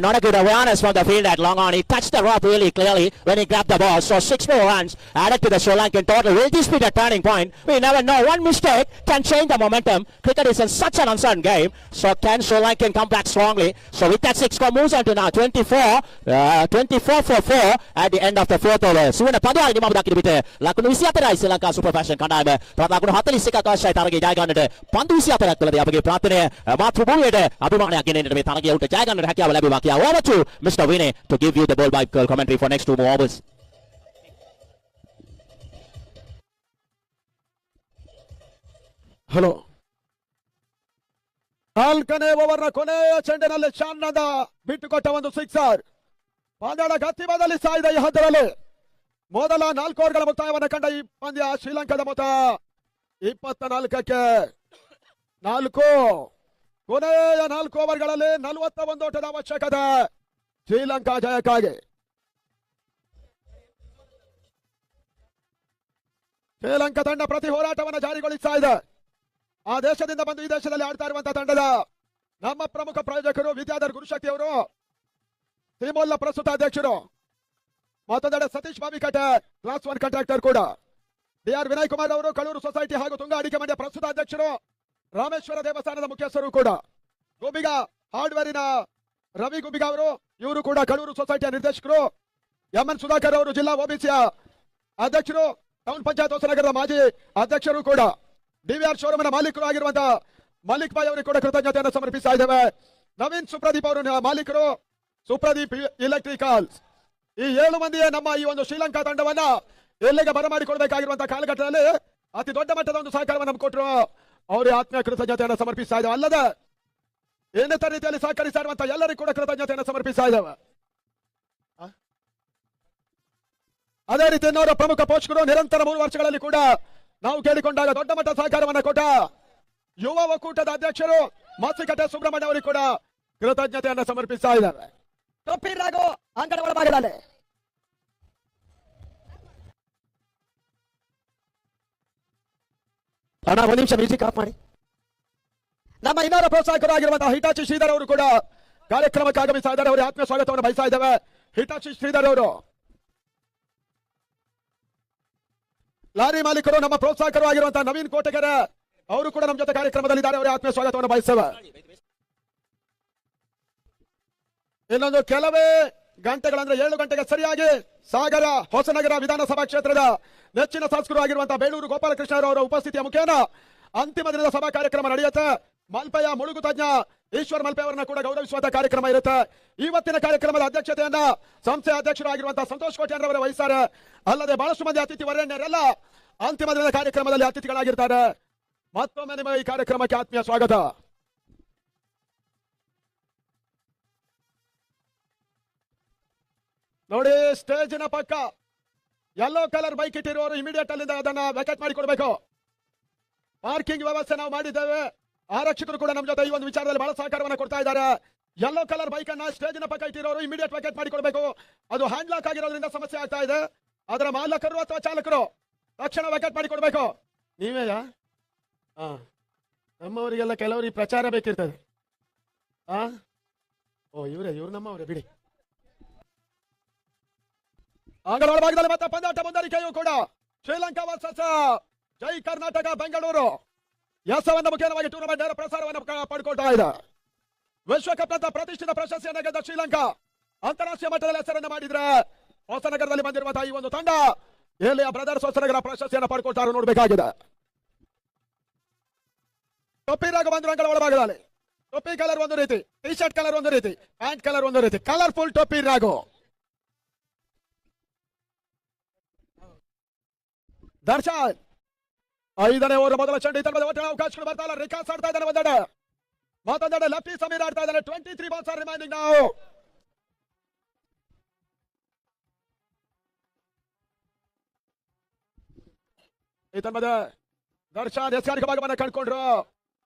Not a good awareness from the field at long on. He touched the rope really clearly when he grabbed the ball. So 6 more runs added to the Sri Lankan total. Will this be the turning point? We never know. One mistake can change the momentum. Cricket is in such an uncertain game. So can Sri Lankan come back strongly? So with that 6 score moves on to now 24 for 4 at the end of the 4th over. Suwana Padwari nimam dakiri bite. Lakunu 24යි Sri Lanka Super Fashion කණ්ඩායම. තවත් ලකුණු 41ක් අවශ්‍යයි තරගයේ ජය ගන්නට. පන්දු 24ක් තුළදී අපගේ ප්‍රාර්ථනය මාතෘභූමියට අභිමානයක් ගෙනෙන්නට මේ තරගයේ උට ජය ගන්නට හැකියාව ලැබුවා කියලා. Over to Mr. Vinay to give you the ball by commentary for next 2 more overs. Hello 4ನೇ ಓವರ್ನ ಕೊನೆಯ ಚೆಂಡಿನಲ್ಲಿ ಚಾನ್ನದ ಬಿಟ್ಟುಕೊಟ್ಟ ಒಂದು ಸಿಕ್ಸರ್ ಪಂದ್ಯದ ಗತಿಮದಲ್ಲಿ ಸಾಯ್ದ ಈ ಹಂತದಲ್ಲಿ ಮೊದಲ 4 ಓವರ್ಗಳ ಮುಕ್ತಾಯವನ್ನು ಕಂಡ ಈ ಪಂದ್ಯ ಶ್ರೀಲಂಕಾದ ಮೊತ್ತ 24ಕ್ಕೆ 4. ಕೊನೆಯ 4 ಓವರ್ಗಳಲ್ಲಿ 41 ಓಟದ ಅವಶ್ಯಕತೆ ಶ್ರೀಲಂಕಾ ಜಯಕ್ಕಾಗಿ. ಶ್ರೀಲಂಕಾ ತಂಡ ಪ್ರತಿ ಹೋರಾಟವನ್ನು ಜಾರಿಗೊಳಿಸ್ತಾ ಇದೆ. ಆ ದೇಶದಿಂದ ಬಂದು ಈ ದೇಶದಲ್ಲಿ ಆಡ್ತಾ ಇರುವಂತಹ ತಂಡದ ನಮ್ಮ ಪ್ರಮುಖ ಪ್ರಾಯೋಜಕರು ವಿದ್ಯಾಧರ್ ಗುರುಶಕ್ತಿ ಅವರು, ಸಿಮೋಲ್ನ ಪ್ರಸ್ತುತ ಅಧ್ಯಕ್ಷರು, ಮತ್ತೊಂದೆಡೆ ಸತೀಶ್ ಬಾವಿಕಟ್ಟೆ ಕ್ಲಾಸ್ 1 ಕಾಂಟ್ರಾಕ್ಟರ್ ಕೂಡ, ಡಿ.ಆರ್. ವಿನಯ್ ಕುಮಾರ್ ಅವರು ಕಳೂರು ಸೊಸೈಟಿ ಹಾಗೂ ತುಂಗ ಅಡಿಕೆ ಮಂಡ್ಯ ಪ್ರಸ್ತುತ ಅಧ್ಯಕ್ಷರು, ರಾಮೇಶ್ವರ ದೇವಸ್ಥಾನದ ಮುಖ್ಯಸ್ಥರು ಕೂಡ, ಗುಬ್ಬಿಗ ಹಾರ್ಡ್ವೇರಿನ ರವಿ ಗುಬ್ಬಿಗ ಅವರು, ಇವರು ಕೂಡ ಕಳೂರು ಸೊಸೈಟಿಯ ನಿರ್ದೇಶಕರು, ಎಂ.ಎನ್. ಸುಧಾಕರ್ ಅವರು ಜಿಲ್ಲಾ ಓಬಿಸಿಯ ಅಧ್ಯಕ್ಷರು, ಟೌನ್ ಪಂಚಾಯತ್ ಹೊಸನಗರದ ಮಾಜಿ ಅಧ್ಯಕ್ಷರು ಕೂಡ, ಡಿವಿಆರ್ ಶೋರೂಮಿನ ಮಾಲೀಕರು ಆಗಿರುವಂತಹ ಮಲ್ಲಿಕ್ ಬಾಯ್ ಅವರಿಗೆ ಕೂಡ ಕೃತಜ್ಞತೆಯನ್ನು ಸಮರ್ಪಿಸ್ತಾ ಇದ್ದೇವೆ. ನವೀನ್ ಸುಪ್ರದೀಪ್ ಅವರು ಮಾಲೀಕರು, ಸುಪ್ರದೀಪ್ ಎಲೆಕ್ಟ್ರಿಕಲ್ಸ್. ಈ 7 ಮಂದಿಯೇ ನಮ್ಮ ಈ ಒಂದು ಶ್ರೀಲಂಕಾ ತಂಡವನ್ನ ಎಲ್ಲಿಗೆ ಬರಮಾಡಿಕೊಳ್ಬೇಕಾಗಿರುವಂತಹ ಕಾಲಘಟ್ಟದಲ್ಲಿ ಅತಿ ದೊಡ್ಡ ಮಟ್ಟದ ಒಂದು ಸಹಕಾರವನ್ನು ನಮ್ಗೆ ಕೊಟ್ಟರು. ಅವರಿಗೆ ಆತ್ಮೀಯ ಕೃತಜ್ಞತೆಯನ್ನು ಸಮರ್ಪಿಸ್ತಾ ಇದ್ದೇವೆ. ಅಲ್ಲದೆ ಇನ್ನಿತರ ರೀತಿಯಲ್ಲಿ ಸಹಕರಿಸ್ತಾ ಇರುವಂತಹ ಎಲ್ಲರಿಗೂ ಕೂಡ ಕೃತಜ್ಞತೆಯನ್ನು ಸಮರ್ಪಿಸ್ತಾ ಇದ್ದೇವೆ. ಅದೇ ರೀತಿ ಇನ್ನೋರ ಪ್ರಮುಖ ಪೋಷಕರು ನಿರಂತರ 3 ವರ್ಷಗಳಲ್ಲಿ ಕೂಡ ನಾವು ಕೇಳಿಕೊಂಡಾಗ ದೊಡ್ಡ ಮಟ್ಟದ ಸಹಕಾರವನ್ನು ಕೊಟ್ಟ ಯುವ ಒಕ್ಕೂಟದ ಅಧ್ಯಕ್ಷರು ಮಾಸಿಕಟ್ಟೆ ಸುಬ್ರಹ್ಮಣ್ಯ ಅವರಿಗೆ ಕೂಡ ಕೃತಜ್ಞತೆಯನ್ನು ಸಮರ್ಪಿಸ್ತಾ ಇದ್ದಾರೆ. ತಪ್ಪಿರಾಗೋ ಅಂಗಡ ಒಳಭಾಗದಲ್ಲಿ ಅಣ್ಣ 1 ನಿಮಿಷ ಮ್ಯೂಸಿಕ್ ಆಫ್ ಮಾಡಿ. ನಮ್ಮ ಇನ್ನೋರ ಪ್ರೋತ್ಸಾಹಕರು ಆಗಿರುವಂತಹ ಹಿಟಾಚಿ ಶ್ರೀಧರ್ ಅವರು ಕೂಡ ಕಾರ್ಯಕ್ರಮಕ್ಕೆ ಆಗಮಿಸ್ತಾ ಇದ್ದಾರೆ. ಅವರಿಗೆ ಆತ್ಮೀಯ ಸ್ವಾಗತವನ್ನು ಬಯಸ್ತಾ ಇದ್ದೇವೆ. ಹಿಟಾಚಿ ಶ್ರೀಧರ್ ಅವರು ಲಾರಿ ಮಾಲೀಕರು, ನಮ್ಮ ಪ್ರೋತ್ಸಾಹಕರು ಆಗಿರುವಂತಹ ನವೀನ್ ಕೋಟೆಗೆರೆ ಅವರು ಕೂಡ ನಮ್ಮ ಜೊತೆ ಕಾರ್ಯಕ್ರಮದಲ್ಲಿದ್ದಾರೆ. ಅವರಿಗೆ ಆತ್ಮೀಯ ಸ್ವಾಗತವನ್ನು ಬಯಸ್ತೇವೆ. ಇನ್ನೊಂದು ಕೆಲವೇ ಗಂಟೆಗಳಂದ್ರೆ 7 ಗಂಟೆಗೆ ಸರಿಯಾಗಿ ಸಾಗರ ಹೊಸನಗರ ವಿಧಾನಸಭಾ ಕ್ಷೇತ್ರದ ನೆಚ್ಚಿನ ಶಾಸಕರು ಆಗಿರುವಂತಹ ಬೇಳೂರು ಗೋಪಾಲಕೃಷ್ಣ ಅವರ ಉಪಸ್ಥಿತಿಯ ಮುಖೇನ ಅಂತಿಮ ದಿನದ ಸಭಾ ಕಾರ್ಯಕ್ರಮ ನಡೆಯುತ್ತೆ. ಮಲ್ಪೆಯ ಮುಳುಗು ತಜ್ಞ ಈಶ್ವರ್ ಮಲ್ಪೆ ಅವರನ್ನ ಕೂಡ ಗೌರವಿಸುವಂತಹ ಕಾರ್ಯಕ್ರಮ ಇರುತ್ತೆ. ಇವತ್ತಿನ ಕಾರ್ಯಕ್ರಮದ ಅಧ್ಯಕ್ಷತೆಯನ್ನ ಸಂಸ್ಥೆಯ ಅಧ್ಯಕ್ಷರು ಆಗಿರುವಂತಹ ಸಂತೋಷ್ ಕೋಟ್ಯಾನ್ ಅವರು ವಹಿಸ್ತಾರೆ. ಅಲ್ಲದೆ ಬಹಳಷ್ಟು ಮಂದಿ ಅತಿಥಿ ವರೇಣ್ಯರೆಲ್ಲ ಅಂತಿಮ ದಿನದ ಕಾರ್ಯಕ್ರಮದಲ್ಲಿ ಅತಿಥಿಗಳಾಗಿರ್ತಾರೆ. ಮತ್ತೊಮ್ಮೆ ನಿಮ್ಮ ಈ ಕಾರ್ಯಕ್ರಮಕ್ಕೆ ಆತ್ಮೀಯ ಸ್ವಾಗತ. ನೋಡಿ, ಸ್ಟೇಜಿನ ಪಕ್ಕ ಯೆಲ್ಲೋ ಕಲರ್ ಬೈಕ್ ಇಟ್ಟಿರುವವರು ಇಮಿಡಿಯೇಟ್ ಅಲ್ಲಿಂದ ಅದನ್ನ ವೆಕೆಟ್ ಮಾಡಿಕೊಡ್ಬೇಕು. ಪಾರ್ಕಿಂಗ್ ವ್ಯವಸ್ಥೆ ನಾವು ಮಾಡಿದ್ದೇವೆ. ಆರಕ್ಷಕರು ಕೂಡ ನಮ್ಮ ಜೊತೆ ಈ ಒಂದು ವಿಚಾರದಲ್ಲಿ ಬಹಳ ಸಹಕಾರವನ್ನು ಕೊಡ್ತಾ ಇದ್ದಾರೆ. ಯೆಲ್ಲೋ ಕಲರ್ ಬೈಕ್ ಅನ್ನ ಸ್ಟೇಜಿನ ಪಕ್ಕ ಇಟ್ಟಿರೋರು ಇಮಿಡಿಯೇಟ್ ವೆಕೆಟ್ ಮಾಡಿಕೊಡ್ಬೇಕು. ಅದು ಹ್ಯಾಂಡ್ ಲಾಕ್ ಆಗಿರೋದ್ರಿಂದ ಸಮಸ್ಯೆ ಆಗ್ತಾ ಇದೆ. ಅದರ ಮಾಲಕರು ಅಥವಾ ಚಾಲಕರು ತಕ್ಷಣ ವೆಕೆಟ್ ಮಾಡಿಕೊಡ್ಬೇಕು. ನೀವೇಯಾ? ನಮ್ಮವರಿಗೆಲ್ಲ ಕೆಲವರಿಗೆ ಪ್ರಚಾರ ಬೇಕಿರ್ತದೆ. ಇವ್ರು ನಮ್ಮವರೇ ಬಿಡಿ. ಅಂಗಡ ಒಳಭಾಗದಲ್ಲಿ ಮತ್ತೆ ಪಂದ್ಯಾಟ ಮುಂದರಿಕೆಯೂ ಕೂಡ ಶ್ರೀಲಂಕಾ ವರ್ಸಸ್ ಜೈ ಕರ್ನಾಟಕ ಬೆಂಗಳೂರು ಎಸವನ್ನ ಮುಖೇನವಾಗಿ ಟೂರ್ನಮೆಂಟ್ ನೇರ ಪ್ರಸಾರವನ್ನು ಪಡ್ಕೊಳ್ತಾ ಇದೆ. ವಿಶ್ವಕಪ್ ಅಂತ ಪ್ರತಿಷ್ಠಿತ ಪ್ರಶಸ್ತಿಯನ್ನು ಗೆದ್ದ ಶ್ರೀಲಂಕಾ ಅಂತಾರಾಷ್ಟ್ರೀಯ ಮಟ್ಟದಲ್ಲಿ ಹೆಸರನ್ನು ಮಾಡಿದ್ರೆ ಹೊಸನಗರದಲ್ಲಿ ಬಂದಿರುವಂತಹ ಈ ಒಂದು ತಂಡ ಎಲ್ಲಿಯ ಬ್ರದರ್ಸ್ ಹೊಸನಗರ ಪ್ರಶಸ್ತಿಯನ್ನು ಪಡ್ಕೊಳ್ತಾರೋ ನೋಡ್ಬೇಕಾಗಿದೆ. ಟೊಪ್ಪಿ ರಾಗ ಬಂದ್ರು ಅಂಗಡ ಒಳಭಾಗದಲ್ಲಿ ಟೊಪ್ಪಿ ಕಲರ್ ಒಂದು ರೀತಿ, ಟಿ ಶರ್ಟ್ ಕಲರ್ ಒಂದು ರೀತಿ, ಪ್ಯಾಂಟ್ ಕಲರ್ ಒಂದು ರೀತಿ, ಕಲರ್ಫುಲ್ ಟೊಪ್ಪಿ ರಾಗು. ದರ್ಶನ್ 5ನೇ ಓವರ್ ಮೊದಲ ಚೆಂಡು. ಈ ತರಹದ ಒಟ್ಟಿನ ಅವಕಾಶಗಳು ಬರ್ತಾ ಇಲ್ಲ. ರಿಕಾಸ್ ಆಡ್ತಾ ಇದ್ದಾನೆ ಒಂದೆಡೆ, ಮತ್ತೊಂದೆಡೆ ಲಫಿ ಸಮೀರ್ ಆಡ್ತಾ ಇದ್ದಾನೆ. 23 ಬಾಲ್ಸ್ ಆರ್ ರಿಮೈನಿಂಗ್ ನಾವು. ಈ ತರಹದ ದರ್ಶನ್ ಎಸ್ಕಾರಿಕ ಭಾಗವನ್ನು ಕಂಡುಕೊಂಡ್ರು.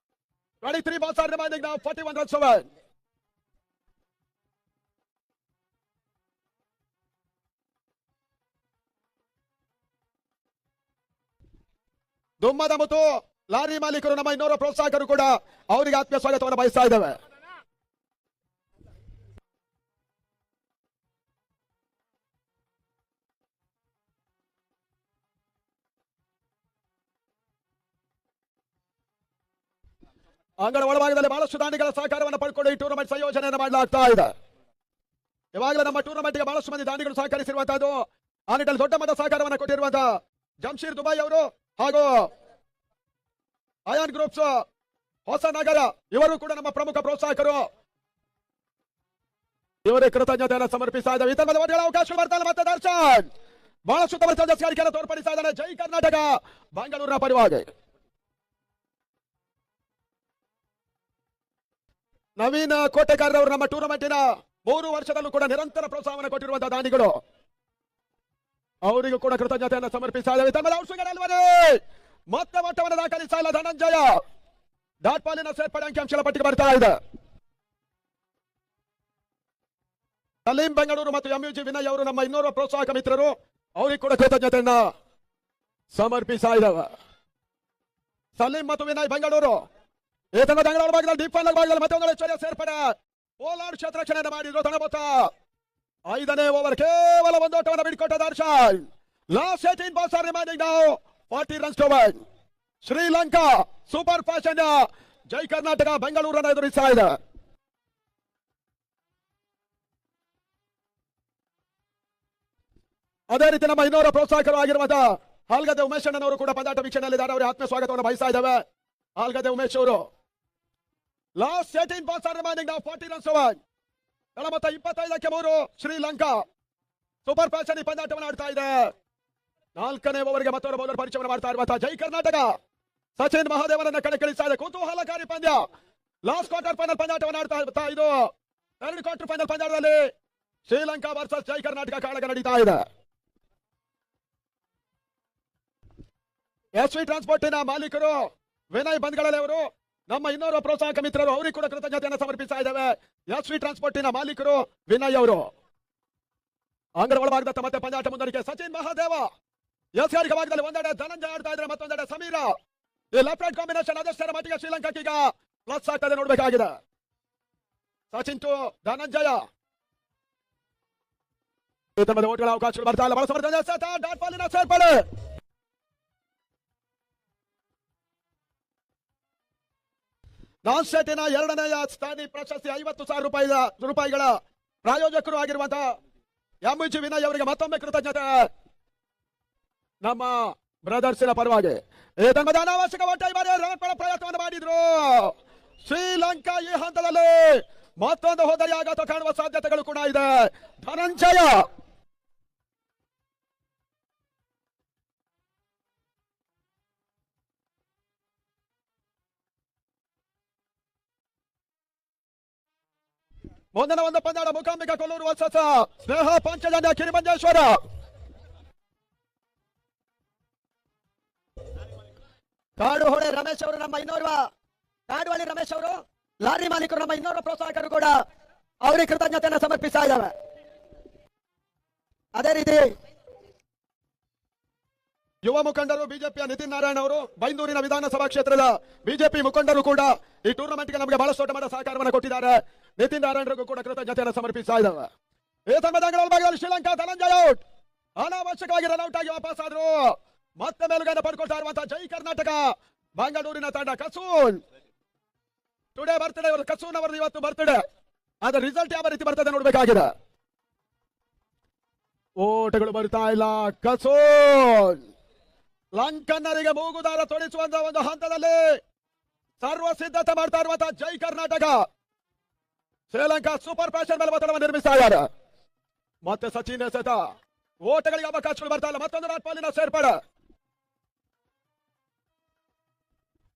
23 ಬಾಲ್ಸ್ ಆರ್ ರಿಮೈನಿಂಗ್ ನಾವು. 41 ರನ್ಸ್ ಓವರ್. ದುಮ್ಮದ ಮತ್ತು ಲಾರಿ ಮಾಲೀಕರು ನಮ್ಮ ಇನ್ನೋರ ಪ್ರೋತ್ಸಾಹಕರು ಕೂಡ ಅವರಿಗೆ ಆತ್ಮೀಯ ಸ್ವಾಗತವನ್ನು ಬಯಸ್ತಾ ಇದ್ದೇವೆ. ಅಂಗಡ ಒಳಭಾಗದಲ್ಲಿ ಬಹಳಷ್ಟು ದಾನಿಗಳ ಸಹಕಾರವನ್ನು ಪಡ್ಕೊಂಡು ಈ ಟೂರ್ನಮೆಂಟ್ ಸಂಯೋಜನೆಯನ್ನು ಮಾಡಲಾಗ್ತಾ ಇದೆ. ಇವಾಗಲೇ ನಮ್ಮ ಟೂರ್ನಮೆಂಟ್ಗೆ ಬಹಳಷ್ಟು ಮಂದಿ ದಾನಿಗಳು ಸಹಕರಿಸಿರುವಂತಹದ್ದು. ಆ ನಿಟ್ಟಲ್ಲಿ ದೊಡ್ಡ ಮಟ್ಟದ ಸಹಕಾರವನ್ನು ಕೊಟ್ಟಿರುವಂತಹ ಜಮ್ಶೀರ್ ದುಬೈ ಅವರು ಹಾಗೂ ಅಯಾನ್ ಗ್ರೂಪ್ಸ್ ಹೊಸನಗರ ಇವರು ಕೂಡ ನಮ್ಮ ಪ್ರಮುಖ ಪ್ರೋತ್ಸಾಹಕರು. ಇವರೇ ಕೃತಜ್ಞತೆಯನ್ನು ಸಮರ್ಪಿಸ್ತಾ ಇದ್ದಾರೆ. ಇತರ ಒಳ್ಳೆಯ ಅವಕಾಶಗಳು ಬರ್ತಾ ಇಲ್ಲ. ಮತ್ತೆ ದರ್ಶನ್ ಬಹಳಷ್ಟು ಉತ್ತಮ ಜಸ್ಗಾರಿಕೆಯನ್ನು ತೋರ್ಪಡಿಸ್ತಾ ಇದ್ದಾನೆ. ಜೈ ಕರ್ನಾಟಕ ಬೆಂಗಳೂರಿನ ಪರವಾಗಿ. ನವೀನ್ ಕೋಟೆಗಾರ್ ಅವರು ನಮ್ಮ ಟೂರ್ನಮೆಂಟಿನ 3 ವರ್ಷದಲ್ಲೂ ಕೂಡ ನಿರಂತರ ಪ್ರೋತ್ಸಾಹವನ್ನು ಕೊಟ್ಟಿರುವಂತಹ ದಾನಿಗಳು. ಅವರಿಗೂ ಕೂಡ ಕೃತಜ್ಞತೆಯನ್ನು ಸಮರ್ಪಿಸ್ತಾ ಇದ್ದೇವೆ. ತಮ್ಮ ಔಷಧಗಳಲ್ವರೇ ಮತ್ತೆ ಮಟ್ಟವನ್ನು ದಾಖಲಿಸಲ್ಲ ಧನಂಜಯ. ಡಾಟ್ ಬಾಲಿನ ಸೇರ್ಪಡೆ ಅಂಕಿಅಂಶಗಳ ಪಟ್ಟಿಗೆ ಬರ್ತಾ ಇದೆ. ಸಲೀಂ ಬೆಂಗಳೂರು ಮತ್ತು ಎಂಯುಜಿ ವಿನಯ್ ಅವರು ನಮ್ಮ ಇನ್ನೋರ್ವ ಪ್ರೋತ್ಸಾಹಕ ಮಿತ್ರರು, ಅವರಿಗೆ ಕೂಡ ಕೃತಜ್ಞತೆಯನ್ನ ಸಮರ್ಪಿಸ್ತಾ ಇದ್ದಾವೆ. ಸಲೀಂ ಮತ್ತು ವಿನಯ್ ಬೆಂಗಳೂರು ಈ ತಂಡ ಬೆಂಗಳೂರು ಭಾಗದಲ್ಲಿ ಡೀಪ್ ಫೈನಲ್ ಭಾಗದಲ್ಲಿ ಮತ್ತೆ ಒಂದು ಐಶ್ವರ್ಯ ಸೇರ್ಪಡೆ ಪೋಲಾರ್ಡ್ ಕ್ಷೇತ್ರ ರಕ್ಷಣೆಯನ್ನು ಮಾಡಿದ್ರು. ತಂಡ ಮೊತ್ತ 5ನೇ ಓವರ್ ಕೇವಲ ಒಂದು ಓಟವನ್ನು ಬಿಡಿಕೊಟ್ಟ Darshan. Last 18 balls are remaining now. 40 runs to win. Sri Lanka super fashion Jai Karnataka ಬೆಂಗಳೂರನ್ನು ಎದುರಿಸ್ತಾ ಇದೆ. ಅದೇ ರೀತಿ ನಮ್ಮ ಇನ್ನೋರ ಪ್ರೋತ್ಸಾಹಕರು ಆಗಿರುವಂತಹ ಹಾಲ್ಗದ್ದೆ ಉಮೇಶ್ ಅಣ್ಣನವರು ಕೂಡ ಪಂದ್ಯಾಟ ವೀಕ್ಷಣೆಯಲ್ಲಿದ್ದಾರೆ. ಅವರ ಆತ್ಮ ಸ್ವಾಗತವನ್ನು ಬಯಸ್ತಾ ಇದ್ದೇವೆ. ಹಾಲ್ಗದ್ದೆ ಉಮೇಶ್ ಅವರು last 18 balls are remaining now. 40 runs to win. ತಳ ಮೊತ್ತ 25ಕ್ಕೆ 3. ಶ್ರೀಲಂಕಾ ಸೂಪರ್ ಫ್ಯಾಷನ್ ಈ ಪಂದ್ಯಾಟವನ್ನು ಆಡ್ತಾ ಇದೆ. 4ನೇ ಓವರ್ಗೆ ಮತ್ತೊಂದು ಬೌಲರ್ ಪರಿಚಯವನ್ನು ಮಾಡ್ತಾ ಇರುವಂತಹ ಜೈ ಕರ್ನಾಟಕ ಸಚಿನ್ ಮಹಾದೇವನನ್ನ ಕಣಕ್ಕಿಳಿಸ್ತಾ ಇದೆ. ಕುತೂಹಲಕಾರಿ ಪಂದ್ಯ. ಲಾಸ್ಟ್ ಕ್ವಾರ್ಟರ್ ಫೈನಲ್ ಪಂದ್ಯಾಟವನ್ನು ಆಡ್ತಾ ಇದು 2 ಕ್ವಾರ್ಟರ್ ಫೈನಲ್ ಪಂದ್ಯದಲ್ಲಿ ಶ್ರೀಲಂಕಾ ವರ್ಸಸ್ ಜೈ ಕರ್ನಾಟಕ ಕಾಳಗ ನಡೀತಾ ಇದೆ. ಎಸ್ ವಿ ಟ್ರಾನ್ಸ್ಪೋರ್ಟಿನ ಮಾಲೀಕರು ವಿನಯ್ ಬಂದ್ಗಳಲ್ಲಿ ಅವರು ನಮ್ಮ ಇನ್ನೋರ್ವ ಪ್ರೋತ್ಸಾಹಕ ಮಿತ್ರರು, ಅವರಿಗೆ ಕೂಡ ಕೃತಜ್ಞತೆಯನ್ನು ಸಮರ್ಪಿಸ್ತಾ ಇದ್ದೇವೆ. ಎಸ್ ವಿ ಟ್ರಾನ್ಸ್ಪೋರ್ಟಿನ ಮಾಲೀಕರು ವಿನಯ್ ಅವರು. ಅಂಗಡ ಒಳಭಾಗದತ್ತ ಮತ್ತೆ ಪಂದ್ಯಾಟ ಮುಂದುವರಿಕೆ. ಸಚಿನ್ ಮಹಾದೇವ ಎಸ್ ಗಾರಿಕ ಭಾಗದಲ್ಲಿ ಒಂದೆಡೆ ಧನಂಜಯ ಆಡ್ತಾ ಇದ್ರೆ, ಮತ್ತೊಂದೆಡೆ ಸಮೀರ. ಈ ಲೆಫ್ಟ್ ರೈಟ್ ಕಾಂಬಿನೇಷನ್ ಅದಷ್ಟರ ಮಟ್ಟಿಗೆ ಶ್ರೀಲಂಕಾಕ್ಕೆ ಈಗ ಪ್ಲಸ್ ಆಗ್ತದೆ ನೋಡಬೇಕಾಗಿದೆ. ಸಚಿನ್ ಟು ಧನಂಜಯ ಓಟ್ಗಳ ಅವಕಾಶಗಳು ಬರ್ತಾ ಇಲ್ಲ. ಬಹಳ ಸಮರ್ಥ ಡಾಟ್ ಬಾಲಿನ ಸೇರ್ಪಡೆ. ನಾನ್ ಸ್ಟೇಟಿನ 2ನೇ ಸ್ಥಾನಿ ಪ್ರಶಸ್ತಿ 50,000 ರೂಪಾಯಿಗಳ ಪ್ರಾಯೋಜಕರು ಆಗಿರುವಂತಹ ಎಂಯುಜಿ ವಿನಯ್ ಅವರಿಗೆ ಮತ್ತೊಮ್ಮೆ ಕೃತಜ್ಞತೆ ನಮ್ಮ ಬ್ರದರ್ಸಿನ ಪರವಾಗಿ. ಈ ತಂಡದ ಅನಾವಶ್ಯಕ ಒಟ್ಟಾಗಿ ಪ್ರಯತ್ನವನ್ನು ಮಾಡಿದ್ರು. ಶ್ರೀಲಂಕಾ ಈ ಹಂತದಲ್ಲಿ ಮತ್ತೊಂದು ಹೋದರಿ ಆಘಾತ ಕಾಣುವ ಸಾಧ್ಯತೆಗಳು ಕೂಡ ಇದೆ. ಧನಂಜಯ ಮುಂದಿನ ಒಂದು ಪಂದ್ಯಾಟ ಮುಖಾಂಬಿಕ ಕೊಲ್ಲೂರು ವರ್ಸಸ್ ಸ್ನೇಹ ಪಂಚಜನ್ಯ ಕಿರಿಮಂಜೇಶ್ವರ. ಕಾಡು ಹೊಳೆ ರಮೇಶ್ ಅವರು ನಮ್ಮ ಇನ್ನೋರ್ವ ಕಾಡುವಳ್ಳಿ ರಮೇಶ್ ಅವರು ಲಾರಿ ಮಾಲೀಕರು ನಮ್ಮ ಇನ್ನೋರ್ವ ಪ್ರೋತ್ಸಾಹಕರು ಕೂಡ ಅವರಿಗೆ ಕೃತಜ್ಞತೆಯನ್ನು ಸಮರ್ಪಿಸ್ತಾ ಇದ್ದಾವೆ. ಅದೇ ರೀತಿ ಯುವ ಮುಖಂಡರು ಬಿಜೆಪಿಯ ನಿತಿನ್ ನಾರಾಯಣ್ ಅವರು, ಬೈಂದೂರಿನ ವಿಧಾನಸಭಾ ಕ್ಷೇತ್ರದ ಬಿಜೆಪಿ ಮುಖಂಡರು ಕೂಡ ಈ ಟೂರ್ನಮೆಂಟ್ಗೆ ನಮಗೆ ಬಹಳಷ್ಟು ದೊಡ್ಡ ಮಟ್ಟದ ಸಹಕಾರವನ್ನು ಕೊಟ್ಟಿದ್ದಾರೆ. ನಿತಿನ್ ನಾರಾಯಣರಿಗೂ ಕೂಡ ಕೃತಜ್ಞತೆಯನ್ನು ಸಮರ್ಪಿಸ್ತಾ ಇದ್ದಾವೆ. ಈ ತಂಡದ ಭಾಗದಲ್ಲಿ ಶ್ರೀಲಂಕಾ ಧನಂಜಯ ಔಟ್, ಅನಾವಶ್ಯಕವಾಗಿ ರನ್ಔಟ್ ಆಗಿ ವಾಪಸ್ ಆದ್ರು. ಮತ್ತೆ ಮೇಲುಗೈನ ಪಡ್ಕೊಳ್ತಾ ಇರುವಂತಹ ಜೈ ಕರ್ನಾಟಕ ಬೆಂಗಳೂರಿನ ತಂಡ. ಕಸೂನ್ ಟುಡೇ ಬರ್ತ್ಡೇ, ಕಸೂನ್ ಅವರದ್ದು ಇವತ್ತು ಬರ್ತ್ಡೇ. ಆದ್ರೆ ರಿಸಲ್ಟ್ ಯಾವ ರೀತಿ ಬರ್ತದೆ ನೋಡ್ಬೇಕಾಗಿದೆ. ಓಟಗಳು ಬರ್ತಾ ಇಲ್ಲ. ಕಸೂನ್ ಲಂಕನ್ನರಿಗೆ ಮೂಗುದಾರ ತೊಡಿಸುವಂತಹ ಒಂದು ಹಂತದಲ್ಲಿ ಸರ್ವ ಸಿದ್ಧತೆ ಮಾಡ್ತಾ ಇರುವಂತಹ ಜೈ ಕರ್ನಾಟಕ. ಶ್ರೀಲಂಕಾ ಸೂಪರ್ ಫ್ಯಾಷನ್ ಮೇಲೆ ಒತ್ತಡವನ್ನು ನಿರ್ಮಿಸ್ತಾ ಇದ್ದಾರೆ. ಮತ್ತೆ ಸಚಿನ್ ಎಸೆತ. ಓಟಗಳಿಗೆ ಅವಕಾಶಗಳು ಬರ್ತಾ ಇಲ್ಲ. ಮತ್ತೊಂದು ಡಾಟ್ ಬಾಲಿನ ಸೇರ್ಪಡೆ.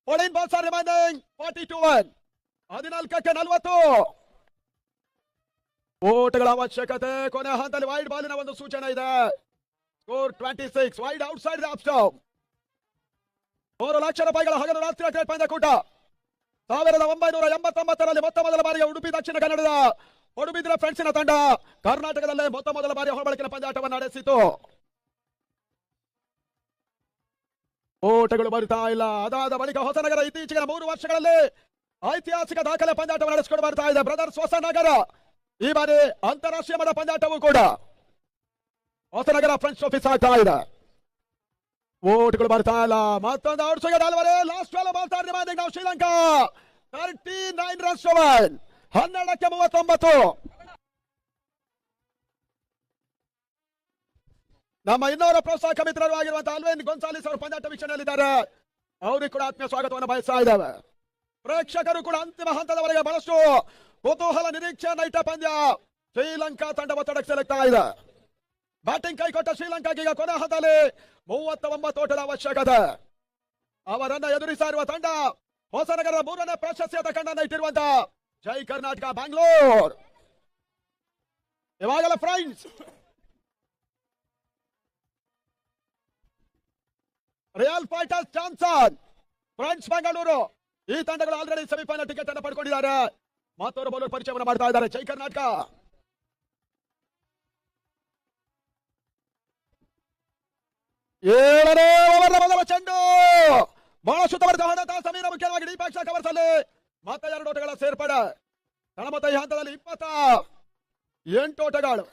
14 balls are remaining. 42 14ಕ್ಕೆ 40. ಓಟಗಳ ಅವಶ್ಯಕತೆ. ಕೊನೆ ಹಂತದಲ್ಲಿ ವೈಡ್ ಬಾಲಿನ ಒಂದು ಸೂಚನೆ ಇದೆ. Score 26 wide outside the of stump. 3 lakh ರೂಪಾಯಿಗಳ ಹಗಲು ರಾಷ್ಟ್ರೀಯ ಕ್ರಿಕೆಟ್ ಪಂದ್ಯಕೂಟ 1989ರಲ್ಲಿ ಮೊತ್ತ ಮೊದಲ ಬಾರಿಗೆ ಉಡುಪಿ ದಕ್ಷಿಣ ಕನ್ನಡದ ಪಡುಬಿದ್ರೆ ಫ್ರೆಂಡ್ಸಿನ ತಂಡ ಕರ್ನಾಟಕದಲ್ಲೇ ಮೊತ್ತ ಮೊದಲ ಬಾರಿ ಹೊರಬಳಕಿನ ಪಂದ್ಯಾಟವನ್ನು ನಡೆಸಿತು. ಓಟಗಳು ಬರ್ತಾ ಇಲ್ಲ. ಅದಾದ ಬಳಿಕ ಹೊಸನಗರ ಇತ್ತೀಚೆಗಿನ 3 ವರ್ಷಗಳಲ್ಲಿ ಐತಿಹಾಸಿಕ ದಾಖಲೆ ಪಂದ್ಯಾಟವನ್ನು ನಡೆಸಿಕೊಂಡು ಬರ್ತಾ ಇದೆ. ಬ್ರದರ್ಸ್ ಹೊಸನಗರ ಈ ಬಾರಿ ಅಂತಾರಾಷ್ಟ್ರೀಯ ಮಟ್ಟ ಪಂದ್ಯಾಟವೂ ಕೂಡ ಹೊಸನಗರ ಫ್ರೆಂಡ್ಸ್ ಆಫೀಸ್ ಆಗ್ತಾ ಇದೆ. ಓಟ್ಗಳು ಬರ್ತಾ ಇಲ್ಲ. ಮತ್ತೊಂದು ಔಟ್ ಸೈಡ್ ಅಲ್ವರೇ. Last 12 balls are remaining now. Sri Lanka 39 runs to win. 12ಕ್ಕೆ 39. ನಮ್ಮ ಇನ್ನೋರ ಪ್ರೋತ್ಸಾಹಕ ಮಿತ್ರರು ಆಗಿರುವಂತಹ ಅಲ್ವೇನ್ ಗೊನ್ಸಾಲಿಸ್ ಅವರು ಪಂದ್ಯಾಟ ವೀಕ್ಷಣೆಯಲ್ಲಿದ್ದಾರೆ. ಅವರಿಗೆ ಕೂಡ ಆತ್ಮೀಯ ಸ್ವಾಗತವನ್ನು ಬಯಸ್ತಾ ಇದ್ದೇವೆ. ಪ್ರೇಕ್ಷಕರು ಕೂಡ ಅಂತಿಮ ಹಂತದವರೆಗೆ ಬಹಳಷ್ಟು ಕುತೂಹಲ ನಿರೀಕ್ಷೆಯನ್ನ ಇಟ್ಟ ಪಂದ್ಯ. ಶ್ರೀಲಂಕಾ ತಂಡ ಒತ್ತಡಕ್ಕೆ ಸೆಲೆಕ್ಟ್ ಆಗಿದೆ. ಬ್ಯಾಟಿಂಗ್ ಕೈಕೊಟ್ಟ ಶ್ರೀಲಂಕಾಗೆ ಈಗ ಕೊನೆ ಹಂತದಲ್ಲಿ 39 ಓಟದ ಅವಶ್ಯಕತೆ. ಅವರನ್ನ ಎದುರಿಸ್ತಾ ಇರುವ ತಂಡ ಹೊಸನಗರದ 3ನೇ ಪ್ರಶಸ್ತಿಯಾದ ಕಣ್ಣನ್ನು ಇಟ್ಟಿರುವಂತಹ ಜೈ ಕರ್ನಾಟಕ ಬ್ಯಾಂಗ್ಳೂರ್. ಇವಾಗಲೇ friends real fighters Johnson, friends Bengaluru. ಈ ತಂಡಗಳು ಆಲ್ರೆಡಿ ಸೆಮಿಫೈನಲ್ ಟಿಕೆಟ್ ಅನ್ನು ಪಡ್ಕೊಂಡಿದ್ದಾರೆ. ಮತ್ತೊಬ್ಬರು ಬೌಲರ್ ಪರಿಚಯವನ್ನು ಮಾಡ್ತಾ ಇದ್ದಾರೆ. ಜೈ ಕರ್ನಾಟಕ. ಏಳನೇ ಓವರ್ ಮೊದಲ ಚೆಂಡು ಬಹಳ ಶುದ್ಧವಾದ ಹೊಡೆತ. ಸಮೀರ ಮುಖ್ಯವಾಗಿ ಡಿಪಾಕ್ಷ ಕವರ್ಸ್ ಅಲ್ಲಿ ಮತ್ತೆ 2 ಓಟಗಳ ಸೇರ್ಪಡೆ. ಮೊತ್ತ ಈ ಹಂತದಲ್ಲಿ 28 ಓಟಗಳು.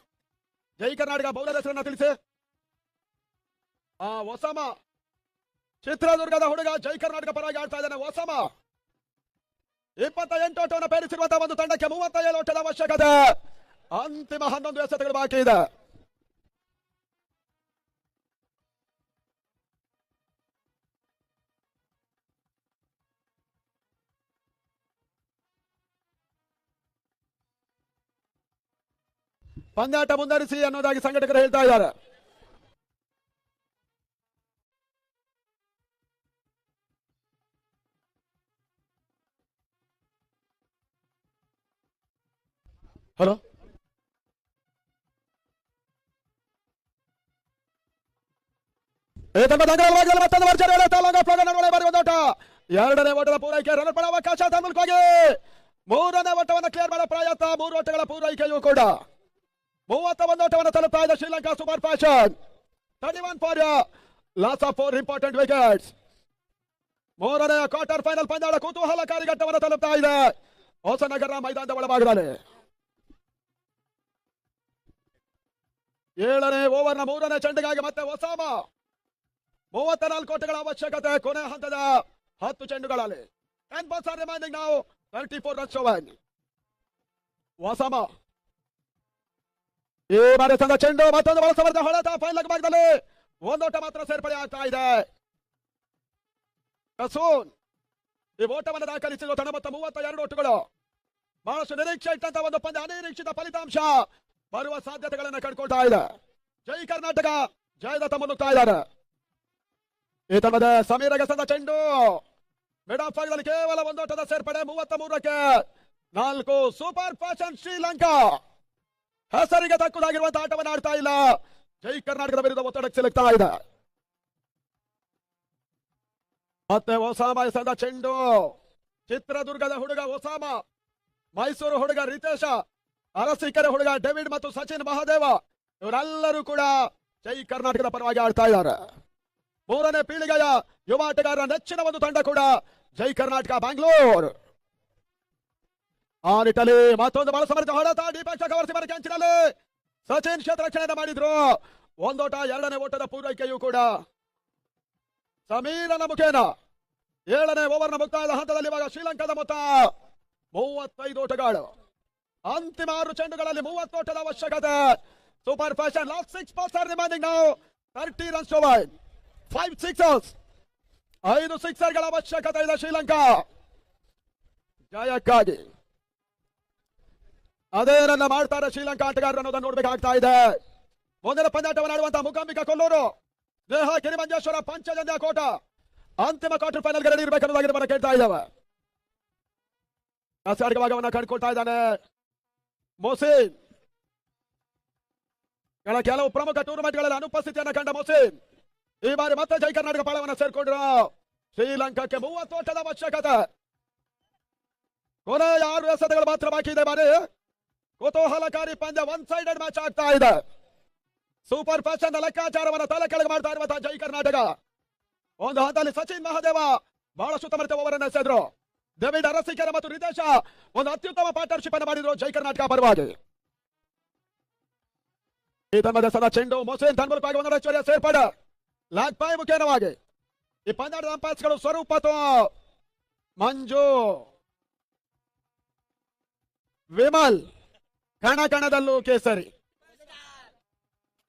ಜೈ ಕರ್ನಾಟಕ ಬೌಲರ್ ಹೆಸರನ್ನ ತಿಳಿಸಿ. ಒಸಾಮ, ಚಿತ್ರದುರ್ಗದ ಹುಡುಗ, ಜೈ ಕರ್ನಾಟಕ ಪರವಾಗಿ ಆಡ್ತಾ ಇದ್ದಾನೆ. ಒಸಾಮ 28 ಓಟವನ್ನು ಪೇರಿಸಿರುವಂತಹ ಒಂದು ತಂಡಕ್ಕೆ 37 ಓಟದ ಅವಶ್ಯಕತೆ. ಅಂತಿಮ 11 ಎಸೆತಗಳು ಬಾಕಿ ಇದೆ. ಪಂದ್ಯಾಟ ಮುಂದುವರಿಸಿ ಅನ್ನೋದಾಗಿ ಸಂಘಟಕರು ಹೇಳ್ತಾ ಇದ್ದಾರೆ. ಹಲೋ, ಮತ್ತೊಂದು ಭರ್ಜರಿ ಒಂದೋಟ. 2ನೇ ಓಟದ ಪೂರೈಕೆ, ರನ್ ಪಡ ಅವಕಾಶ ಮೂಲಕವಾಗಿ 3ನೇ ಓಟವನ್ನು ಕ್ಲಿಯರ್ ಮಾಡೋ ಪ್ರಯತ್ನ. 3 ಓಟಗಳ ಪೂರೈಕೆಯೂ ಕೂಡ 31 ಓಟವನ್ನು ತಲುಪ್ತಾ ಇದೆ Sri Lanka super fashion. 31 for loss of 4 important wickets. 3ನೇ ಕ್ವಾರ್ಟರ್ ಫೈನಲ್ ಪಂದ್ಯದ ಕುತೂಹಲಕಾರಿ ಘಟ್ಟವನ್ನು ತಲುಪ್ತಾ ಇದೆ ಹೊಸನಗರ ಮೈದಾನದ ಒಳಭಾಗದಲ್ಲಿ. 7ನೇ ಓವರ್ನ 3ನೇ ಚೆಂಡಿಗಾಗಿ ಮತ್ತೆ ಒಸಾಮ. 34 ಓಟಗಳ ಅವಶ್ಯಕತೆ ಕೊನೆ ಹಂತದ 10 ಚೆಂಡುಗಳಲ್ಲಿ. 10 balls are remaining now. 34 runs over. ಒಸಾಮ ಈ ಬಾರಿ ತಂದ ಚೆಂಡು ಮತ್ತೊಂದು ಬಳಸಬಾರದ ಹೊಡೆತ. ಫೈನಲ್ ಭಾಗದಲ್ಲಿ 1 ಓಟ ಮಾತ್ರ ಸೇರ್ಪಡೆ ಆಗ್ತಾ ಇದೆ. ಕಸೂನ್ ಈ ಓಟವನ್ನು ದಾಖಲಿಸಿದ ತಂಡ ಮೊತ್ತ 32 ಓಟಗಳು. ಬಹಳಷ್ಟು ನಿರೀಕ್ಷೆ ಇಟ್ಟಂತ ಒಂದು ಪಂದ್ಯ, ಅನಿರೀಕ್ಷಿತ ಫಲಿತಾಂಶ ಬರುವ ಸಾಧ್ಯತೆಗಳನ್ನು ಕಂಡುಕೊಳ್ತಾ ಇದೆ. ಜೈ ಕರ್ನಾಟಕ ಜಯದತ್ತ ಮುನ್ನುಗ್ತಾ ಇದ್ದಾರೆ. ಈ ತಂಡದ ಸಮೀರ ಗೆಸದ ಚೆಂಡು ಮಿಡ್ ಆಫ್ ಭಾಗದಲ್ಲಿ ಕೇವಲ 1 ಓಟದ ಸೇರ್ಪಡೆ. 33ಕ್ಕೆ 4. ಸೂಪರ್ ಫ್ಯಾಷನ್ ಶ್ರೀಲಂಕಾ ಹೆಸರಿಗೆ ತಕ್ಕುದಾಗಿರುವಂತಹ ಆಟವನ್ನು ಆಡ್ತಾ ಇಲ್ಲ. ಜೈ ಕರ್ನಾಟಕದ ವಿರುದ್ಧ ಒತ್ತಡಕ್ಕೆ ಸಿಲುಕ್ತಾ ಇದೆ. ಮತ್ತೆ ಒಸಾಮ ಎಸೆದ ಚೆಂಡು. ಚಿತ್ರದುರ್ಗದ ಹುಡುಗ ಒಸಾಮ, ಮೈಸೂರು ಹುಡುಗ ರಿತೇಶ, ಅರಸೀಕೆರೆ ಹುಡುಗ ಡೇವಿಡ್ ಮತ್ತು ಸಚಿನ್ ಮಹಾದೇವ ಇವರೆಲ್ಲರೂ ಕೂಡ ಜೈ ಕರ್ನಾಟಕದ ಪರವಾಗಿ ಆಡ್ತಾ ಇದ್ದಾರೆ. 3ನೇ ಪೀಳಿಗೆಯ ಯುವ ಆಟಗಾರರ ನೆಚ್ಚಿನ ಒಂದು ತಂಡ ಕೂಡ ಜೈ ಕರ್ನಾಟಕ ಬ್ಯಾಂಗ್ಳೂರ್. ಆ ನಿಟ್ಟಲ್ಲಿ ಮತ್ತೊಂದು ಬಹಳ ಸಮರ್ಥ ಹೊಡೆತ. ಡಿಪಾಕ್ಷ ಕವರ್ಸಿ ಮರ ಕ್ಯಾಂಚಿನಲ್ಲಿ ಸಚಿನ್ ಕ್ಷೇತ್ರ ರಕ್ಷಣೆಯನ್ನು ಮಾಡಿದ್ರು. 1 ಓಟ. 2ನೇ ಓಟದ ಪೂರೈಕೆಯೂ ಕೂಡ ಸಮೀರನ ಮುಖೇನ. 7ನೇ ಓವರ್ನ ಮುಕ್ತಾಯದ ಹಂತದಲ್ಲಿ ಇವಾಗ ಶ್ರೀಲಂಕಾದ ಮೊತ್ತ 35 ಓಟಗಳು. ಅಂತಿಮ 6 ಚೆಂಡುಗಳಲ್ಲಿ 30 ಓಟದ ಅವಶ್ಯಕತೆ. Super fashion last 6 balls are remaining now. 30 runs over. 5 sixers. 5 ಸಿಕ್ಸರ್ಗಳ ಅವಶ್ಯಕತೆ ಇದೆ ಶ್ರೀಲಂಕಾ ಜಯಕ್ಕಾಗಿ. ಅದೇನನ್ನ ಮಾಡ್ತಾರೆ ಶ್ರೀಲಂಕಾ ಆಟಗಾರರು ಅನ್ನೋದನ್ನು ನೋಡ್ಬೇಕಾಗ್ತಾ ಇದೆ. ಮುಂದಿನ ಪಂದ್ಯಾಟವನ್ನು ಆಡುವಂತಹ ಮುಖಾಂಬಿಕಾ ಕೊಲ್ಲೂರು, ನೇಹಾ ಗಿರಿಮಂಜೇಶ್ವರ, ಪಂಚಜನ್ಯ ಕೋಟ ಅಂತಿಮ ಕ್ವಾರ್ಟರ್ ಫೈನಲ್ಗೆ ರೆಡಿ ಇರಬೇಕನ್ನೋದಾಗಿ మనం ಕೇಳ್ತಾ ಇದ್ದಾವೆ. ಕಾಸಾಡಿಗ ಭಾಗವನ್ನು ಕಂಡುಕೊಳ್ತಾ ಇದ್ದಾನೆ ಮೊಹಸಿನ್. ಕೆಲವು ಪ್ರಮುಖ ಟೂರ್ನಮೆಂಟ್ಗಳಲ್ಲಿ ಅನುಪಸ್ಥಿತಿಯನ್ನು ಕಂಡ ಮೊಹಸಿನ್ ಈ ಬಾರಿ ಮತ್ತೆ ಜೈ ಕರ್ನಾಟಕ ಪಾಳವನ್ನು ಸೇರ್ಕೊಂಡ್ರು. ಶ್ರೀಲಂಕಾಕ್ಕೆ 30 ಓಟದ ಅವಶ್ಯಕತೆ. ಕೊನೆ 6 ಎಸೆತಗಳು ಮಾತ್ರ ಬಾಕಿ ಇದೆ. ಬಾರಿ ಕುತೂಹಲಕಾರಿ ಪಂದ್ಯ, 1 sided ಮ್ಯಾಚ್ ಆಗ್ತಾ ಇದೆ. ಸೂಪರ್ ಫ್ಯಾಷನ್ ಲೆಕ್ಕಾಚಾರವನ್ನು ತಲೆ ಕೆಳಗೆ ಮಾಡ್ತಾ ಇರುವಂತಹ ಜೈ ಕರ್ನಾಟಕ. ಒಂದು ಹಂತದಲ್ಲಿ ಸಚಿನ್ ಮಹಾದೇವ ಬಹಳ ಸುತ್ತಮುತ್ತ ಓವರ್ ಅನ್ನು ಎಸೆದ್ರು. ಡೇವಿಡ್ ಅರಸೀಕೆರೆ ಮತ್ತು ರಿತೇಶ ಒಂದು ಅತ್ಯುತ್ತಮ ಪಾರ್ಟ್ನರ್ಶಿಪ್ ಅನ್ನು ಮಾಡಿದ್ರು ಜೈ ಕರ್ನಾಟಕ ಪರವಾಗಿ. ಈ ತಂಡದ ಸದಾ ಚೆಂಡು ಮೊಹಸಿನ್ ತನ್ಮೂಲಕವಾಗಿ 1 ಹೆಚ್ಚುವರಿಯ ಸೇರ್ಪಡೆ. ಲಾಗ್ ಪೈ ಮುಖೇನವಾಗಿ ಈ ಪಂದ್ಯದ ಅಂಪೈರ್ಸ್ಗಳು ಸ್ವರೂಪ ಮಂಜು, ವಿಮಲ್, ಕಣದಲ್ಲೂ ಕೇಸರಿ.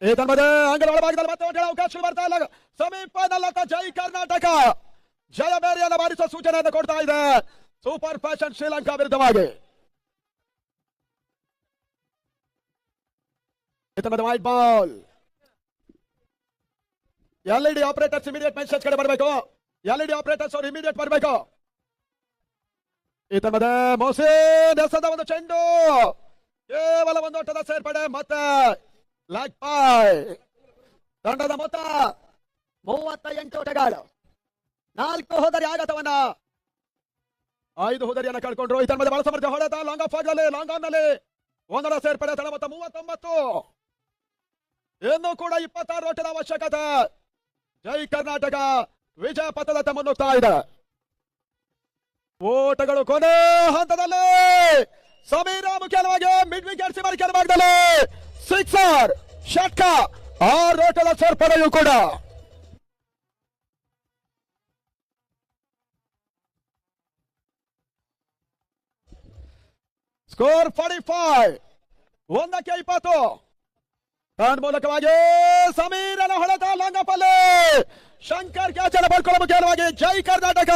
ಈ ತಂಡದ ಅಂಗದ ಒಳಭಾಗದಲ್ಲಿ ಮತ್ತೆ ಓಟಗಳ ಅವಕಾಶಗಳು ಬರ್ತಾ ಇಲ್ಲ. ಸೆಮಿಫೈನಲ್ ಜೈ ಕರ್ನಾಟಕ ಜಯಬೇರಿಯನ್ನು ಬಾರಿಸುವ ಸೂಚನೆಯನ್ನು ಕೊಡ್ತಾ ಇದೆ ಸೂಪರ್ ಫ್ಯಾಷನ್ ಶ್ರೀಲಂಕಾ ವಿರುದ್ಧವಾಗಿ. White ball. LED operators immediate message ಕಡೆ ಬರಬೇಕು. ಎಲ್ಇಡಿ ಆಪರೇಟರ್ಸ್ ಅವರು ಇಮಿಡಿಯೇಟ್ ಬರಬೇಕು. ಈ ತಂಡದ ಮೊಹಸಿನ್ ಎಸೆದ ಒಂದು ಚೆಂಡು ಕೇವಲ 1 ಓಟದ ಸೇರ್ಪಡೆ. ಮತ್ತೆ ಲೆಗ್ ಪೈ. ತಂಡದ ಮೊತ್ತ 38 ಓಟಗಳು. 4 ಹೋದರೆ ಆಘಾತವನ್ನ 5 ಹೋದರಿಯನ್ನ ಕಳ್ಕೊಂಡ್ರು. ಈ ತಂಡದ ಬಹಳ ಸಮರ್ಥ ಹೊಡೆತ ಲಾಂಗ್ ಆಫ್ ಆಗಲೇ ಲಾಂಗ್ ಆನ್ ನಲ್ಲಿ ಒಂದರ ಸೇರ್ಪಡೆ ತಡ ಮೊತ್ತ 39. ಇನ್ನೂ ಕೂಡ 26 ಓಟದ ಅವಶ್ಯಕತೆ. ಜೈ ಕರ್ನಾಟಕ ವಿಜಯ ಪಥದತ್ತ ಮುನ್ನುಗ್ತಾ ಇದೆ. ಓಟಗಳು ಕೊನೆ ಹಂತದಲ್ಲಿ ಸಮೀರ ಮುಖ್ಯವಾಗಿ ಮಿಡ್ ವಿಕೆಟ್ ಸಿಮರ್ ಕೆಲ ಭಾಗದಲ್ಲಿ ಸಿಕ್ಸರ್ ಷಟ್ಕ 6 ಓಟದ ಸೇರ್ಪಡೆಯೂ ಕೂಡ. ಸ್ಕೋರ್ 45 1ಕ್ಕೆ 20. ಟರ್ನ್ ಮೂಲಕವಾಗಿ ಸಮೀರನ ಹೊಡೆತ ಲಾಂಗಪಲ್ಲಿ ಶಂಕರ್ ಕ್ಯಾಚ್ ಅನ್ನು ಪಡ್ಕೊಳ್ಳುವ ಮುಖ್ಯವಾಗಿ ಜೈ ಕರ್ನಾಟಕ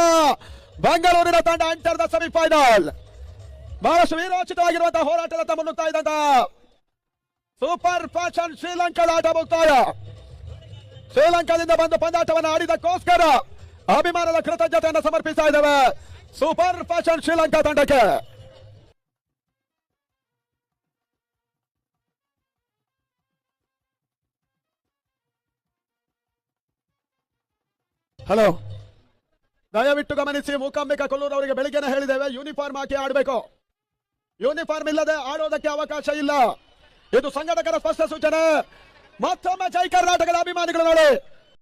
ಬೆಂಗಳೂರಿನ ತಂಡ ಎಂಟರ್ ದ ಸೆಮಿಫೈನಲ್. ಬಹಳಷ್ಟು ವೀರೋಚಿತವಾಗಿರುವಂತಹ ಹೋರಾಟದತ್ತ ಮುನ್ನುಗ್ತಾ ಇದ್ದಂತ ಸೂಪರ್ ಫ್ಯಾಷನ್ ಶ್ರೀಲಂಕಾದ ಆಟ ಮುಕ್ತಾಯ. ಶ್ರೀಲಂಕಾದಿಂದ ಬಂದು ಪಂದ್ಯಾಟವನ್ನು ಆಡಿದಕ್ಕೋಸ್ಕರ ಅಭಿಮಾನದ ಕೃತಜ್ಞತೆಯನ್ನು ಸಮರ್ಪಿಸ್ತಾ ಇದ್ದೇವೆ ಸೂಪರ್ ಫ್ಯಾಷನ್ ಶ್ರೀಲಂಕಾ ತಂಡಕ್ಕೆ. ಹಲೋ, ದಯವಿಟ್ಟು ಗಮನಿಸಿ. ಮೂಕಾಂಬಿಕಾ ಕೊಲ್ಲೂರು ಅವರಿಗೆ ಬೆಳಿಗ್ಗೆನೆ ಹೇಳಿದ್ದೇವೆ, ಯೂನಿಫಾರ್ಮ್ ಹಾಕಿ ಆಡಬೇಕು. ಯೂನಿಫಾರ್ಮ್ ಇಲ್ಲದೆ ಆಡೋದಕ್ಕೆ ಅವಕಾಶ ಇಲ್ಲ. ಇದು ಸಂಘಟಕರ ಸ್ಪಷ್ಟ ಸೂಚನೆ. ಮತ್ತೊಮ್ಮೆ ಜೈ ಕರ್ನಾಟಕದ ಅಭಿಮಾನಿಗಳು ನೋಡಿ